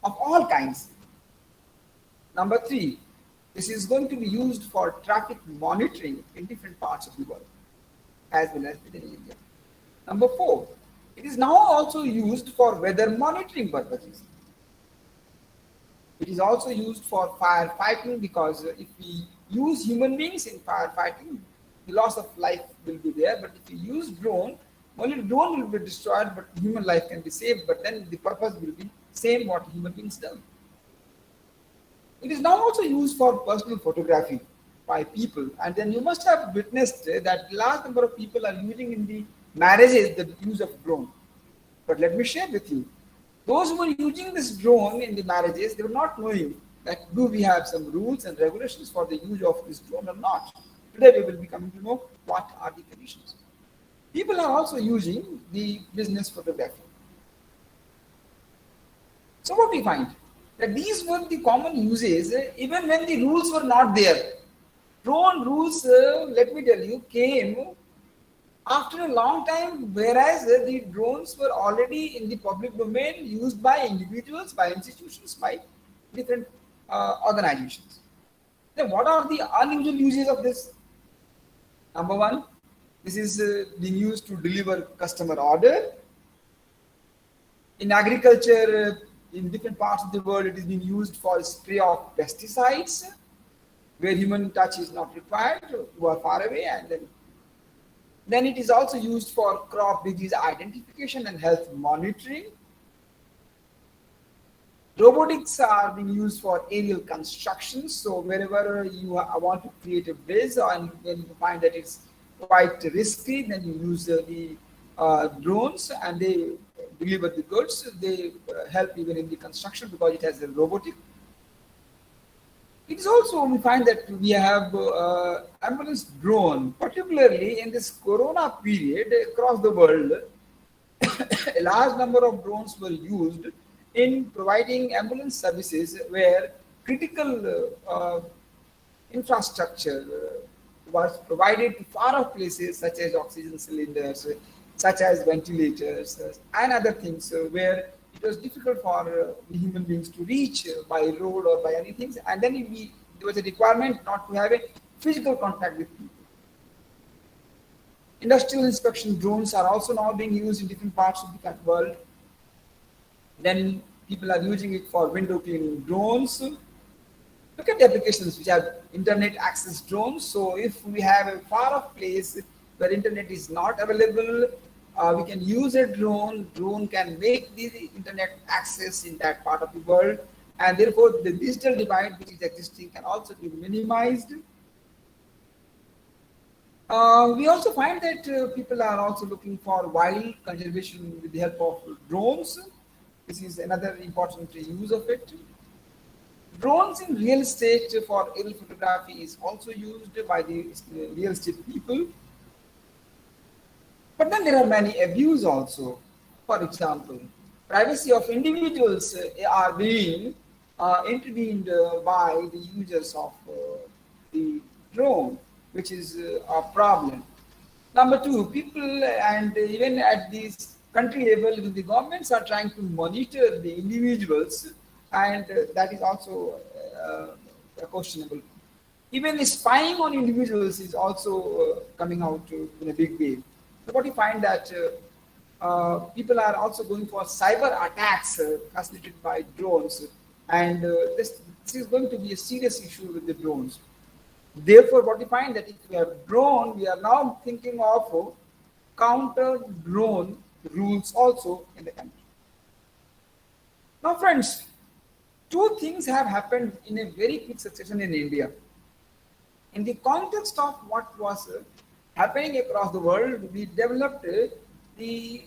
of all kinds. Number three, this is going to be used for traffic monitoring in different parts of the world, as well as within India. Number four, it is now also used for weather monitoring purposes. It is also used for firefighting because if we use human beings in firefighting, the loss of life will be there. But if we use drone, only drone will be destroyed, but human life can be saved. But then the purpose will be same what human beings do. It is now also used for personal photography by people. And then you must have witnessed that large number of people are using in the marriages the use of drone. But let me share with you, those who were using this drone in the marriages, they were not knowing that do we have some rules and regulations for the use of this drone or not. Today we will be coming to know what are the conditions. People are also using the business photography. So what we find? That these were the common uses even when the rules were not there. Drone rules, let me tell you, came after a long time, whereas the drones were already in the public domain, used by individuals, by institutions, by different organizations. Then what are the unusual uses of this? Number one, this is being used to deliver customer order. In agriculture, in different parts of the world, it is being used for spray of pesticides, where human touch is not required, who are far away, and then it is also used for crop disease identification and health monitoring. Robotics are being used for aerial construction. So wherever you want to create a bridge and when you find that it's quite risky, then you use the drones and they deliver the goods. They help even in the construction because it has a robotic. It is also, we find that we have ambulance drone, particularly in this corona period across the world. A large number of drones were used in providing ambulance services where critical infrastructure was provided to far off places such as oxygen cylinders, such as ventilators and other things where it was difficult for human beings to reach by road or by anything, and then there was a requirement not to have a physical contact with people. Industrial inspection drones are also now being used in different parts of the world. Then people are using it for window cleaning drones. Look at the applications which have internet access drones. So if we have a far off place where internet is not available, we can use a drone. Drone can make the internet access in that part of the world, and therefore the digital divide which is existing can also be minimized. We also find that people are also looking for wild conservation with the help of drones. This is another important use of it. Drones in real estate for aerial photography is also used by the real estate people. But then there are many abuse also. For example, privacy of individuals are being intervened by the users of the drone, which is a problem. Number two, people and even at this country level, the governments are trying to monitor the individuals, and that is also questionable. Even spying on individuals is also coming out in a big way. So what you find that people are also going for cyber attacks facilitated by drones, and this is going to be a serious issue with the drones. Therefore, what you find that if we have drone, we are now thinking of counter drone rules also in the country. Now, friends, two things have happened in a very quick succession in India. In the context of what was happening across the world, we developed the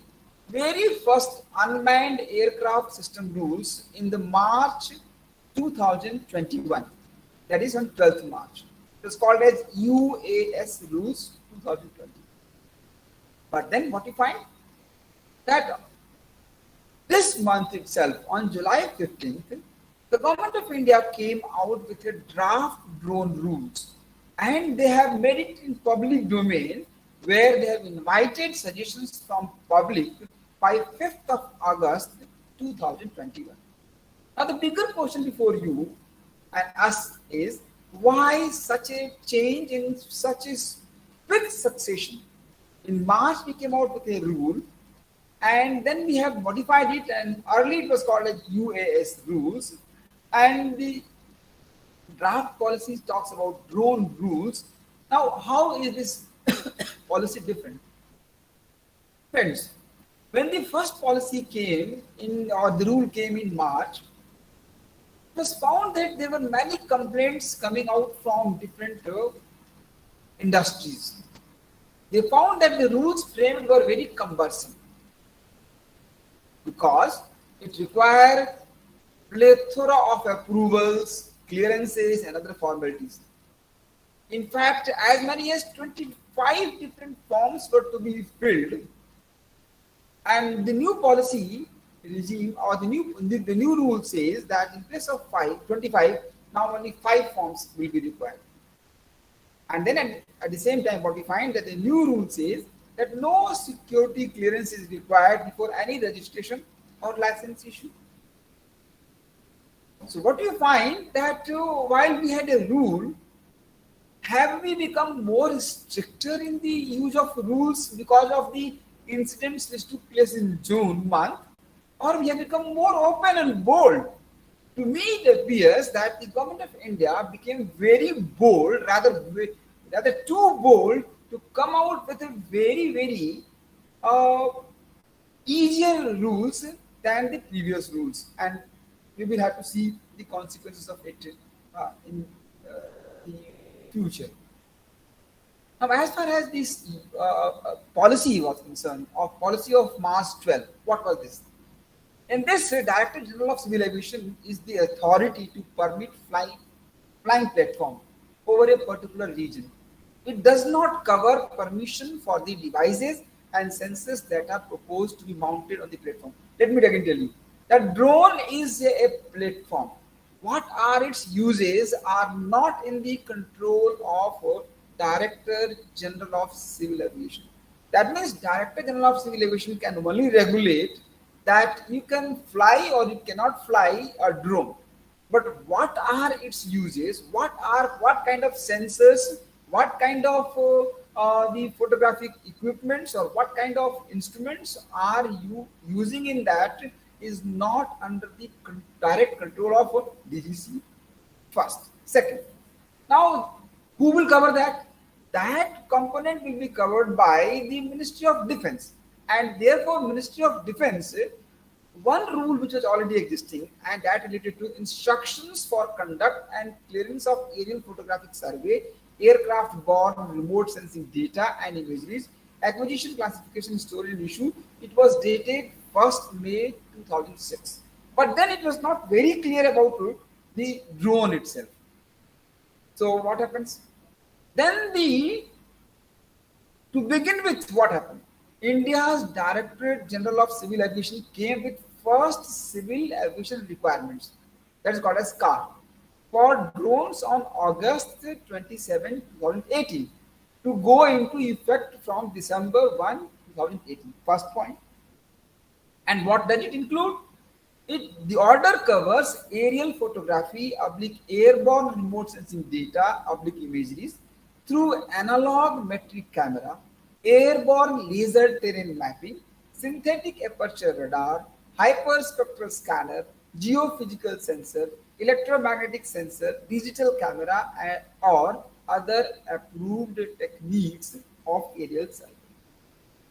very first unmanned aircraft system rules in the March 2021. That is on 12th March. It was called as UAS rules 2020. But then what you find? That this month itself, on July 15th, the government of India came out with a draft drone rules, and they have made it in public domain where they have invited suggestions from public by 5th of August 2021. Now the bigger question before you and us is, why such a change in such a quick succession? In March we came out with a rule, and then we have modified it, and early it was called as UAS rules, and the draft policy talks about drone rules. Now, how is this policy different? Friends, when the first policy came in, or the rule came in March, it was found that there were many complaints coming out from different industries. They found that the rules framed were very cumbersome because it required plethora of approvals, clearances, and other formalities. In fact, as many as 25 different forms were to be filled, and the new policy regime or the new rule says that in place of 25, now only 5 forms will be required. And then at the same time, what we find that the new rule says that no security clearance is required before any registration or license issue. So what you find that while we had a rule, have we become more stricter in the use of rules because of the incidents which took place in June month, or we have become more open and bold? To me, it appears that the government of India became very bold, rather too bold, to come out with a very easier rules than the previous rules, and we will have to see the consequences of it in the future. Now, as far as this policy was concerned, of policy of March 12, what was this? In this, Director General of Civil Aviation is the authority to permit flying platform over a particular region. It does not cover permission for the devices and sensors that are proposed to be mounted on the platform. Let me again tell you that drone is a platform. What are its uses are not in the control of Director General of Civil Aviation. That means Director General of Civil Aviation can only regulate that you can fly or you cannot fly a drone. But what are its uses? What kind of sensors? What kind of the photographic equipments or what kind of instruments are you using in that is not under the direct control of DGC. First. Second, now who will cover that? That component will be covered by the Ministry of Defense, and therefore Ministry of Defense, one rule which was already existing, and that related to instructions for conduct and clearance of aerial photographic survey, aircraft-borne remote sensing data and imageries, acquisition, classification, storage and issue. It was dated 1st May 2006. But then it was not very clear about the drone itself. So what happens? Then to begin with, what happened? India's Directorate General of Civil Aviation came with first civil aviation requirements, that is called as CAR, for drones on August 27, 2018 to go into effect from December 1, 2018. First point. And what does it include? The order covers aerial photography, airborne remote sensing data, imageries through analog metric camera, airborne laser terrain mapping, synthetic aperture radar, hyperspectral scanner, geophysical sensor, electromagnetic sensor, digital camera, or other approved techniques of aerial survey.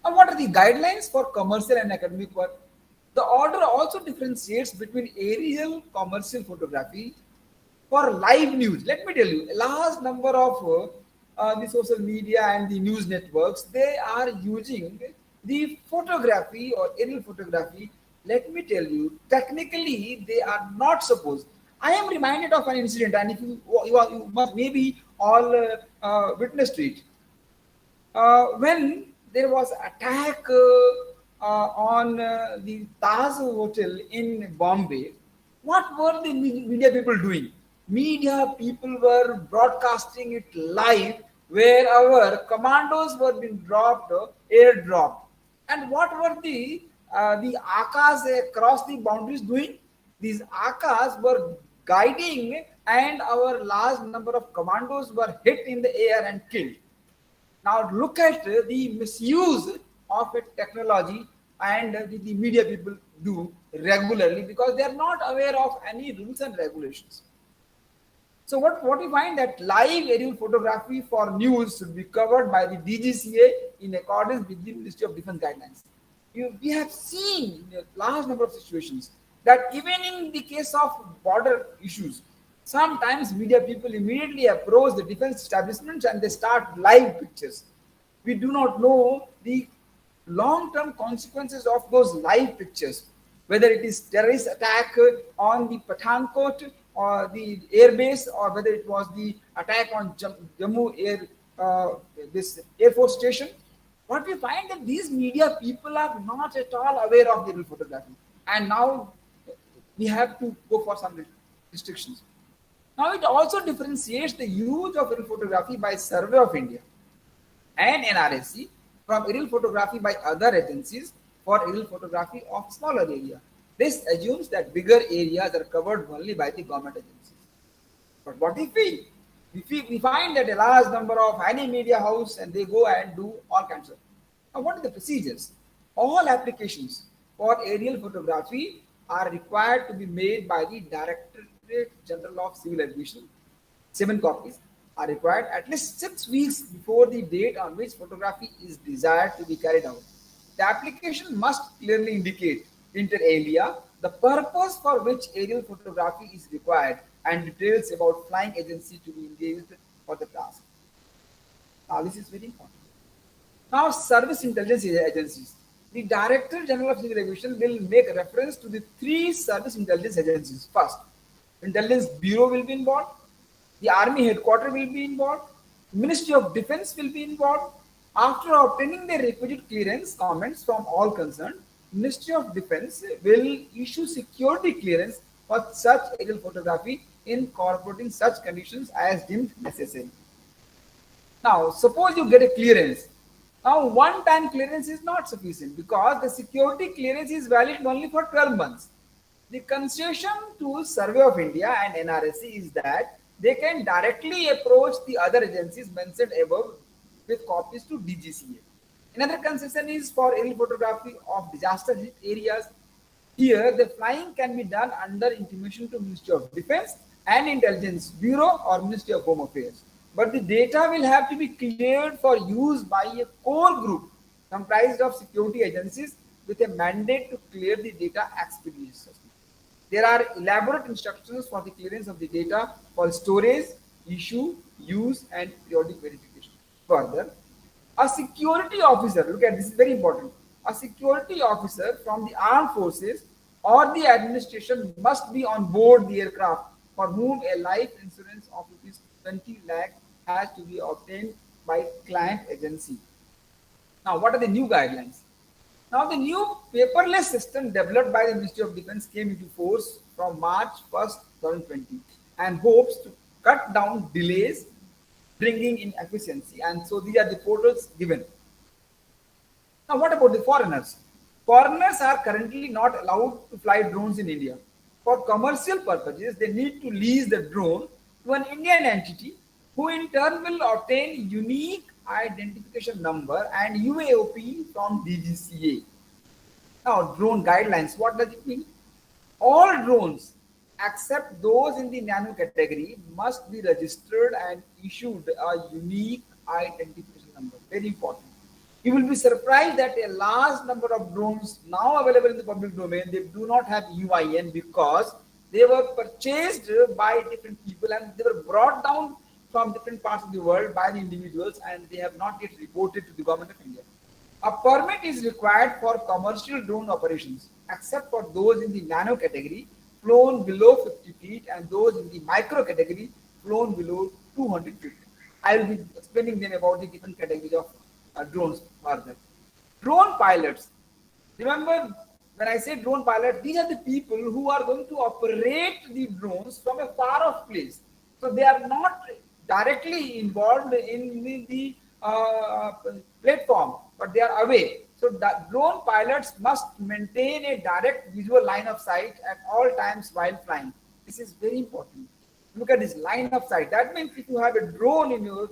Now, what are the guidelines for commercial and academic work? The order also differentiates between aerial commercial photography for live news. Let me tell you, a large number of the social media and the news networks, they are using the photography or aerial photography. Let me tell you, technically they are not supposed. I am reminded of an incident, and if you must maybe all witness to it. When there was attack on the Taj Hotel in Bombay, what were the media people doing? Media people were broadcasting it live, where our commandos were being airdropped. And what were the Akas across the boundaries doing? These Akas were guiding, and our large number of commandos were hit in the air and killed. Now look at the misuse of a technology and the media people do regularly, because they are not aware of any rules and regulations. So what we find that live aerial photography for news should be covered by the DGCA in accordance with the Ministry of Defense guidelines. We have seen in a large number of situations that even in the case of border issues, sometimes media people immediately approach the defense establishments and they start live pictures. We do not know the long-term consequences of those live pictures, whether it is terrorist attack on the Pathankot or the airbase, or whether it was the attack on Jammu this Air Force station. What we find that these media people are not at all aware of the aerial photography, and now we have to go for some restrictions. Now it also differentiates the use of aerial photography by Survey of India and NRSC from aerial photography by other agencies for aerial photography of smaller area. This assumes that bigger areas are covered only by the government agencies. But what if we find that a large number of any media house and they go and do all kinds of. Now what are the procedures? All applications for aerial photography are required to be made by the Directorate General of Civil Aviation. 7 copies are required at least 6 weeks before the date on which photography is desired to be carried out. The application must clearly indicate inter alia the purpose for which aerial photography is required and details about flying agency to be engaged for the task. Now this is very important. Now service intelligence agencies. The Director General of Civil Aviation will make reference to the 3 service intelligence agencies. First, Intelligence Bureau will be involved. The Army Headquarters will be involved. Ministry of Defense will be involved. After obtaining the requisite clearance comments from all concerned, Ministry of Defense will issue security clearance for such aerial photography incorporating such conditions as deemed necessary. Now, suppose you get a clearance. Now, one-time clearance is not sufficient because the security clearance is valid only for 12 months. The concession to Survey of India and NRSC is that they can directly approach the other agencies mentioned above with copies to DGCA. Another concession is for aerial photography of disaster hit areas. Here, the flying can be done under intimation to Ministry of Defense and Intelligence Bureau or Ministry of Home Affairs. But the data will have to be cleared for use by a core group comprised of security agencies with a mandate to clear the data expeditiously. There are elaborate instructions for the clearance of the data for storage, issue, use, and periodic verification. Further, a security officer, look at this, is very important. A security officer from the armed forces or the administration must be on board the aircraft for whom a life insurance of rupees 20 lakh has to be obtained by client agency. Now, what are the new guidelines? Now, the new paperless system developed by the Ministry of Defense came into force from March 1st, 2020 and hopes to cut down delays, bringing in efficiency. And so these are the portals given. Now, what about the foreigners? Foreigners are currently not allowed to fly drones in India. For commercial purposes, they need to lease the drone to an Indian entity who in turn will obtain unique identification number and UAOP from DGCA. Now, drone guidelines, what does it mean? All drones except those in the nano category must be registered and issued a unique identification number. Very important. You will be surprised that a large number of drones now available in the public domain, they do not have UIN because they were purchased by different people and they were brought down from different parts of the world by the individuals and they have not yet reported to the government of India. A permit is required for commercial drone operations except for those in the nano category flown below 50 feet and those in the micro category flown below 200 feet. I will be explaining them about the different categories of drones further. Drone pilots. Remember, when I say drone pilot, these are the people who are going to operate the drones from a far off place. So they are not directly involved in the platform, but they are away. So the drone pilots must maintain a direct visual line of sight at all times while flying. This is very important. Look at this line of sight. That means if you have a drone in your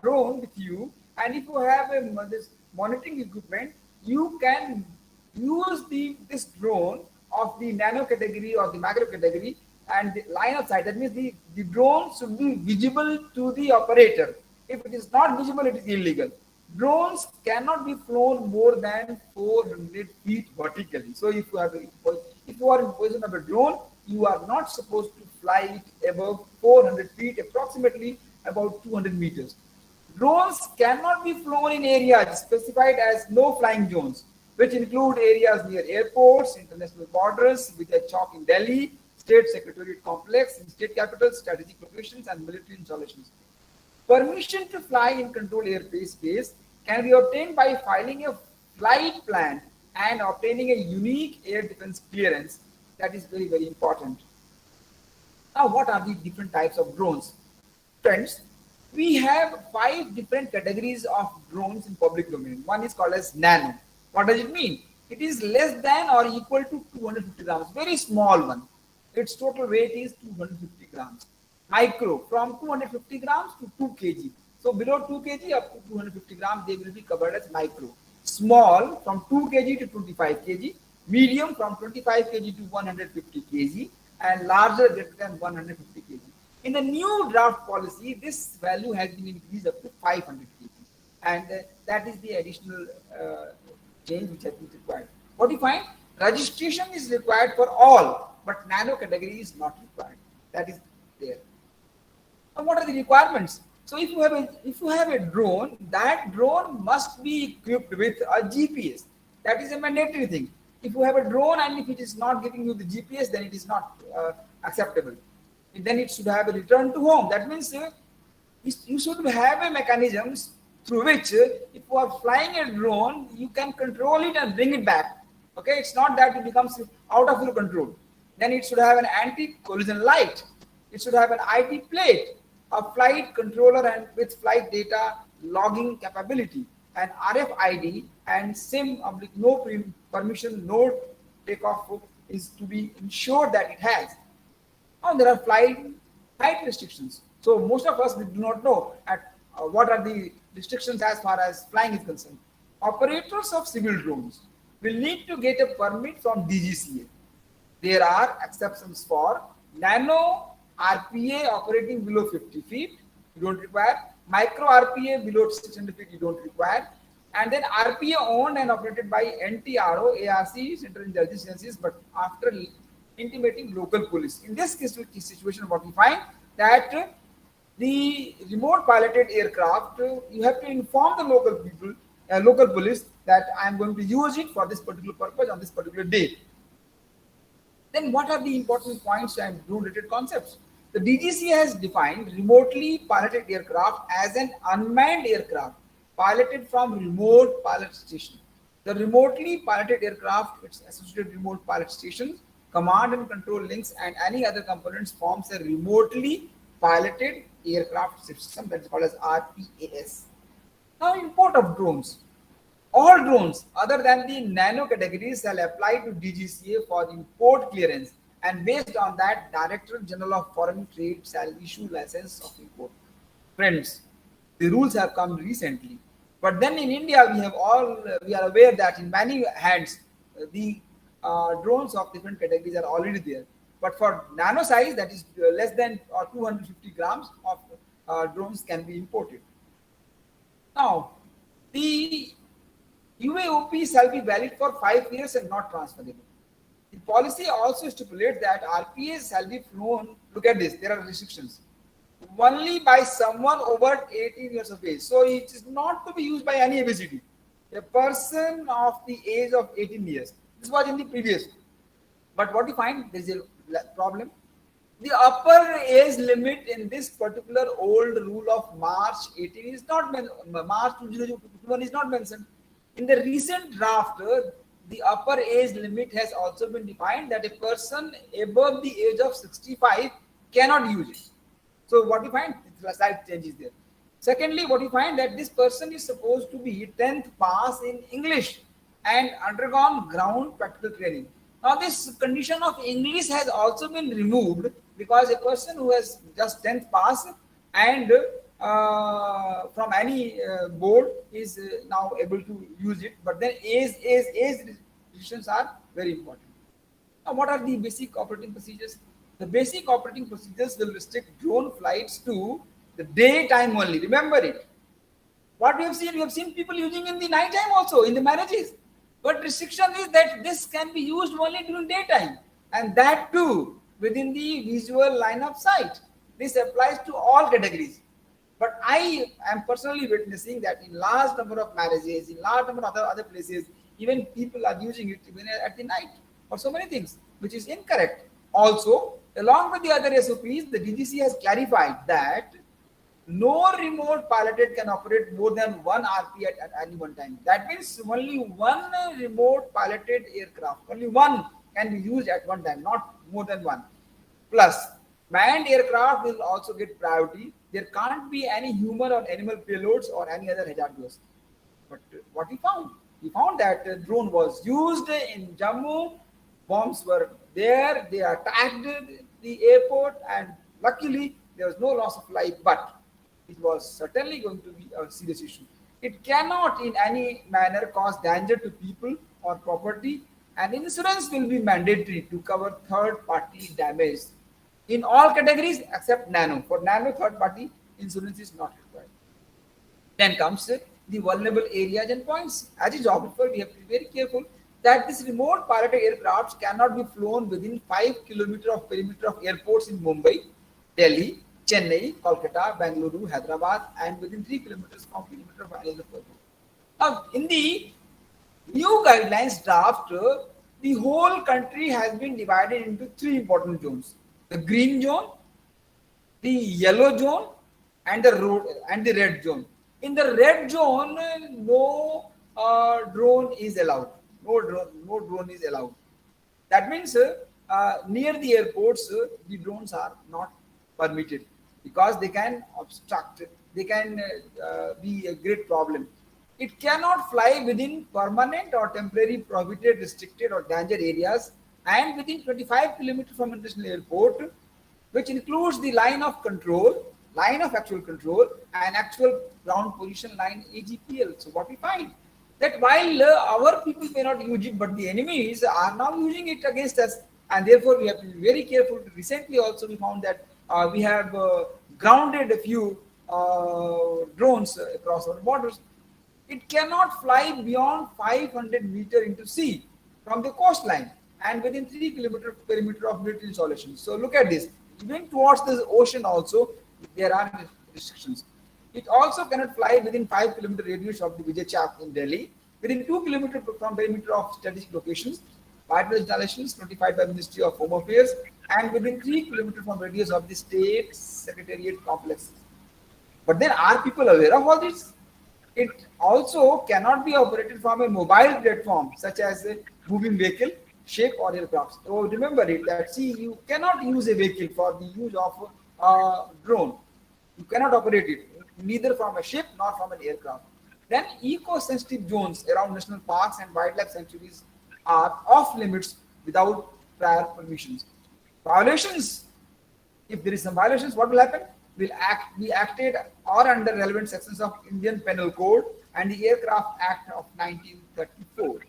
drone with you, and if you have this monitoring equipment, you can use this drone of the nano category or the macro category and the line of sight. That means the drone should be visible to the operator. If it is not visible, it is illegal. Drones cannot be flown more than 400 feet vertically. So if you are in position of a drone, you are not supposed to fly it above 400 feet, approximately about 200 meters. Drones cannot be flown in areas specified as no flying zones, which include areas near airports, international borders, with a chalk in Delhi, state secretariat complex, in state capitals, strategic locations, and military installations. Permission to fly in controlled airspace space can be obtained by filing a flight plan and obtaining a unique air defense clearance. That is very, very important. Now, what are the different types of drones? Friends, we have 5 different categories of drones in public domain. One is called as nano. What does it mean? It is less than or equal to 250 grams, very small one. Its total weight is 250 grams. Micro, from 250 grams to 2 kg. So below 2 kg up to 250 grams, they will be covered as micro. Small, from 2 kg to 25 kg. Medium, from 25 kg to 150 kg. And larger, greater than 150 kg. In the new draft policy, this value has been increased up to 500 kg. And that is the additional change which has been required. What do you find? Registration is required for all, but nano category is not required. That is there. And what are the requirements? So if you have a drone, that drone must be equipped with a GPS. That is a mandatory thing. If you have a drone and if it is not giving you the GPS, then it is not acceptable. And then it should have a return to home. That means you should have a mechanism through which if you are flying a drone, you can control it and bring it back. Okay, it's not that it becomes out of your control. Then it should have an anti-collision light. It should have an IT plate, a flight controller and with flight data logging capability, an RFID and SIM no permission, no takeoff is to be ensured that it has. Now there are flight height restrictions. So most of us we do not know what are the restrictions as far as flying is concerned. Operators of civil drones will need to get a permit from DGCA. There are exceptions for nano RPA operating below 50 feet, you don't require. Micro RPA below 600 feet, you don't require. And then RPA owned and operated by NTRO, ARC, Central Intelligence Agencies, but after intimating local police. In this situation, what we find that the remote piloted aircraft, you have to inform the local people, local police that I am going to use it for this particular purpose on this particular date. Then what are the important points and drone-related concepts? The DGC has defined remotely piloted aircraft as an unmanned aircraft piloted from remote pilot station. The remotely piloted aircraft, its associated remote pilot stations, command and control links, and any other components forms a remotely piloted aircraft system that is called as RPAS. Now, import of drones. All drones other than the nano categories shall apply to DGCA for import clearance, and based on that, Director General of Foreign Trade shall issue license of import. Friends, the rules have come recently, but then in India we are aware that in many hands the drones of different categories are already there. But for nano size, that is less than 250 grams of drones can be imported. Now, the UAOP shall be valid for 5 years and not transferable. The policy also stipulates that RPAs shall be flown, look at this, there are restrictions, only by someone over 18 years of age. So it is not to be used by any ABCD. A person of the age of 18 years. This was in the previous. But what you find, there is a problem. The upper age limit in this particular old rule of March 18 is not March 2021 is not mentioned. In the recent draft, the upper age limit has also been defined that a person above the age of 65 cannot use it. So what you find, the slight changes there. Secondly, what you find that this person is supposed to be 10th pass in English and undergone ground practical training. Now this condition of English has also been removed because a person who has just 10th pass and from any board is now able to use it, but then age restrictions are very important. Now what are the basic operating procedures? The basic operating procedures will restrict drone flights to the daytime only. Remember it. What we have seen people using in the night time also, in the marriages. But restriction is that this can be used only during daytime, and that too within the visual line of sight. This applies to all categories. But I am personally witnessing that in large number of marriages, in large number of other places, even people are using it even at the night for so many things, which is incorrect. Also, along with the other SOPs, the DGC has clarified that no remote piloted can operate more than one RP at any one time. That means only one remote piloted aircraft, only one can be used at one time, not more than one. Plus, manned aircraft will also get priority. there can't be any human or animal payloads or any other hazardous. But what we found that drone was used in Jammu, bombs were there, they attacked the airport, and luckily there was no loss of life, but it was certainly going to be a serious issue. It cannot in any manner cause danger to people or property, and insurance will be mandatory to cover third-party damage in all categories except nano. For nano, third-party insurance is not required. Then comes the vulnerable areas and points. As a geographer, we have to be very careful that this remote piloted aircrafts cannot be flown within 5 kilometers of perimeter of airports in Mumbai, Delhi, Chennai, Kolkata, Bangalore, Hyderabad, and within 3 kilometers from perimeter of any other airport. Now, in the new guidelines draft, the whole country has been divided into 3 important zones: the green zone, the yellow zone, and the red zone. In the red zone, no drone is allowed. No drone is allowed. That means near the airports, the drones are not permitted because they can obstruct. They can be a great problem. It cannot fly within permanent or temporary prohibited, restricted, or danger areas, and within 25 kilometers from international airport, which includes the line of control, line of actual control, and actual ground position line, AGPL. So what we find that while our people may not use it, but the enemies are now using it against us, and therefore we have to be very careful. Recently also we found that we have grounded a few drones across our borders. It cannot fly beyond 500 meters into sea from the coastline and within 3 kilometer perimeter of military installations. So look at this. Even towards the ocean also, there are restrictions. It also cannot fly within 5 kilometer radius of the Vijay Chowk in Delhi, within 2 kilometers from perimeter of strategic locations, vital installations notified by Ministry of Home Affairs, and within 3 kilometers from radius of the state secretariat complex. But then are people aware of all this? It also cannot be operated from a mobile platform such as a moving vehicle, ship, or aircraft. So remember it that you cannot use a vehicle for the use of a drone. You cannot operate it neither from a ship nor from an aircraft. Then eco-sensitive zones around national parks and wildlife sanctuaries are off limits without prior permissions. Violations, if there is some violations, what will happen? Will be acted or under relevant sections of Indian Penal Code and the Aircraft Act of 1934.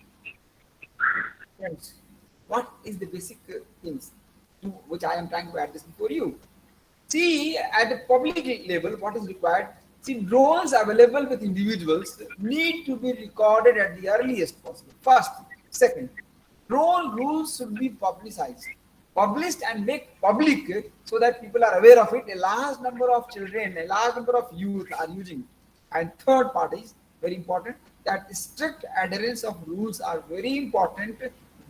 Friends, what is the basic things to which I am trying to address before you? See, at the public level, what is required? See, drones available with individuals need to be recorded at the earliest possible. First. Second, drone rules should be published and make public so that people are aware of it. A large number of children, a large number of youth are using it. And third part is very important, that strict adherence of rules are very important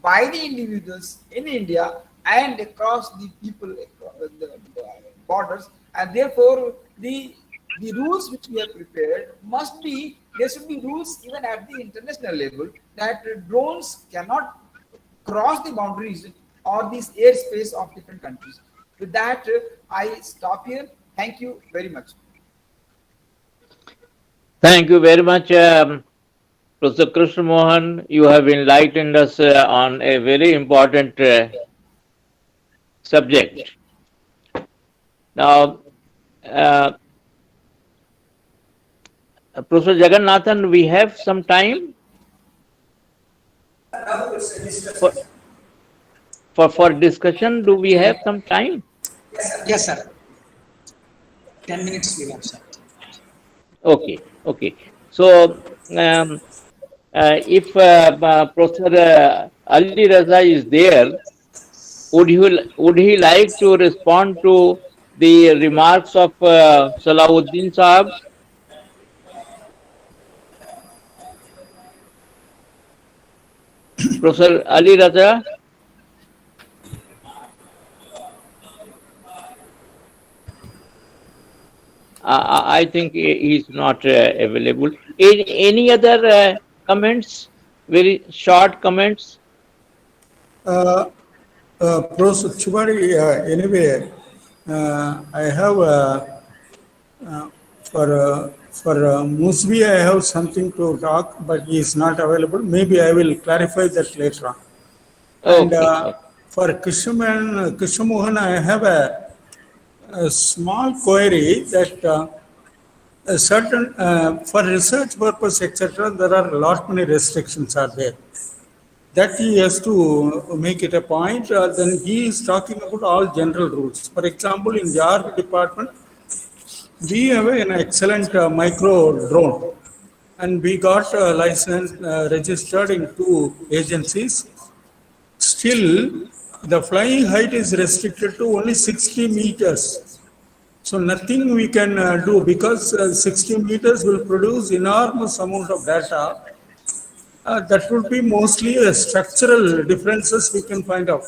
by the individuals in India and across the people, the borders, and therefore the rules which we have prepared must be, there should be rules even at the international level that drones cannot cross the boundaries or this airspace of different countries. With that, I stop here. Thank you very much. Thank you very much, Professor Krishna Mohan. You have enlightened us on a very important subject. Now, Professor Jagannathan, we have some time for discussion. Do we have some time? Yes, sir. 10 minutes we have, sir. Okay. So, if Professor Ali Raza is there, would he like to respond to the remarks of Salahuddin Sahab? Professor Ali Raza? I think he is not available. Any other comments? Very short comments? Professor Chubari, anyway, I have For Musbi, I have something to talk, but he is not available. Maybe I will clarify that later on. And Okay. Okay. for Krishnamohan, I have a small query that a certain for research purpose, etc. There are a lot many restrictions are there. That he has to make it a point. Then he is talking about all general rules. For example, in the art department, we have an excellent micro drone, and we got a license registered in 2 agencies. Still, the flying height is restricted to only 60 meters. So nothing we can do because 60 meters will produce enormous amount of data. That would be mostly structural differences we can find out.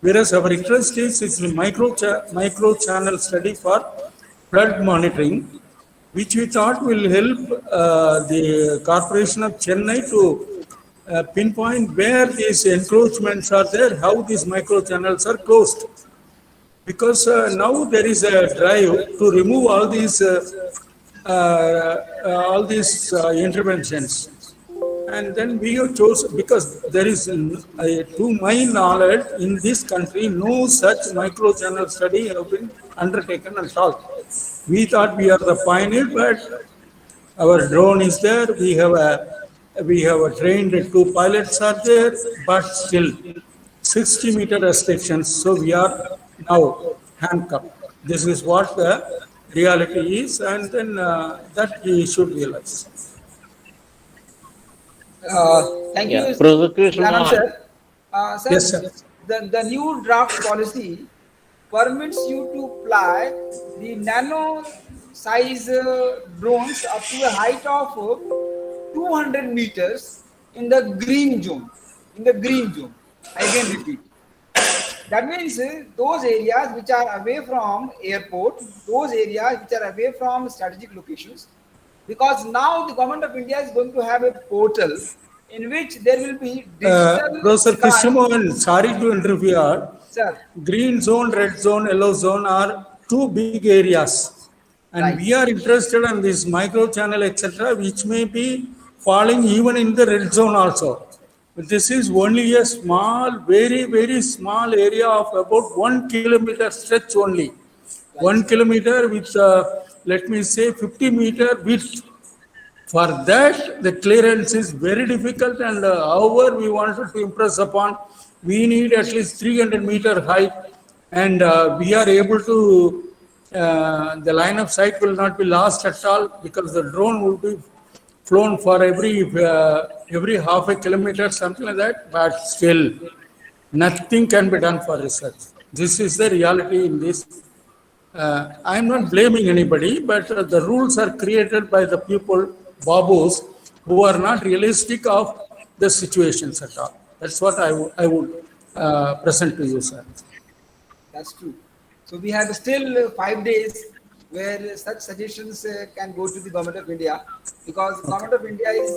Whereas our interest is micro channel study for flood monitoring, which we thought will help the Corporation of Chennai to pinpoint where these encroachments are there, how these micro channels are closed. Because now there is a drive to remove all these interventions. And then we have chosen, because there is, to my knowledge, in this country, no such micro-channel study have been undertaken at all. We thought we are the pioneer, but our drone is there. We have a trained 2 pilots are there, but still 60-meter restrictions. So we are now handcuffed. This is what the reality is, and then that we should realize. Thank Yeah. you, Professor Krishna Anand Mohan. sir. Sir, Yes, sir. the new draft policy permits you to fly the nano size drones up to a height of 200 meters in the green zone. In the green zone. I again repeat. That means those areas which are away from airport, those areas which are away from strategic locations, because now the government of India is going to have a portal in which there will be digital Professor sky. Krishnamohan, sorry to interfere. Sir. Green zone, red zone, yellow zone are 2 big areas. And Right. we are interested in this micro channel, etc., which may be falling even in the red zone also. But this is only a small, very, very small area of about 1 kilometer stretch only. 1 kilometer with, let me say, 50-meter width. For that, the clearance is very difficult, and however we wanted to impress upon, we need at least 300-meter height, and we are able to, the line of sight will not be lost at all because the drone will be flown for every half a kilometer, something like that, but still, nothing can be done for research. This is the reality in this. I'm not blaming anybody, but the rules are created by the people, babus, who are not realistic of the situations at all. That's what I would present to you, sir. That's true. So we have still 5 days where such suggestions can go to the government of India, because the government of India is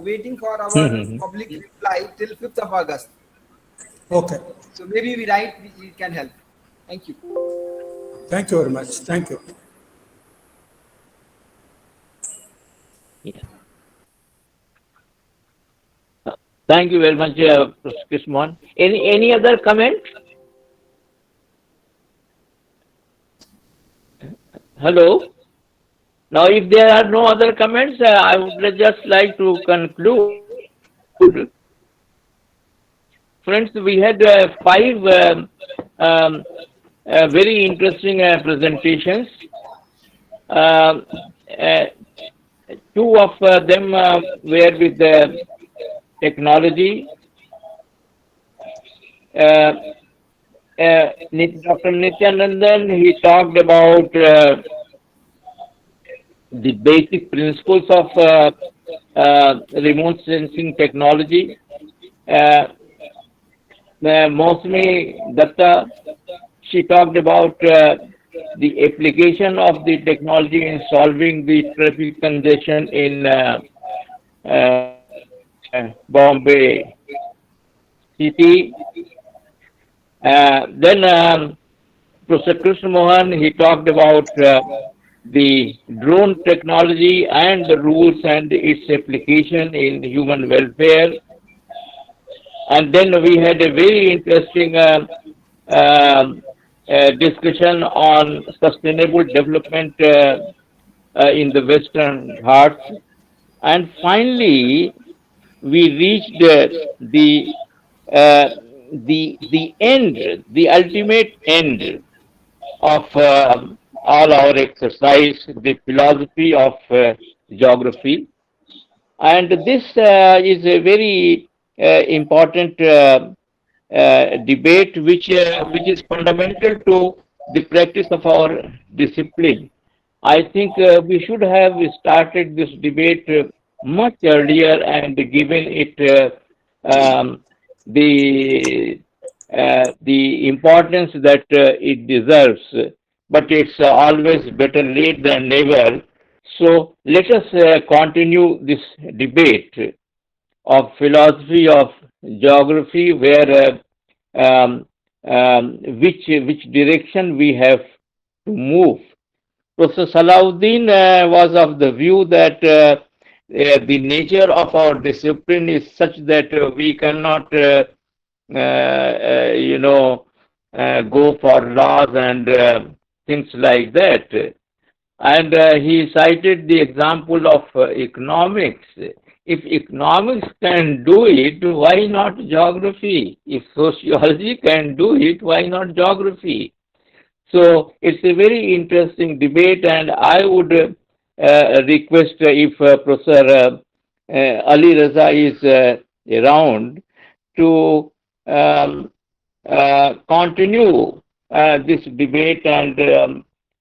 waiting for our public reply till 5th of August. Okay. So maybe we can help. Thank you. Thank you very much. Thank you. Yeah. Thank you very much, Professor Krishna Mohan. Any other comment? Hello. Now, if there are no other comments, I would just like to conclude. Friends, we had 5 very interesting presentations. 2 of them were with the technology. Dr. Nityanandan, he talked about the basic principles of remote sensing technology. Mosmi Datta, she talked about the application of the technology in solving the traffic congestion in Bombay city. Then Professor Krishna Mohan, he talked about the drone technology and the rules and its application in human welfare. And then we had a very interesting um, discussion on sustainable development in the Western Ghats. And finally, we reached uh, the end, the ultimate end of all our exercise, the philosophy of geography. And this is a very important debate which is fundamental to the practice of our discipline. I think we should have started this debate much earlier and given it the the importance that it deserves. But it's always better late than never. So let us continue this debate of philosophy of geography, where which direction we have to move. Professor Salahuddin was of the view that the nature of our discipline is such that we cannot, go for laws and things like that. And he cited the example of economics. If economics can do it, why not geography? If sociology can do it, why not geography? So it's a very interesting debate, and I would request if Professor Ali Raza is around to continue this debate, and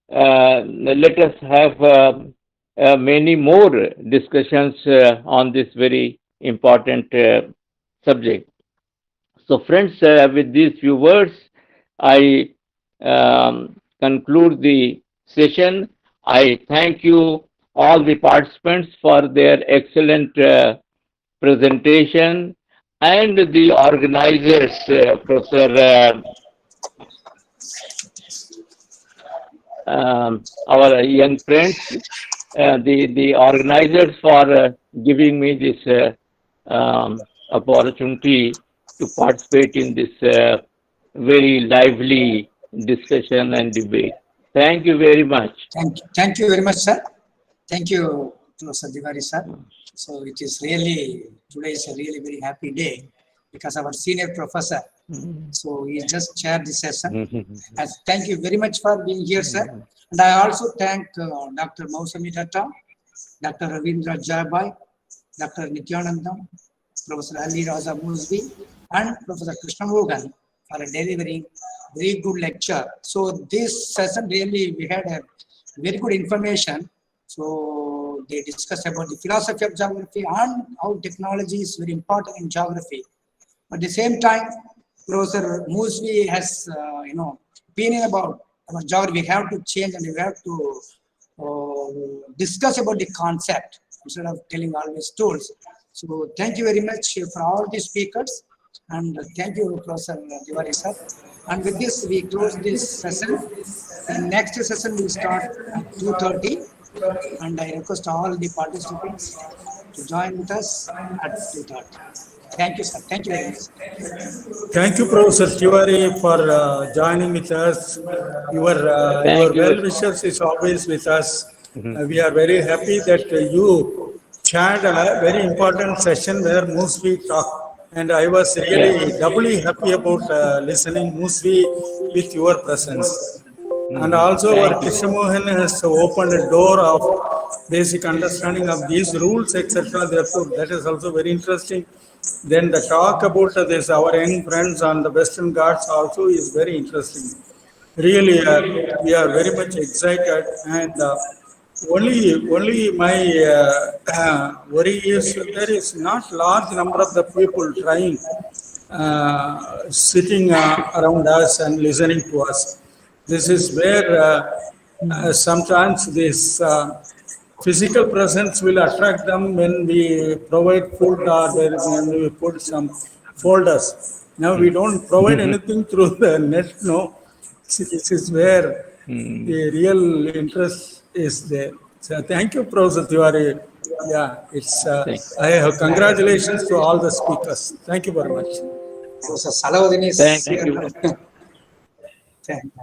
let us have many more discussions on this very important subject. So, friends, with these few words, I conclude the session. I thank you, all the participants, for their excellent presentation, and the organizers, Professor our young friends, the organizers, for giving me this opportunity to participate in this very lively discussion and debate. Thank you very much. Thank you very much, sir. Thank you, Professor Tiwari, sir. So it is really, today is a really very happy day because our senior professor, so he just chaired the session. And thank you very much for being here, sir. And I also thank Dr. Mausami Datta, Dr. Ravindra Jaibai, Dr. Nityanandam, Professor Ali Raza Musbi, and Professor Krishna Mogan for delivering very good lecture. So this session really, we had a very good information. So they discussed about the philosophy of geography and how technology is very important in geography. At the same time, Professor Musbi has, opinion about our geography. We have to change and we have to discuss about the concept instead of telling always tools. So thank you very much for all the speakers, and thank you, Professor Tiwari, sir. And with this, we close this session. The next session will start at 2:30, and I request all the participants to join with us at 2:30. Thank you, sir. Thank you very much. Thank you, Professor Tiwari, for joining with us. Your well wishes is always with us. We are very happy that you chaired a very important session where Musvi talked, and I was really doubly happy about listening Musvi with your presence. And also our Krishna Mohan has opened a door of basic understanding of these rules, etc. Therefore, that is also very interesting. Then the talk about this, our young friends on the Western Ghats also is very interesting. Really, we are very much excited, and only my worry is there is not large number of the people trying, sitting around us and listening to us. This is where sometimes this physical presence will attract them when we provide food or when we put some folders. Now we don't provide anything through the net, no. This is where the real interest is there. So thank you, Professor Tiwari. Yeah, it's. Thank, I have congratulations to all the speakers. Thank you very much. Professor Salahuddin is thank here. you.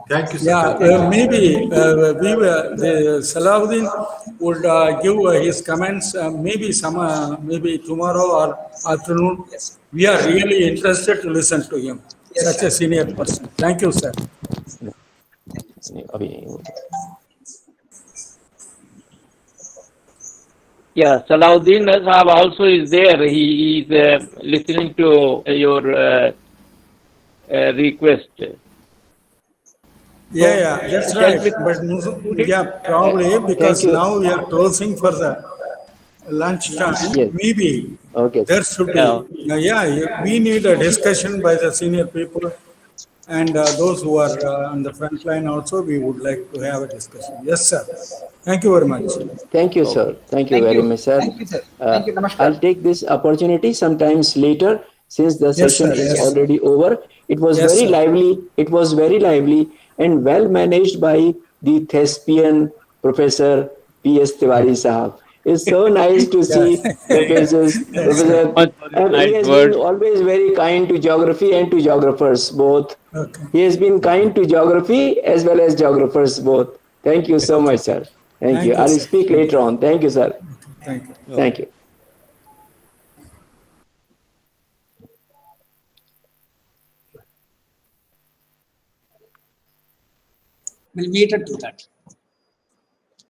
Thank you, sir. Yeah, Thank you. maybe the Salahuddin would give his comments. Maybe tomorrow or afternoon. We are really interested to listen to him. Such a senior person. Thank you, sir. Yeah, Salahuddin Sahab also is there. He is listening to your request. Yeah, that's Shall right. we But conclude it? yeah, probably Thank because you. now we are closing for the lunchtime. Yes. Maybe Okay. there should Yeah. be. Yeah, we need a discussion by the senior people and those who are on the front line also. We would like to have a discussion. Yes, sir. Thank you very much. Thank you, Okay. sir. Thank you Thank very you. much, sir. Thank you, sir. Thank you. Namaskar. I'll take this opportunity sometimes later since the Yes, session sir. is Yes. already over. It was Yes, very sir. lively. It was very lively and well managed by the thespian Professor P.S. Tiwari Sahab. It's so nice to Yeah. see Professors, That's right. Professor, Much for your and he nice has been words. always very kind to geography and to geographers both. Okay. He has been kind to geography as well as geographers both. Thank you so much, sir. Thank you. Thank you, I'll sir. speak Thank later you. on. Thank you, sir. Thank you. Thank you. We'll meet at 2:30.